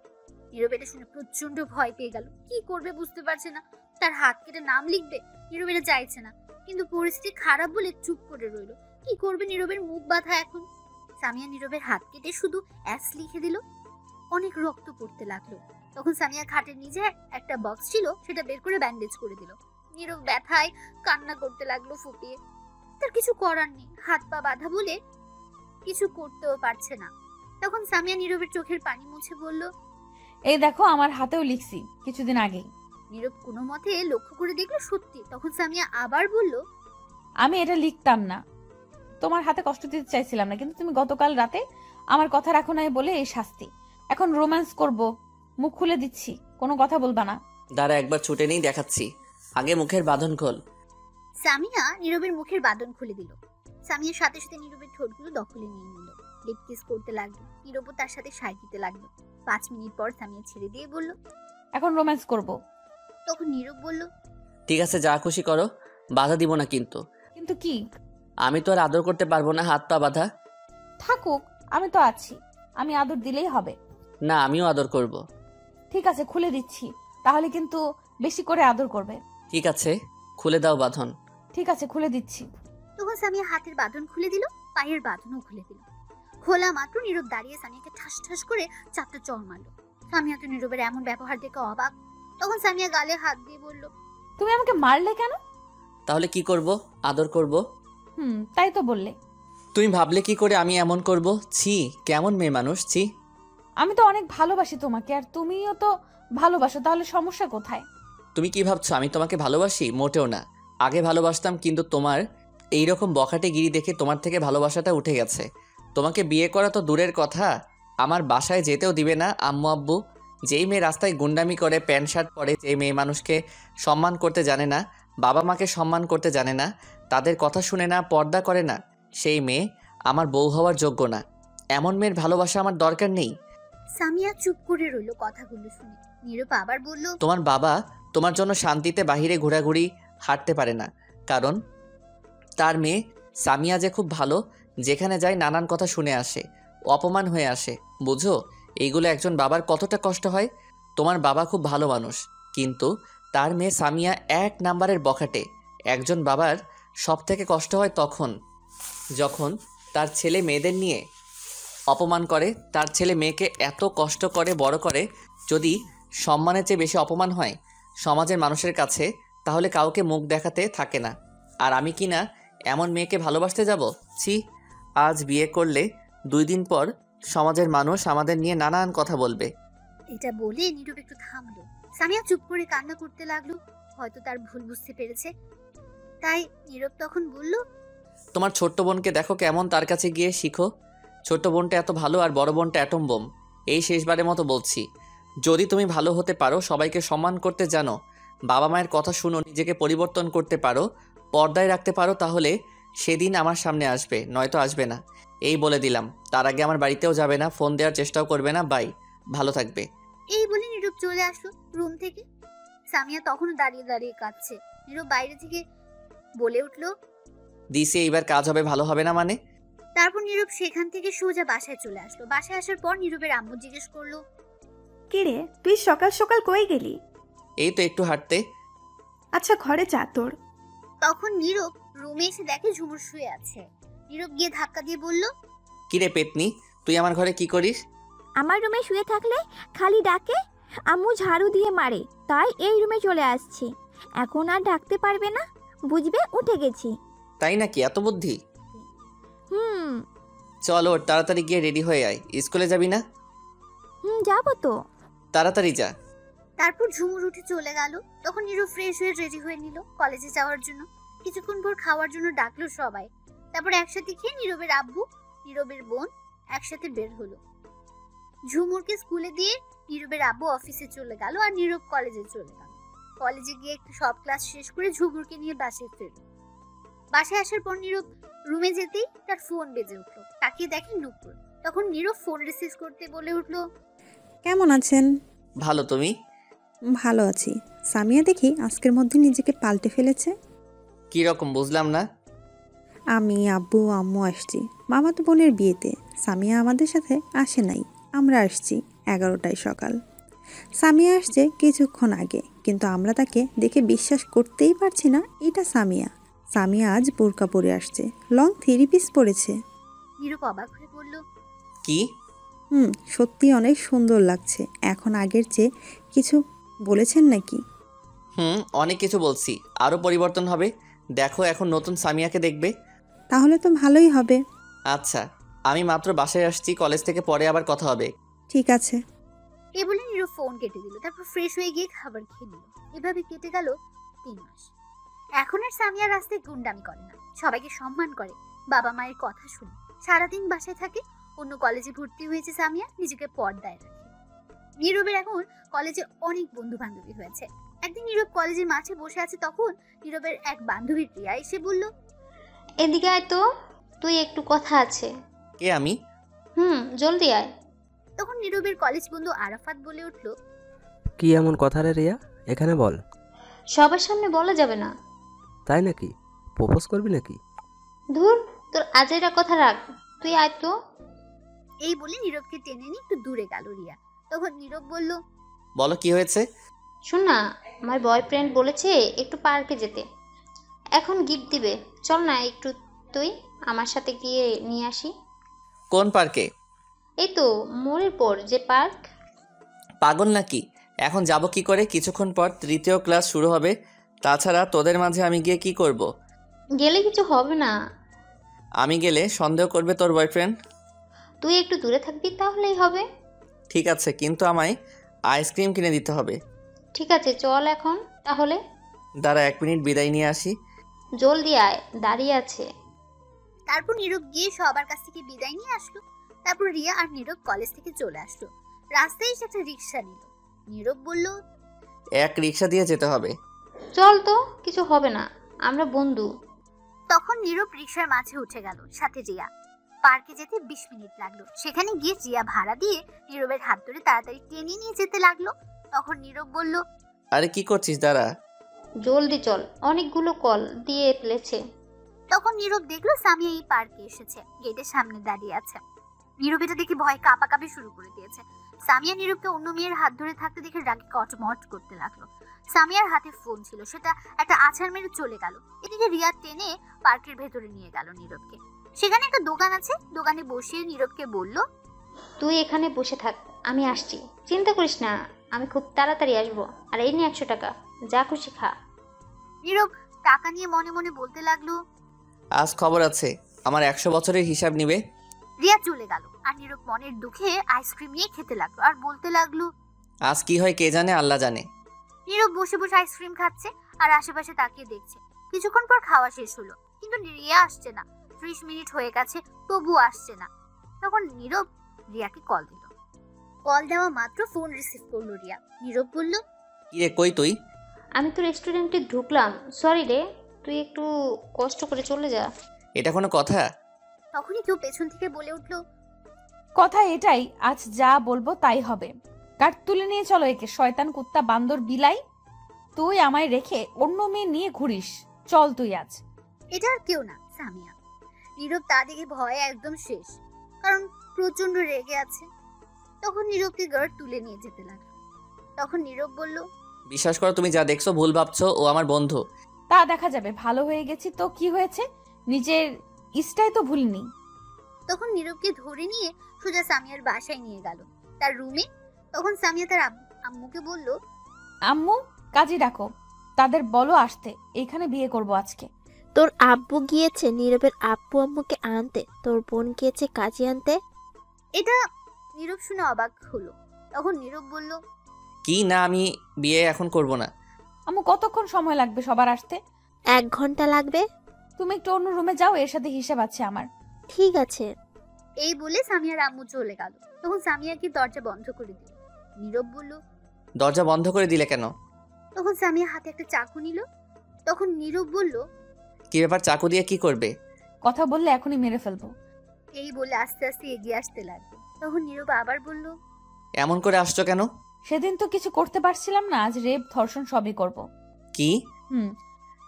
নীরব এটা শুনে প্রচন্ড ভয় পেয়ে গেল। কি করবে বুঝতে পারছে না। তার হাত কেটে নাম লিখবে, নীরব এটা চাইছে না, কিন্তু পরিস্থিতি খারাপ বলে চুপ করে রইল। কি করবে? নীরবের মুখ বাঁধা এখন। সামিয়া নীরবের হাত কেটে শুধু অ্যাস লিখে দিল। অনেক রক্ত পড়তে লাগলো। তখন সামিয়া খাটের নিচে একটা বক্স ছিল, সেটা বের করে ব্যান্ডেজ করে দিল। নীরব ব্যথায় কান্না করতে লাগলো ফুপিয়ে। তার কিছু করার নেই, হাত পা বাঁধা বলে কিছু করতেও পারছে না। তখন সামিয়া নীরবের চোখের পানি মুছে বলল, এই দেখো আমার হাতেও লিখছি কিছুদিন আগেই। নীরব কোনো মতে লক্ষ্য করে দেখলো সত্যি। তখন সামিয়া আবার বলল, আমি এটা লিখতাম না, তোমার হাতে কষ্ট দিতে চাইছিলাম না, কিন্তু তুমি গতকাল রাতে আমার কথা রাখো নাই বলে এই শাস্তি। এখন রোম্যান্স করব, মুখ খুলে দিচ্ছি, কোনো কথা বলবা না। দাঁড়া একবার ছুটে নেই, দেখাচ্ছি। আগে মুখের বাঁধন খোল। সামিয়া নীরবের মুখের বাঁধন খুলে দিল। সামিয়ার সাথে সাথে নীরবের ঠোঁটগুলো দখলে নিয়ে নিল। লিপ কিস করতে লাগলো। নীরবও তার সাথে সায় দিতে লাগলো। 5 মিনিট পর সামিয়া ছেড়ে দিয়ে বলল, এখন রোম্যান্স করব। তখন নীরব বলল, ঠিক আছে, যা খুশি করো, বাধা দিব না কিন্তু। কিন্তু কি? আমি তো আর আদর করতে পারবো না, হাত পা বাঁধা। থাকুক, আমি তো আছি, আমি আদর দিলেই হবে। না, আমিও আদর করব। ঠিক আছে, খুলে দিচ্ছি, তাহলে কিন্তু বেশি করে আদর করবে। ঠিক আছে, খুলে দাও বাঁধন। ঠিক আছে, খুলে দিচ্ছি। তখন সামিয়া হাতের বাঁধন খুলে দিল, পায়ের বাঁধনও খুলে দিল। খোলা মাত্র নীরব দাঁড়িয়ে সামিয়াকে ঠাস ঠাস করে 4টা চড় মারল। সামিয়া তো নীরবের এমন ব্যবহার দেখে অবাক। তখন সামিয়া গালে হাত দিয়ে বলল, তুমি আমাকে মারলে কেন? তাহলে কি করব? আদর করব। তাই তো বললে। তুমি ভাবলে কি করে আমি এমন করব? ছি, কেমন মেয়ে মানুষ, ছি। আমি তো অনেক ভালোবাসি তোমাকে, আর তুমিও তো ভালোবাসো, তাহলে সমস্যা কোথায়? তুমি কি ভাবছো আমি তোমাকে ভালোবাসি? মোটেও না। আগে ভালোবাসতাম, কিন্তু তোমার এইরকম বখাটে গিরি দেখে তোমার থেকে ভালোবাসাটা উঠে গেছে। তোমাকে বিয়ে করা তো দূরের কথা, আমার বাসায় যেতেও দিবে না আম্মু আব্বু। যেই মেয়ে রাস্তায় গুন্ডামি করে, প্যান্ট শার্ট পরে, যেই মেয়ে মানুষকে সম্মান করতে জানে না, বাবা মাকে সম্মান করতে জানে না, তাদের কথা শুনে না, পর্দা করে না, সেই মেয়ে আমার বউ হওয়ার যোগ্য না। এমন মেয়ের ভালোবাসা আমার দরকার নেই। সামিয়া চুপ করে রইল কথাগুলো শুনে। নীরব আবার বলল, তোমার বাবা তোমার জন্য শান্তিতে বাহিরে ঘোরাঘুরি হাঁটতে পারে না, কারণ তার মেয়ে সামিয়া যে খুব ভালো, যেখানে যায় নানান কথা শুনে আসে। অপমান হয়ে আসে, বুঝো? এইগুলো একজন বাবার কতটা কষ্ট হয়। তোমার বাবা খুব ভালো মানুষ, কিন্তু তার মেয়ে সামিয়া 1 নাম্বারের বখাটে। একজন বাবার সব থেকে কষ্ট হয় তখন যখন তার ছেলে মেয়েদের নিয়ে অপমান করে। তার ছেলে মেয়েকে এত কষ্ট করে বড় করে, যদি সম্মানের চেয়ে বেশি অপমান হয় সমাজের মানুষের কাছে, তাহলে কাউকে মুখ দেখাতে থাকে না। আর আমি কি না এমন মেয়েকে ভালোবাসতে যাব? ছি, আজ বিয়ে করলে 2 দিন পর সমাজের মানুষ আমাদের নিয়ে নানান কথা বলবে। এটা বলে নীরব একটু থামলো। সামিয়া চুপ করে কান্না করতে লাগলো। হয়তো তার ভুল বুঝতে পেরেছে, তাই নীরব তখন বলল, তোমার ছোট্ট বোনকে দেখো কেমন, তার কাছে গিয়ে শিখো। ছোট্ট বোনটা এত ভালো আর বড় বোনটা অ্যাটম বোম। এই শেষবারের মতো বলছি, যদি তুমি ভালো হতে পারো, সবাইকে সম্মান করতে জানো, বাবা মায়ের কথা শুনো, নিজেকে পরিবর্তন করতে পারো, পর্দায় রাখতে পারো, তাহলে সেদিন আমার সামনে আসবে, নয়তো আসবে না। এই বলে দিলাম। তার আগে আমার বাড়িতেও যাবে না, ফোন দেওয়ার চেষ্টাও করবে না। বাই, ভালো থাকবে। এই বলে নীরব চলে আসলো রুম থেকে। সামিয়া তখনও দাঁড়িয়ে দাঁড়িয়ে কাঁদছে। নীরব বাইরে থেকে বলে উঠলো, দিছি, এইবার কাজ হবে, ভালো হবে না মানে? তারপর নীরব সেখান থেকে সোজা বাসায় চলে আসলো। বাসায় আসার পর নীরবের আম্মু জিজ্ঞেস করলো, কিরে তুই সকাল সকাল কই গেলি? এই তো একটু হাঁটতে। আচ্ছা ঘরে যা তোর। তখন নীরব রুমে এসে দেখে ঝুমুর শুয়ে আছে। নীরব গিয়ে ধাক্কা দিয়ে বলল, কিরে পেতনি, তুই আমার ঘরে কি করিস? আমার রুমে শুয়ে থাকলে খালি ডাকে, আম্মু ঝাড়ু দিয়ে মারে, তাই এই রুমে চলে আসছি। এখন আর ডাকতে পারবে না, বুঝবে, উঠে গেছি। তাই নাকি? এত বুদ্ধি? হুম চল ওর, তাড়াতাড়ি গিয়ে রেডি হয়ে আয়। স্কুলে যাবি না? যাবো তো। তাড়াতাড়ি যা। তারপর ঝুমুর উঠে চলে গেল। তখন নীরব ফ্রেশ হয়ে রেডি হয়ে নিল কলেজে যাওয়ার জন্য। কিছুক্ষণ পর খাওয়ার জন্য ডাকলো সবাই। তারপর একসাথে খেয়ে নীরবের আব্বু, নীরবের বোন একসাথে বের হলো। ঝুমুরকে স্কুলে দিয়ে নীরবের আব্বু অফিসে চলে গেল আর নীরব কলেজে চলে গেল। কলেজে গিয়ে একটু সব ক্লাস শেষ করে ঝুমুরকে নিয়ে বাসায় ফিরল। বাসায় আসার পর নীরব রুমে যেতেই তার ফোন বেজে উঠলো। তাকিয়ে দেখে নূপুর। তখন নীরব ফোন রিসিভ করতে বলে উঠলো, কেমন আছেন? ভালো, তুমি? ভালো আছি। সামিয়া দেখি আজকের মধ্যে নিজেকে পাল্টে ফেলেছে। কি রকম বুঝলাম না? আমি, আব্বু, আম্মু আসছি মামাতো বোনের বিয়েতে। সামিয়া আমাদের সাথে আসে নাই, আমরা আসছি 11টায় সকাল। সামিয়া আসছে কিছুক্ষণ আগে, কিন্তু আমরা তাকে দেখে বিশ্বাস করতেই পারছি না এটা সামিয়া। সামিয়া আজ বোরকা পরে আসছে, লং 3 পিস পরেছে। নীরব অবাক হয়ে বলল, কি? সত্যি অনেক সুন্দর লাগছে। এখন আগের চেয়ে কিছু বলেছেন নাকি? অনেক কিছু বলছি, আরও পরিবর্তন হবে। দেখো, এখন নতুন সামিয়াকে দেখবে। তাহলে তো ভালোই হবে। আচ্ছা, আমি মাত্র বাসায় আসছি, কলেজ থেকে পরে আবার কথা হবে। ঠিক আছে। এই বলে নীরব ফোন কেটে দিল। তারপর ফ্রেশ হয়ে গিয়ে খাবার খেয়ে নিল। এভাবে কেটে গেল 3 মাস। এখন আর সামিয়া রাস্তায় গুন্ডামি করে না, সবাইকে সম্মান করে, বাবা মায়ের কথা শুনে, সারাদিন বাসায় থাকে। অন্য কলেজে ভর্তি হয়েছে সামিয়া, নিজেকে পর্দায় রাখে। নীরবের এখন কলেজে অনেক বন্ধু বান্ধবী হয়েছে। একদিন নীরব কলেজের মাঠে বসে আছে, তখন নীরবের এক বান্ধবী প্রিয়া এসে বলল, এদিকে আয় তো, তুই একটু কথা আছে। কে আমি? জলদি আয়। তখন নীরবের কলেজ বন্ধু আরাফাত বলে উঠল, কি এমন কথা রে রিয়া, এখানে বল। সবার সামনে বলা যাবে না। তাই নাকি? প্রপোজ করবি নাকি? ধুর, তোর আজেরা কথা রাখ, তুই আয় তো। এই বলে নীরবকে টেনে নিয়ে একটু দূরে গেল রিয়া। তখন নীরব বলল, বলো কি হয়েছে? শোন না, আমার বয়ফ্রেন্ড বলেছে একটু পার্কে যেতে, এখন গিফট দিবে, চল না একটু তুই আমার সাথে গিয়ে নিয়ে আসি। কোন পার্কে? এই তো মোড়ের পর যে পার্ক। পাগল নাকি? এখন যাব কি করে? কিছুক্ষণ পর 3য় ক্লাস শুরু হবে। তাছাড়া তোদের মাঝে আমি গিয়ে কি করব? গেলে কিছু হবে না। আমি গেলে সন্দেহ করবে তোর বয়ফ্রেন্ড। তুই একটু দূরে থাকবি, তাহলেই হবে। ঠিক আছে, কিন্তু আমায় আইসক্রিম কিনে দিতে হবে। ঠিক আছে, চল এখন তাহলে। দাঁড়া 1 মিনিট, বিদায় নিয়ে আসি। জলদি আয়, দাঁড়িয়ে আছে। তারপর নীরব গিয়ে সবার কাছ থেকে বিদায় নিয়ে আসলো। তারপর রিয়া আর নীরব কলেজ থেকে চলে আসলো। রাস্তায় এসে একটা রিক্সা নিল। নীরব বলল, 1 রিক্সা দিয়ে যেতে হবে। চল তো, কিছু হবে না, আমরা বন্ধু। তখন নীরব রিক্সার মাঝে উঠে গেল, সাথে রিয়া। পার্কে যেতে 20 মিনিট লাগলো। সেখানে গিয়ে রিয়া ভাড়া দিয়ে নীরবের হাত ধরে তাড়াতাড়ি টেনে নিয়ে যেতে লাগলো। তখন নীরব বলল, আরে কি করছিস, দাঁড়া। জলদি চল, অনেকগুলো কল দিয়ে ফেলেছে। তখন নীরব দেখলো সামিয়া এই পার্কে এসেছে, গেটের সামনে দাঁড়িয়ে আছে। নীরব এটা দেখে ভয় কাঁপাকাঁপি শুরু করে দিয়েছে। সামিয়া নীরবকে অন্য মেয়ের হাত ধরে থাকতে দেখে রাগে কটমট করতে লাগলো। সামিয়ার হাতে ফোন ছিল, সেটা একটা আছাড় মেরে চলে গেল। এদিকে রিয়া টেনে পার্কের ভেতরে নিয়ে গেল নীরবকে। সেখানে একটা দোকান আছে, দোকানে বসিয়ে নীরবকে বলল, তুই এখানে বসে থাক, আমি আসছি, চিন্তা করিস না, আমি খুব তাড়াতাড়ি আসবো। আর এই নিয়ে 100 টাকা, যা খুশি খা। নীরব টাকা নিয়ে মনে মনে বলতে লাগলো, আজ খবর আছে, আমার 100 বছরের হিসাব নিবে। রিয়া চলে গেল আর নীরব মনের দুঃখে আইসক্রিম নিয়ে খেতে লাগলো আর বলতে লাগলো, আজ কি হয় কে জানে, আল্লাহ জানে। নীরব বসে বসে আইসক্রিম খাচ্ছে আর আশেপাশে তাকিয়ে দেখছে। কিছুক্ষণ পর খাওয়া শেষ হলো, কিন্তু রিয়া আসছে না। 30 মিনিট হয়ে গেছে, তবুও আসছে না। তখন নীরব রিয়াকে কল দিল। কল দেওয়া মাত্র ফোন রিসিভ করলো রিয়া। নীরব বলল, কি রে, কই তুই? আমি তো রেস্টুরেন্টে ঢুকলাম, সরি রে, তুই একটু কষ্ট করে চলে যা। এটা কোনো কথা? তখনই কেউ পেছন থেকে বলে উঠলো, কথা এটাই, আজ যা বলবো তাই হবে। কাট তুলে নিয়ে চলো একে, শয়তান কুত্তা বান্দর বিলাই। তুই আমায় রেখে অন্য মেয়ে নিয়ে ঘুরিস, চল তুই আজ। এটা আর কেউ না, সামিয়া। নীরব তা দেখে ভয়ে একদম শেষ, কারণ প্রচন্ড রেগে আছে। তখন নীরবকে গার্ড তুলে নিয়ে যেতে লাগলো। তখন নীরব বলল, বিশ্বাস করো, তুমি যা দেখছো ভুল ভাবছো, ও আমার বন্ধু। তা দেখা যাবে, ভালো হয়ে গেছি তো কি হয়েছে, নিজের ইস্টাই তো ভুলিনি। তখন নীরবকে ধরে নিয়ে সোজা সামিয়ার বাসায় নিয়ে গেল, তার রুমে। তখন সামিয়া তার আম্মুকে বলল, আম্মু কাজী ডাকো, তাদের বলো আসতে, এখানে বিয়ে করব আজকে। তোর আব্বু গিয়েছে নীরবের আব্বু আম্মুকে আনতে, তোর বোন গিয়েছে কাজী আনতে। এটা নীরব শুনে অবাক হলো। তখন নীরব বলল, কি না, আমি বিয়ে এখন করব না। আম্মু কতক্ষণ সময় লাগবে সবার আসতে? 1 ঘন্টা লাগবে। তুমি একটু অন্য রুমে যাও, এর সাথে হিসাব আছে আমার। ঠিক আছে। এই বলে সামিয়ার আম্মু চলে গেল। তখন সামিয়া কি দরজা বন্ধ করে দিল। নীরব বলল, দরজা বন্ধ করে দিলে কেন? তখন সামিয়া হাতে একটা চাকু নিল। তখন নীরব বলল, কি ব্যাপার, চাকু দিয়ে কি করবে? কথা বললে এখনই মেরে ফেলবো। এই বলে আস্তে আস্তে এগিয়ে আসতে লাগলো। তখন নীরব আবার বলল, এমন করে আসছো কেন? সেদিন তো কিছু করতে পারছিলাম না, আজ রেপ ধর্ষণ সবই করব। কি?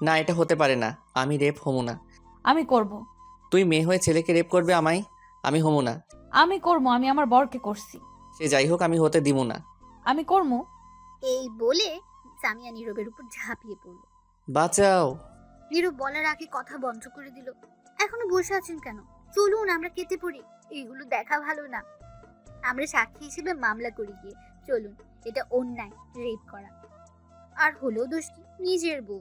না, এটা হতে পারে না, আমি রেপ হমু না। আমি করব। তুই মেয়ে হয়ে ছেলেকে রেপ করবে আমায়? আমি হমু না। আমি করব, আমি আমার বরকে করছি। সে যাই হোক, আমি হতে দিব না। আমি করব। এই বলে সামিয়া নীরবের উপর ঝাঁপিয়ে পড়ল। বাঁচাও। নীরব বলার আগে কথা বন্ধ করে দিল। এখনো বসে আছেন কেন? চলুন আমরা কেটে পড়ি, এইগুলো দেখা ভালো না। আমরা সাক্ষী হিসেবে মামলা করি গিয়ে, চলুন। এটা অন্যায়, রেপ করা। আর হলো দোষ কি, নিজের বউ।